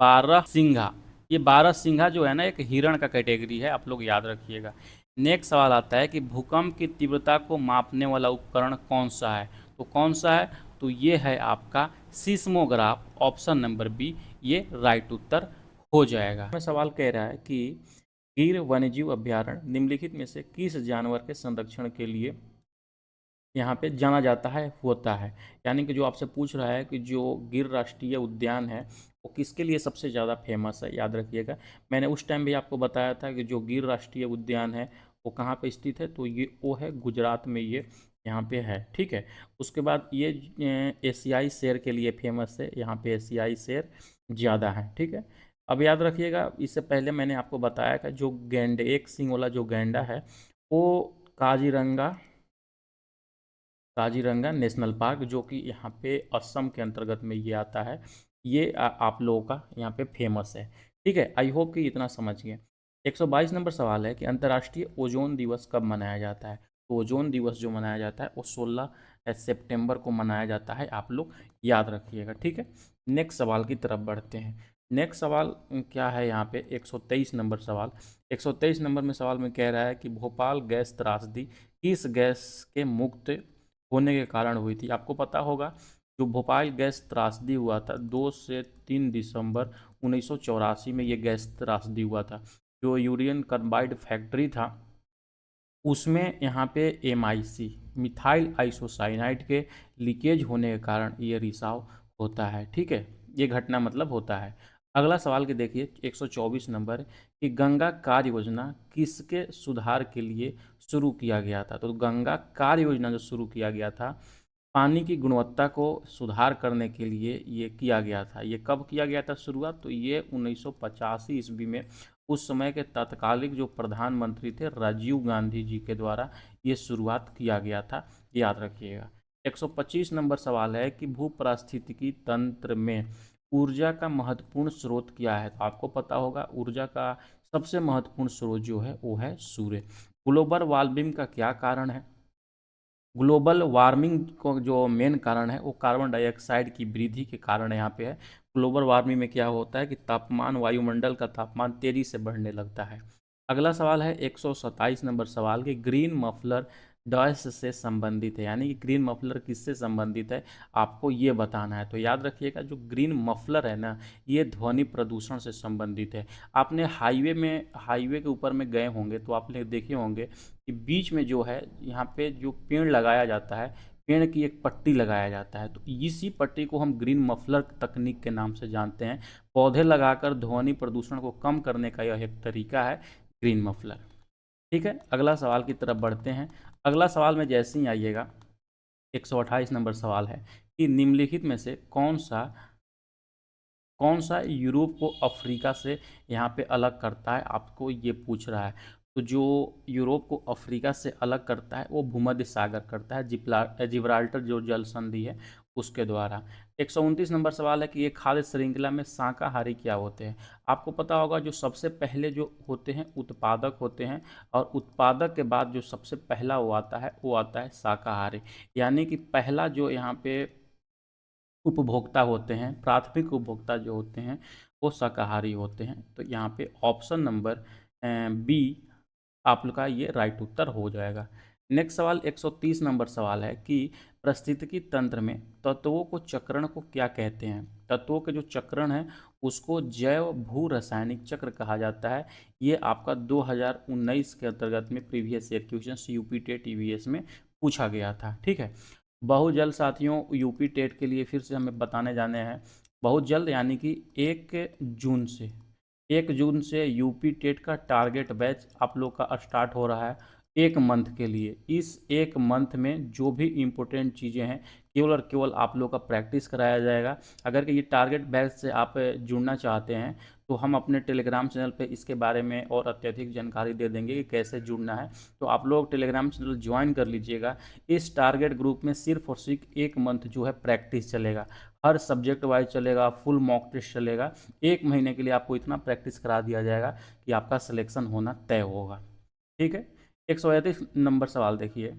बारहसिंघा। ये बारहसिंघा जो है ना एक हिरण का कैटेगरी है, आप लोग याद रखिएगा। नेक्स्ट सवाल आता है कि भूकंप की तीव्रता को मापने वाला उपकरण कौन सा है, तो कौन सा है, तो ये है आपका सिस्मोग्राफ, ऑप्शन नंबर बी ये राइट उत्तर हो जाएगा। सवाल कह रहा है कि गिर वन्यजीव अभयारण्य निम्नलिखित में से किस जानवर के संरक्षण के लिए यहाँ पे जाना जाता है, होता है। यानी कि जो आपसे पूछ रहा है कि जो गिर राष्ट्रीय उद्यान है वो किसके लिए सबसे ज़्यादा फेमस है, याद रखिएगा। मैंने उस टाइम भी आपको बताया था कि जो गिर राष्ट्रीय उद्यान है वो कहाँ पे स्थित है, तो ये वो है गुजरात में, ये यहाँ पे है, ठीक है। उसके बाद ये एशियाई शेर के लिए फेमस है, यहाँ पे एशियाई शेर ज़्यादा है, ठीक है। अब याद रखिएगा, इससे पहले मैंने आपको बताया कि जो गैंडे, एक सींग वाला जो गैंडा है वो काजीरंगा काजीरंगा नेशनल पार्क, जो कि यहाँ पे असम के अंतर्गत में ये आता है, ये आप लोगों का यहाँ पे फेमस है, ठीक है। आई होप कि इतना समझ गए। 122 नंबर सवाल है कि अंतर्राष्ट्रीय ओजोन दिवस कब मनाया जाता है। तो ओजोन दिवस जो मनाया जाता है वो 16 सितंबर को मनाया जाता है, आप लोग याद रखिएगा, ठीक है। नेक्स्ट सवाल की तरफ बढ़ते हैं। नेक्स्ट सवाल क्या है यहाँ पे, 123 नंबर सवाल। 123 नंबर में सवाल में कह रहा है कि भोपाल गैस त्रासदी किस गैस के मुक्त होने के कारण हुई थी। आपको पता होगा जो भोपाल गैस त्रासदी हुआ था 2 से 3 दिसंबर 1984 में, ये गैस त्रासदी हुआ था। जो यूरियन कार्बाइड फैक्ट्री था उसमें यहाँ पे MIC मिथाइल आइसोसाइनाइड के लीकेज होने के कारण ये रिसाव होता है, ठीक है। ये घटना मतलब होता है। अगला सवाल के देखिए 124 नंबर कि गंगा कार्य योजना किसके सुधार के लिए शुरू किया गया था। तो गंगा कार्य योजना जो शुरू किया गया था पानी की गुणवत्ता को सुधार करने के लिए ये किया गया था। ये कब किया गया था शुरुआत, तो ये 1985 ईस्वी में उस समय के तत्कालिक जो प्रधानमंत्री थे राजीव गांधी जी के द्वारा ये शुरुआत किया गया था, याद रखिएगा। 125 नंबर सवाल है कि भूपारिस्थितिकी तंत्र में ऊर्जा का महत्वपूर्ण स्रोत क्या है। तो आपको पता होगा ऊर्जा का सबसे महत्वपूर्ण स्रोत जो है वो है सूर्य। ग्लोबल वार्मिंग का क्या कारण है। ग्लोबल वार्मिंग को जो मेन कारण है वो कार्बन डाइऑक्साइड की वृद्धि के कारण यहाँ पे है। ग्लोबल वार्मिंग में क्या होता है कि तापमान, वायुमंडल का तापमान तेजी से बढ़ने लगता है। अगला सवाल है 127 नंबर सवाल कि ग्रीन मफलर डैश से संबंधित है। यानी कि ग्रीन मफलर किससे संबंधित है आपको ये बताना है। तो याद रखिएगा जो ग्रीन मफलर है ना, ये ध्वनि प्रदूषण से संबंधित है। आपने हाईवे के ऊपर में गए होंगे तो आपने देखे होंगे कि बीच में जो है यहाँ पे जो पेड़ लगाया जाता है, पेड़ की एक पट्टी लगाया जाता है, तो इसी पट्टी को हम ग्रीन मफलर तकनीक के नाम से जानते हैं। पौधे लगाकर ध्वनि प्रदूषण को कम करने का यह एक तरीका है, ग्रीन मफलर, ठीक है। अगला सवाल की तरफ बढ़ते हैं। अगला सवाल में जैसे ही आइएगा 128 नंबर सवाल है कि निम्नलिखित में से कौन सा यूरोप को अफ्रीका से यहाँ पे अलग करता है, आपको ये पूछ रहा है। तो जो यूरोप को अफ्रीका से अलग करता है वो भूमध्य सागर करता है, जिब्राल्टर जो जल संधि है उसके द्वारा। 129 नंबर सवाल है कि ये खाद्य श्रृंखला में शाकाहारी क्या होते हैं। आपको पता होगा जो सबसे पहले जो होते हैं उत्पादक होते हैं, और उत्पादक के बाद जो सबसे पहला वो आता है शाकाहारी। यानी कि पहला जो यहाँ पे उपभोक्ता होते हैं, प्राथमिक उपभोक्ता जो होते हैं वो शाकाहारी होते हैं। तो यहाँ पे ऑप्शन नंबर बी आप लोग का ये राइट उत्तर हो जाएगा। नेक्स्ट सवाल 130 नंबर सवाल है कि पारिस्थितिकी तंत्र में तत्वों को चक्रण को क्या कहते हैं। तत्वों के जो चक्रण है उसको जैव भू रासायनिक चक्र कहा जाता है। ये आपका 2019 के अंतर्गत में previous year question UP TET EVS में पूछा गया था, ठीक है। बहुत जल्द साथियों यूपी टेट के लिए फिर से हमें बताने जाने हैं, बहुत जल्द, यानी कि 1 जून से यूपी टेट का टारगेट बैच आप लोग का स्टार्ट हो रहा है 1 मंथ के लिए। इस 1 मंथ में जो भी इम्पोर्टेंट चीज़ें हैं केवल और केवल आप लोग का प्रैक्टिस कराया जाएगा। अगर कि ये टारगेट बैच से आप जुड़ना चाहते हैं तो हम अपने टेलीग्राम चैनल पे इसके बारे में और अत्यधिक जानकारी दे देंगे कि कैसे जुड़ना है। तो आप लोग टेलीग्राम चैनल ज्वाइन कर लीजिएगा। इस टारगेट ग्रुप में सिर्फ और सिर्फ 1 मंथ जो है प्रैक्टिस चलेगा, हर सब्जेक्ट वाइज चलेगा, फुल मॉक टेस्ट चलेगा। 1 महीने के लिए आपको इतना प्रैक्टिस करा दिया जाएगा कि आपका सिलेक्शन होना तय होगा, ठीक है। 138 नंबर सवाल देखिए,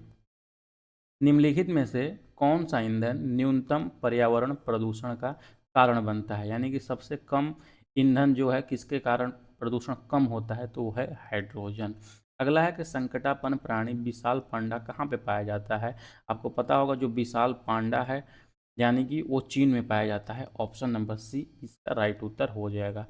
निम्नलिखित में से कौन सा ईंधन न्यूनतम पर्यावरण प्रदूषण का कारण बनता है। यानी कि सबसे कम ईंधन जो है किसके कारण प्रदूषण कम होता है, तो वो है हाइड्रोजन। अगला है कि संकटापन्न प्राणी विशाल पांडा कहाँ पे पाया जाता है। आपको पता होगा जो विशाल पांडा है यानी कि वो चीन में पाया जाता है। ऑप्शन नंबर सी इसका राइट उत्तर हो जाएगा।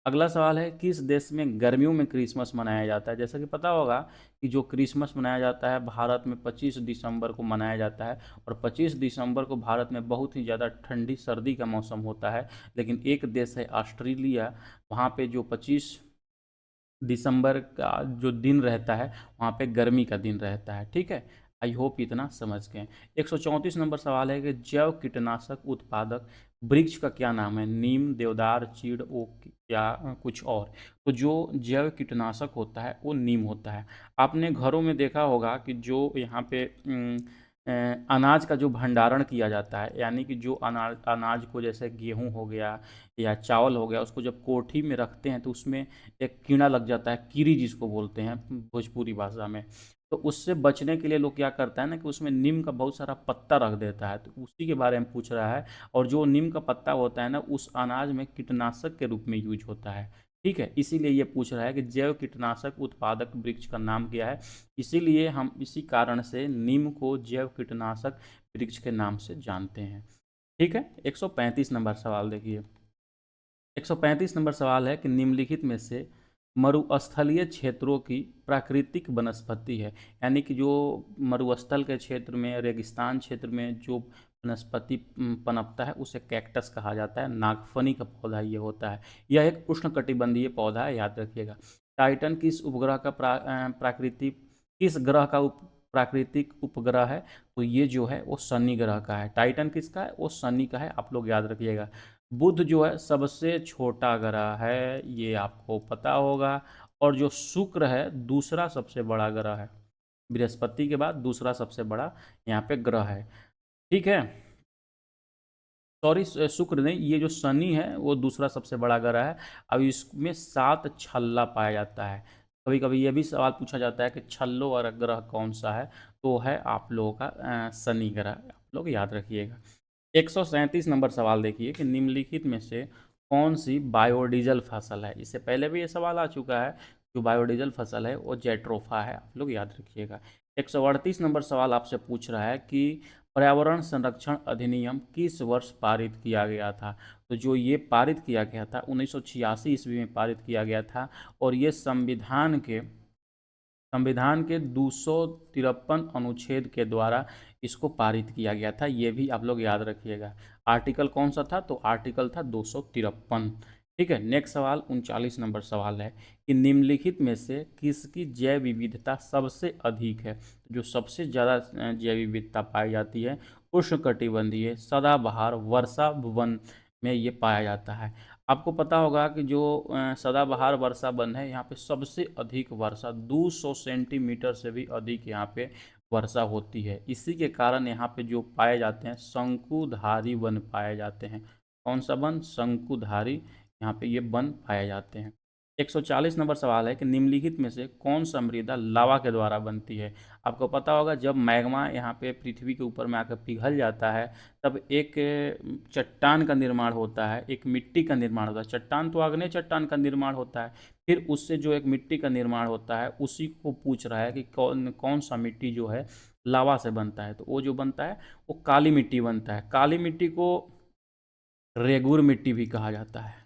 अगला सवाल है, किस देश में गर्मियों में क्रिसमस मनाया जाता है? जैसा कि पता होगा कि जो क्रिसमस मनाया जाता है भारत में 25 दिसंबर को मनाया जाता है, और 25 दिसंबर को भारत में बहुत ही ज़्यादा ठंडी सर्दी का मौसम होता है। लेकिन एक देश है ऑस्ट्रेलिया, वहाँ पे जो 25 दिसंबर का जो दिन रहता है, वहाँ पे गर्मी का दिन रहता है। ठीक है, आई होप इतना समझ गए। 134 नंबर सवाल है कि जैव कीटनाशक उत्पादक वृक्ष का क्या नाम है? नीम, देवदार, चीड़, ओक या कुछ और? तो जो जैव कीटनाशक होता है वो नीम होता है। आपने घरों में देखा होगा कि जो यहाँ पे अनाज का जो भंडारण किया जाता है, यानी कि जो अनाज अनाज को, जैसे गेहूं हो गया या चावल हो गया, उसको जब कोठी में रखते हैं तो उसमें एक कीड़ा लग जाता है, कीरी जिसको बोलते हैं भोजपुरी भाषा में। तो उससे बचने के लिए लोग क्या करता है ना, कि उसमें नीम का बहुत सारा पत्ता रख देता है, तो उसी के बारे में पूछ रहा है। और जो नीम का पत्ता होता है ना, उस अनाज में कीटनाशक के रूप में यूज होता है। ठीक है, इसीलिए ये पूछ रहा है कि जैव कीटनाशक उत्पादक वृक्ष का नाम क्या है। इसीलिए हम इसी कारण से नीम को जैव कीटनाशक वृक्ष के नाम से जानते हैं। ठीक है, 135 नंबर सवाल देखिए। 135 नंबर सवाल है कि निम्नलिखित में से मरुस्थलीय क्षेत्रों की प्राकृतिक वनस्पति है, यानी कि जो मरुस्थल के क्षेत्र में, रेगिस्तान क्षेत्र में जो वनस्पति पनपता है उसे कैक्टस कहा जाता है। नागफनी का पौधा ये होता है। यह एक उष्णकटिबंधीय पौधा है, याद रखिएगा। टाइटन किस उपग्रह का प्राकृतिक किस ग्रह का प्राकृतिक उपग्रह है? तो ये जो है वो शनि ग्रह का है। टाइटन किसका है? वो शनि का है, आप लोग याद रखिएगा। बुध जो है सबसे छोटा ग्रह है, ये आपको पता होगा। और जो शुक्र है दूसरा सबसे बड़ा ग्रह है, बृहस्पति के बाद दूसरा सबसे बड़ा यहाँ पे ग्रह है। ठीक है, सॉरी, शुक्र नहीं, ये जो शनि है वो दूसरा सबसे बड़ा ग्रह है। अब इसमें 7 छल्ला पाया जाता है। कभी कभी ये भी सवाल पूछा जाता है कि छल्लों वाला ग्रह कौन सा है? तो है आप लोगों का शनि ग्रह, आप लोग याद रखिएगा। 137 नंबर सवाल देखिए कि निम्नलिखित में से कौन सी बायोडीजल फसल है? इससे पहले भी ये सवाल आ चुका है। जो बायोडीजल फसल है वो जेट्रोफा है, आप लोग याद रखिएगा। 138 नंबर सवाल आपसे पूछ रहा है कि पर्यावरण संरक्षण अधिनियम किस वर्ष पारित किया गया था? तो जो ये पारित किया गया था 1986 ईस्वी में पारित किया गया था। और ये संविधान के 253 अनुच्छेद के द्वारा इसको पारित किया गया था। ये भी आप लोग याद रखिएगा। आर्टिकल कौन सा था? तो आर्टिकल था 253। ठीक है, नेक्स्ट सवाल 39 नंबर सवाल है कि निम्नलिखित में से किसकी जैव विविधता सबसे अधिक है? तो जो सबसे ज़्यादा जैव विविधता पाई जाती है उष्णकटिबंधीय सदाबहार वर्षा वन में ये पाया जाता है। आपको पता होगा कि जो सदाबहार वर्षा वन है, यहाँ पे सबसे अधिक वर्षा 200 सेंटीमीटर से भी अधिक यहाँ पे वर्षा होती है। इसी के कारण यहाँ पे जो पाए जाते हैं शंकुधारी वन पाए जाते हैं। कौन सा वन? शंकुधारी, यहाँ पे ये वन पाए जाते हैं। 140 नंबर सवाल है कि निम्नलिखित में से कौन सा मृदा लावा के द्वारा बनती है? आपको पता होगा जब मैग्मा यहाँ पे पृथ्वी के ऊपर में आकर पिघल जाता है, तब एक चट्टान का निर्माण होता है, एक मिट्टी का निर्माण होता है। चट्टान तो आग्नेय चट्टान का निर्माण होता है, फिर उससे जो एक मिट्टी का निर्माण होता है, उसी को पूछ रहा है कि कौन कौन सा मिट्टी जो है लावा से बनता है। तो वो जो बनता है वो काली मिट्टी बनता है। काली मिट्टी को रेगुर मिट्टी भी कहा जाता है।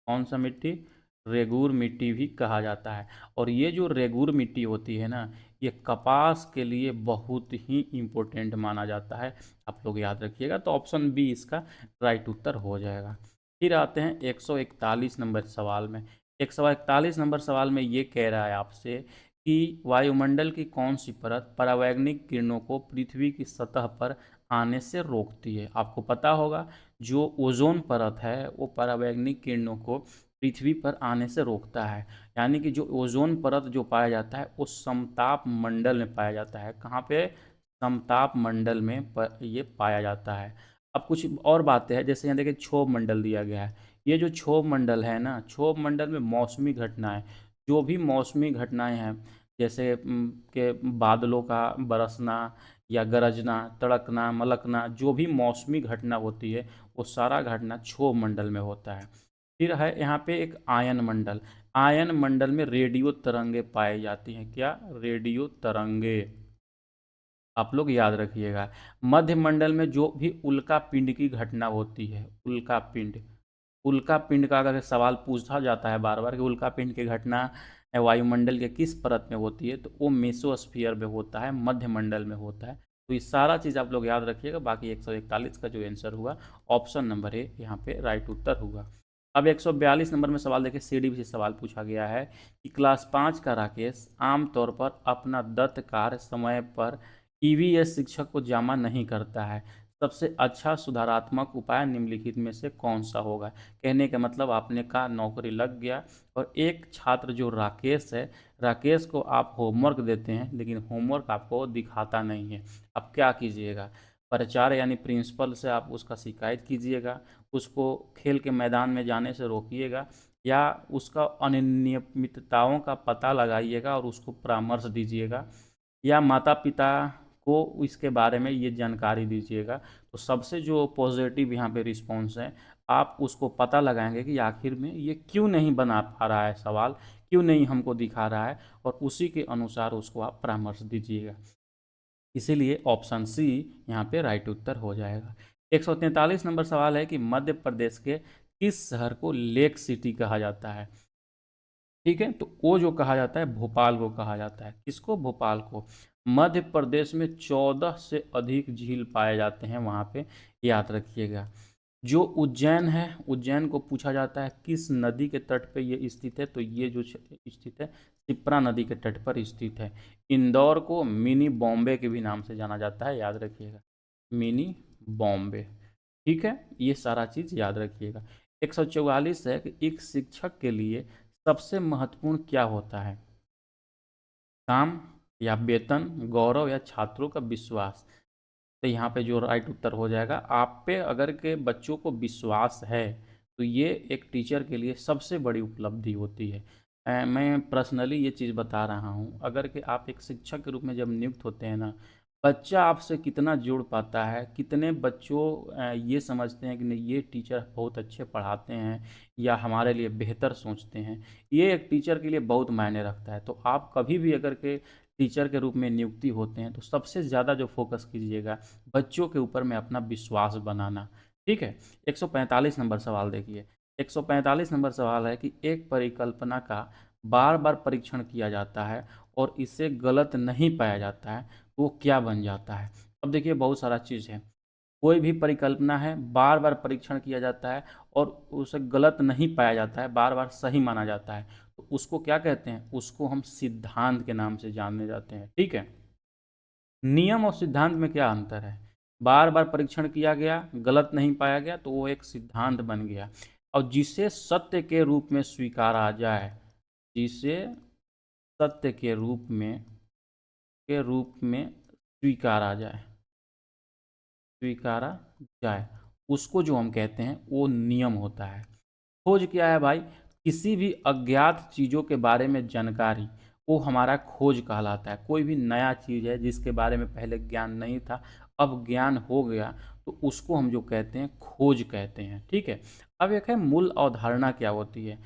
कौन सा मिट्टी? रेगुर मिट्टी भी कहा जाता है। और ये जो रेगुर मिट्टी होती है ना, ये कपास के लिए बहुत ही इम्पोर्टेंट माना जाता है, आप लोग याद रखिएगा। तो ऑप्शन बी इसका राइट उत्तर हो जाएगा। फिर आते हैं 141 नंबर सवाल में। 141 नंबर सवाल में ये कह रहा है आपसे कि वायुमंडल की कौन सी परत परावैंगनिक किरणों को पृथ्वी की सतह पर आने से रोकती है? आपको पता होगा जो ओजोन परत है वो परावैंगनिक किरणों को पृथ्वी पर आने से रोकता है। यानी कि जो ओजोन परत जो पाया जाता है वो समताप मंडल में पाया जाता है। कहाँ पे? समताप मंडल में ये पाया जाता है। अब कुछ और बातें हैं, जैसे यहाँ देखिए क्षोभ मंडल दिया गया है। ये जो क्षोभ मंडल है ना, क्षोभ मंडल में मौसमी घटनाएं, जो भी मौसमी घटनाएं हैं, जैसे के बादलों का बरसना या गरजना, तड़कना, मलकना, जो भी मौसमी घटना होती है वो सारा घटना क्षोभ मंडल में होता है। फिर है यहाँ पे एक आयन मंडल। आयन मंडल में रेडियो तरंगे पाई जाती हैं। क्या? रेडियो तरंगे, आप लोग याद रखिएगा। मध्य मंडल में जो भी उल्का पिंड की घटना होती है, उल्का पिंड, उल्का पिंड का अगर सवाल पूछा जाता है बार बार कि उल्का पिंड की घटना वायुमंडल के किस परत में होती है, तो वो मेसोस्फीयर में होता है, मध्य मंडल में होता है। तो ये सारा चीज़ आप लोग याद रखिएगा। बाकी 141 का जो आंसर हुआ ऑप्शन नंबर ए यहाँ पे राइट उत्तर होगा। अब 142 नंबर में सवाल देखिए, सीडीबी से सवाल पूछा गया है कि क्लास 5 का राकेश आमतौर पर अपना दत्त कार्य समय पर ईवीएस शिक्षक को जमा नहीं करता है। सबसे अच्छा सुधारात्मक उपाय निम्नलिखित में से कौन सा होगा। कहने का मतलब आपने कहा नौकरी लग गया और एक छात्र जो राकेश है, राकेश को आप होमवर्क देते हैं लेकिन होमवर्क आपको दिखाता नहीं है। अब क्या कीजिएगा, प्राचार्य यानी प्रिंसिपल से आप उसका शिकायत कीजिएगा, उसको खेल के मैदान में जाने से रोकिएगा, या उसका अनियमितताओं का पता लगाइएगा और उसको परामर्श दीजिएगा, या माता पिता को इसके बारे में ये जानकारी दीजिएगा। तो सबसे जो पॉजिटिव यहाँ पे रिस्पॉन्स है, आप उसको पता लगाएंगे कि आखिर में ये क्यों नहीं बना पा रहा है सवाल, क्यों नहीं हमको दिखा रहा है, और उसी के अनुसार उसको आप परामर्श दीजिएगा। इसीलिए ऑप्शन सी यहाँ पे राइट उत्तर हो जाएगा। 143 नंबर सवाल है कि मध्य प्रदेश के किस शहर को लेक सिटी कहा जाता है। ठीक है, तो वो जो कहा जाता है भोपाल को कहा जाता है। किसको? भोपाल को। मध्य प्रदेश में 14 से अधिक झील पाए जाते हैं वहाँ पे, याद रखिएगा। जो उज्जैन है, उज्जैन को पूछा जाता है किस नदी के तट पे ये स्थित है, तो ये जो स्थित है शिप्रा नदी के तट पर स्थित है। इंदौर को मिनी बॉम्बे के भी नाम से जाना जाता है, याद रखिएगा, मिनी बॉम्बे। ठीक है, ये सारा चीज़ याद रखिएगा। 144 है कि एक शिक्षक के लिए सबसे महत्वपूर्ण क्या होता है। काम या वेतन, गौरव या छात्रों का विश्वास। तो यहाँ पे जो राइट उत्तर हो जाएगा, आप पे अगर के बच्चों को विश्वास है तो ये एक टीचर के लिए सबसे बड़ी उपलब्धि होती है। मैं पर्सनली ये चीज़ बता रहा हूँ, अगर कि आप एक शिक्षक के रूप में जब नियुक्त होते हैं ना, बच्चा आपसे कितना जुड़ पाता है, कितने बच्चों ये समझते हैं कि नहीं ये टीचर बहुत अच्छे पढ़ाते हैं या हमारे लिए बेहतर सोचते हैं, ये एक टीचर के लिए बहुत मायने रखता है। तो आप कभी भी अगर के टीचर के रूप में नियुक्ति होते हैं तो सबसे ज़्यादा जो फोकस कीजिएगा बच्चों के ऊपर में अपना विश्वास बनाना। ठीक है, 145 नंबर सवाल देखिए। 145 नंबर सवाल है कि एक परिकल्पना का बार बार परीक्षण किया जाता है और इसे गलत नहीं पाया जाता है, तो वो क्या बन जाता है। अब देखिए बहुत सारा चीज़ है, कोई भी परिकल्पना है बार बार परीक्षण किया जाता है और उसे गलत नहीं पाया जाता है, बार बार सही माना जाता है, तो उसको क्या कहते हैं, उसको हम सिद्धांत के नाम से जानने जाते हैं। ठीक है, नियम और सिद्धांत में क्या अंतर है। बार बार परीक्षण किया गया, गलत नहीं पाया गया, तो वो एक सिद्धांत बन गया। और जिसे सत्य के रूप में स्वीकारा जाए, जिसे सत्य के रूप में स्वीकारा जाए, स्वीकारा जाए, उसको जो हम कहते हैं वो नियम होता है। खोज क्या है भाई, किसी भी अज्ञात चीज़ों के बारे में जानकारी, वो हमारा खोज कहलाता है। कोई भी नया चीज़ है जिसके बारे में पहले ज्ञान नहीं था, अब ज्ञान हो गया, तो उसको हम जो कहते हैं खोज कहते हैं। ठीक है, अब एक है मूल अवधारणा क्या होती है।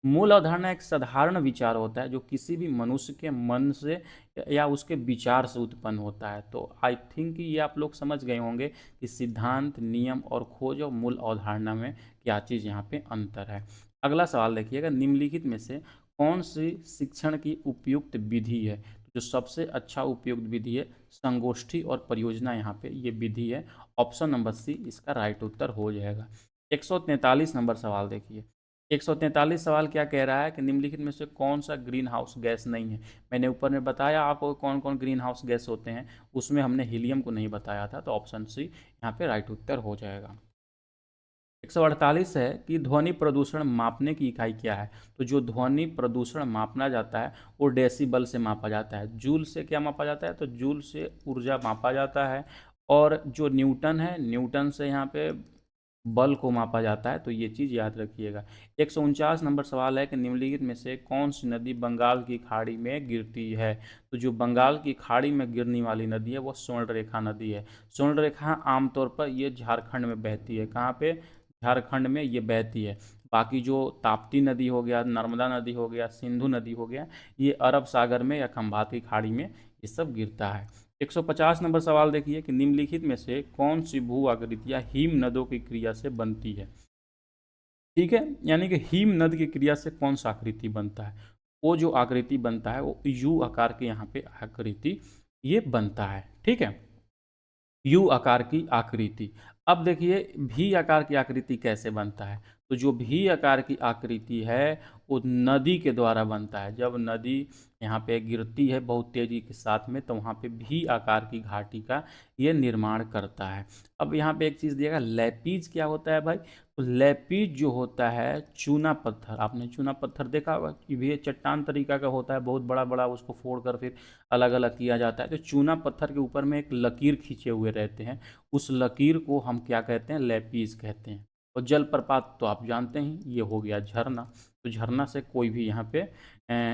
मूल अवधारणा एक साधारण विचार होता है जो किसी भी मनुष्य के मन से या उसके विचार से उत्पन्न होता है। तो आई थिंक ये आप लोग समझ गए होंगे कि सिद्धांत, नियम और खोज और मूल अवधारणा में क्या चीज़ यहाँ पे अंतर है। अगला सवाल देखिएगा, निम्नलिखित में से कौन सी शिक्षण की उपयुक्त विधि है। जो सबसे अच्छा उपयुक्त विधि है संगोष्ठी और परियोजना, यहाँ पे ये विधि है। ऑप्शन नंबर सी इसका राइट उत्तर हो जाएगा। 143 नंबर सवाल देखिए। 143 सवाल क्या कह रहा है कि निम्नलिखित में से कौन सा ग्रीन हाउस गैस नहीं है। मैंने ऊपर में बताया आपको कौन कौन ग्रीन हाउस गैस होते हैं, उसमें हमने हीलियम को नहीं बताया था, तो ऑप्शन सी यहाँ पे राइट उत्तर हो जाएगा। 148 है कि ध्वनि प्रदूषण मापने की इकाई क्या है। तो जो ध्वनि प्रदूषण मापना जाता है वो डेसिबल से मापा जाता है। जूल से क्या मापा जाता है, तो जूल से ऊर्जा मापा जाता है। और जो न्यूटन है, न्यूटन से यहाँ पे बल को मापा जाता है। तो ये चीज़ याद रखिएगा। 149 नंबर सवाल है कि निम्नलिखित में से कौन सी नदी बंगाल की खाड़ी में गिरती है। तो जो बंगाल की खाड़ी में गिरने वाली नदी है वो स्वर्णरेखा नदी है। स्वर्णरेखा आमतौर पर ये झारखंड में बहती है। कहाँ पे? झारखंड में ये बहती है। बाकी जो ताप्ती नदी हो गया, नर्मदा नदी हो गया, सिंधु नदी हो गया, ये अरब सागर में या खंभात की खाड़ी में ये सब गिरता है। 150 नंबर सवाल देखिए कि निम्नलिखित में से कौन सी भू आकृतियाँ हिम नदों की क्रिया से बनती है। ठीक है, यानी कि हिम नद की क्रिया से कौन सा आकृति बनता है? वो जो आकृति बनता है वो यू आकार के यहाँ पे आकृति ये बनता है। ठीक है, यू आकार की आकृति। अब देखिए भी आकार की आकृति कैसे बनता है? तो जो भी आकार की आकृति है वो नदी के द्वारा बनता है। जब नदी यहाँ पे गिरती है बहुत तेजी के साथ में तो वहाँ पे भी आकार की घाटी का ये निर्माण करता है। अब यहाँ पे एक चीज़ दिएगा, लैपीज क्या होता है भाई? तो लैपीज जो होता है चूना पत्थर, आपने चूना पत्थर देखा होगा कि भी ये चट्टान तरीका का होता है, बहुत बड़ा बड़ा, उसको फोड़ कर फिर अलग अलग किया जाता है। तो चूना पत्थर के ऊपर में एक लकीर खींचे हुए रहते हैं, उस लकीर को हम क्या कहते हैं? लैपीज कहते हैं। और जलप्रपात तो आप जानते हैं, ये हो गया झरना। तो झरना से कोई भी यहाँ पे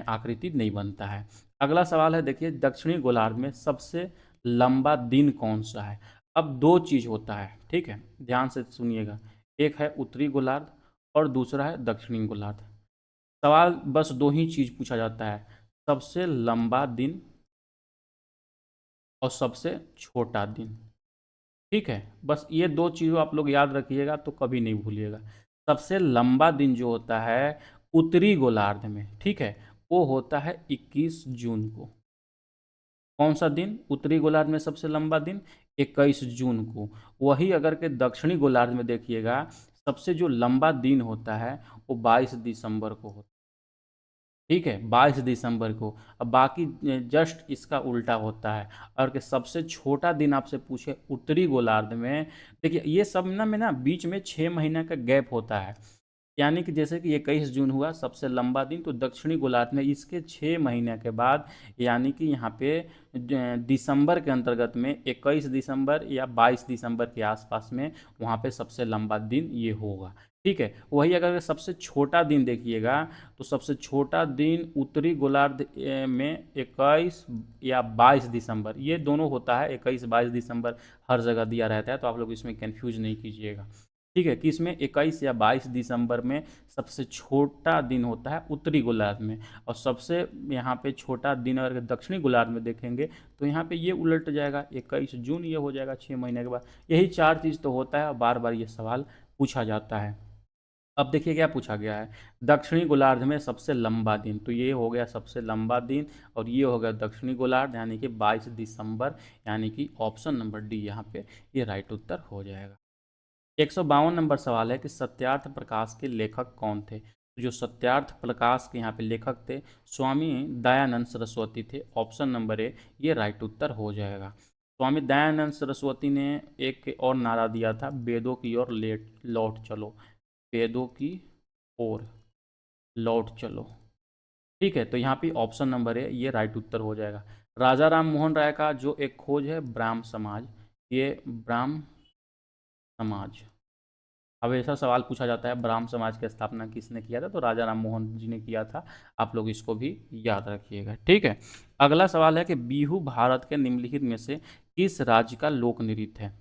आकृति नहीं बनता है। अगला सवाल है, देखिए दक्षिणी गोलार्ध में सबसे लंबा दिन कौन सा है? अब दो चीज होता है, ठीक है, ध्यान से सुनिएगा। एक है उत्तरी गोलार्ध और दूसरा है दक्षिणी गोलार्ध। सवाल बस दो ही चीज पूछा जाता है, सबसे लंबा दिन और सबसे छोटा दिन। ठीक है, बस ये दो चीज़ों आप लोग याद रखिएगा तो कभी नहीं भूलिएगा। सबसे लंबा दिन जो होता है उत्तरी गोलार्ध में, ठीक है, वो होता है 21 जून को। कौन सा दिन उत्तरी गोलार्ध में सबसे लंबा दिन? 21 जून को। वही अगर के दक्षिणी गोलार्ध में देखिएगा, सबसे जो लंबा दिन होता है वो 22 दिसंबर को होता है। ठीक है, 22 दिसंबर को। अब बाकी जस्ट इसका उल्टा होता है। और कि सबसे छोटा दिन आपसे पूछे उत्तरी गोलार्ध में, देखिए ये सब ना में ना बीच में 6 महीने का गैप होता है। यानी कि जैसे कि 21 जून हुआ सबसे लंबा दिन, तो दक्षिणी गोलार्ध में इसके 6 महीने के बाद, यानी कि यहाँ पे दिसंबर के अंतर्गत में 21 दिसंबर या 22 दिसंबर के आसपास में वहाँ पे सबसे लंबा दिन ये होगा। ठीक है, वही अगर सबसे छोटा दिन देखिएगा, तो सबसे छोटा दिन उत्तरी गोलार्ध में 21 या 22 दिसंबर, ये दोनों होता है। 21 22 दिसंबर हर जगह दिया रहता है, तो आप लोग इसमें कंफ्यूज नहीं कीजिएगा। ठीक है, कि इसमें 21 या 22 दिसंबर में सबसे छोटा दिन होता है उत्तरी गोलार्ध में, और सबसे यहाँ पे छोटा दिन अगर दक्षिणी गोलार्ध में देखेंगे तो यहाँ पे ये उलट जाएगा, 21 जून ये हो जाएगा 6 महीने के बाद। यही चार चीज़ तो होता है और बार बार ये सवाल पूछा जाता है। अब देखिए क्या पूछा गया है, दक्षिणी गोलार्ध में सबसे लंबा दिन, तो ये हो गया सबसे लंबा दिन, और ये हो गया दक्षिणी गोलार्ध यानी कि 22 दिसंबर, यानी कि ऑप्शन नंबर डी यहाँ पे ये राइट उत्तर हो जाएगा। 152 नंबर सवाल है कि सत्यार्थ प्रकाश के लेखक कौन थे? तो जो सत्यार्थ प्रकाश के यहाँ पे लेखक थे स्वामी दयानंद सरस्वती थे। ऑप्शन नंबर ए ये राइट उत्तर हो जाएगा। स्वामी दयानंद सरस्वती ने एक और नारा दिया था, वेदों की ओर लेट लौट चलो, वेदों की ओर लौट चलो। ठीक है, तो यहाँ पे ऑप्शन नंबर है ये राइट उत्तर हो जाएगा। राजा राम मोहन राय का जो एक खोज है ब्राह्म समाज, ये ब्राह्म समाज, अब ऐसा सवाल पूछा जाता है ब्राह्म समाज की स्थापना किसने किया था? तो राजा राम मोहन जी ने किया था। आप लोग इसको भी याद रखिएगा। ठीक है, अगला सवाल है कि बिहू भारत के निम्नलिखित में से किस राज्य का लोक नृत्य है?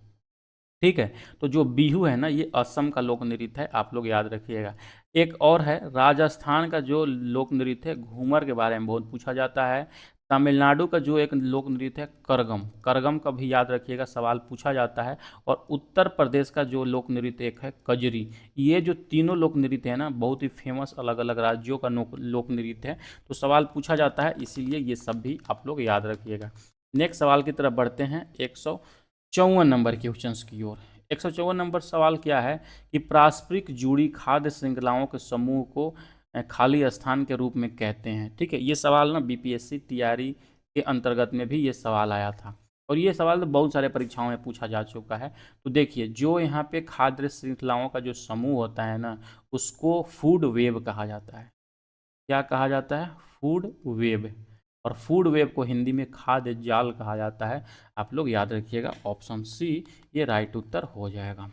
ठीक है, तो जो बिहू है ना ये असम का लोक नृत्य है, आप लोग याद रखिएगा। एक और है राजस्थान का जो लोक नृत्य है घूमर के बारे में बहुत पूछा जाता है। तमिलनाडु का जो एक लोक नृत्य है करगम, करगम का भी याद रखिएगा, सवाल पूछा जाता है। और उत्तर प्रदेश का जो लोक नृत्य एक है कजरी। ये जो तीनों लोक नृत्य है ना बहुत ही फेमस अलग अलग राज्यों का लोक नृत्य है, तो सवाल पूछा जाता है, इसीलिए ये सब भी आप लोग याद रखिएगा। नेक्स्ट सवाल की तरफ बढ़ते हैं 154 नंबर क्वेश्चन की ओर। 154 नंबर सवाल क्या है कि पारस्परिक जुड़ी खाद्य श्रृंखलाओं के समूह को खाली स्थान के रूप में कहते हैं। ठीक है, ये सवाल ना बीपीएससी टीआरई के अंतर्गत में भी ये सवाल आया था, और ये सवाल तो बहुत सारे परीक्षाओं में पूछा जा चुका है। तो देखिए जो यहाँ पे खाद्य श्रृंखलाओं का जो समूह होता है ना उसको फूड वेब कहा जाता है। क्या कहा जाता है? Food web. और फूड वेब को हिंदी में खाद्य जाल कहा जाता है। आप लोग याद रखिएगा, ऑप्शन सी ये राइट उत्तर हो जाएगा।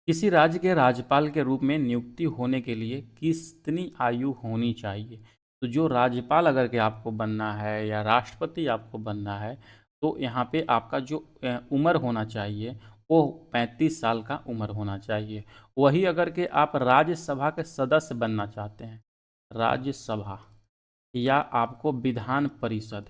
किसी राज्य के राज्यपाल के रूप में नियुक्ति होने के लिए कितनी आयु होनी चाहिए? तो जो राज्यपाल अगर के आपको बनना है या राष्ट्रपति आपको बनना है, तो यहाँ पे आपका जो उम्र होना चाहिए वो 35 साल का उम्र होना चाहिए। वही अगर के आप राज्यसभा के सदस्य बनना चाहते हैं, राज्यसभा, या आपको विधान परिषद,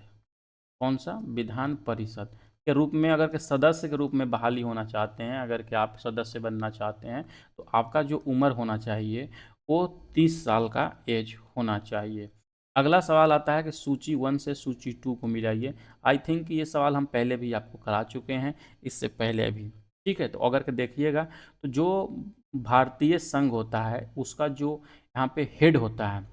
कौन सा? विधान परिषद, के रूप में, अगर के सदस्य के रूप में बहाली होना चाहते हैं, अगर कि आप सदस्य बनना चाहते हैं, तो आपका जो उम्र होना चाहिए वो 30 साल का एज होना चाहिए। अगला सवाल आता है कि सूची 1 से सूची 2 को मिलाइए। आई थिंक ये सवाल हम पहले भी आपको करा चुके हैं, इससे पहले भी। ठीक है, तो अगर के देखिएगा तो जो भारतीय संघ होता है उसका जो यहाँ पे हेड होता है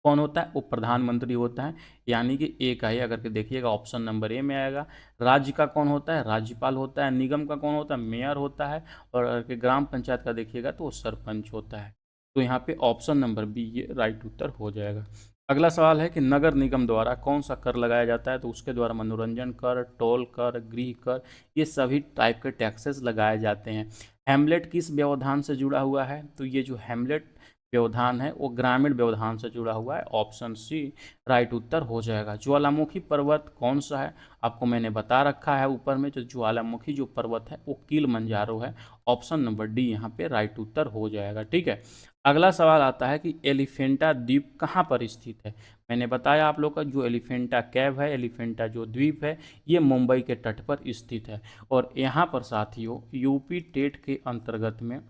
कौन होता है, वो प्रधानमंत्री होता है, यानी कि ए का ही अगर के देखिएगा ऑप्शन नंबर ए में आएगा। राज्य का कौन होता है, राज्यपाल होता है। निगम का कौन होता है, मेयर होता है। और अगर के ग्राम पंचायत का देखिएगा तो वो सरपंच होता है। तो यहाँ पे ऑप्शन नंबर बी ये राइट उत्तर हो जाएगा। अगला सवाल है कि नगर निगम द्वारा कौन सा कर लगाया जाता है, तो उसके द्वारा मनोरंजन कर, टोल कर, गृह कर, ये सभी टाइप के टैक्सेस लगाए जाते हैं। हेमलेट किस व्यवधान से जुड़ा हुआ है, तो ये जो हेमलेट व्यवधान है वो ग्रामीण व्यवधान से जुड़ा हुआ है। ऑप्शन सी राइट उत्तर हो जाएगा। ज्वालामुखी पर्वत कौन सा है, आपको मैंने बता रखा है ऊपर में, जो ज्वालामुखी जो पर्वत है वो किलिमंजारो है। ऑप्शन नंबर डी यहाँ पे राइट उत्तर हो जाएगा। ठीक है, अगला सवाल आता है कि एलिफेंटा द्वीप कहाँ पर स्थित है। मैंने बताया आप लोग का जो एलिफेंटा कैव है, एलिफेंटा जो द्वीप है, ये मुंबई के तट पर स्थित है। और यहाँ पर साथियों यूपी टेट के अंतर्गत में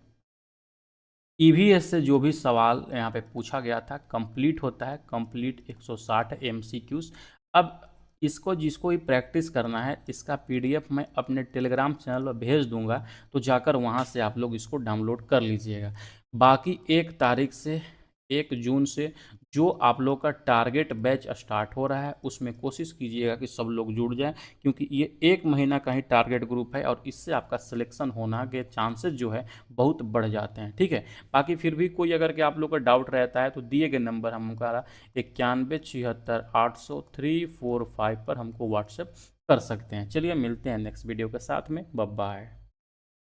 ईवीएस से जो भी सवाल यहाँ पे पूछा गया था कंप्लीट होता है, कंप्लीट 160 एमसीक्यूज। अब इसको जिसको भी प्रैक्टिस करना है, इसका पीडीएफ मैं अपने टेलीग्राम चैनल पर भेज दूंगा, तो जाकर वहाँ से आप लोग इसको डाउनलोड कर लीजिएगा। बाकी 1 तारीख से 1 जून से जो आप लोग का टारगेट बैच स्टार्ट हो रहा है उसमें कोशिश कीजिएगा कि सब लोग जुड़ जाएं, क्योंकि ये 1 महीना का ही टारगेट ग्रुप है और इससे आपका सिलेक्शन होना के चांसेस जो है बहुत बढ़ जाते हैं। ठीक है, बाकी फिर भी कोई अगर के आप लोग का डाउट रहता है तो दिए गए नंबर हमारा 9176800345 पर हमको व्हाट्सएप कर सकते हैं। चलिए मिलते हैं नेक्स्ट वीडियो के साथ में। Bye bye.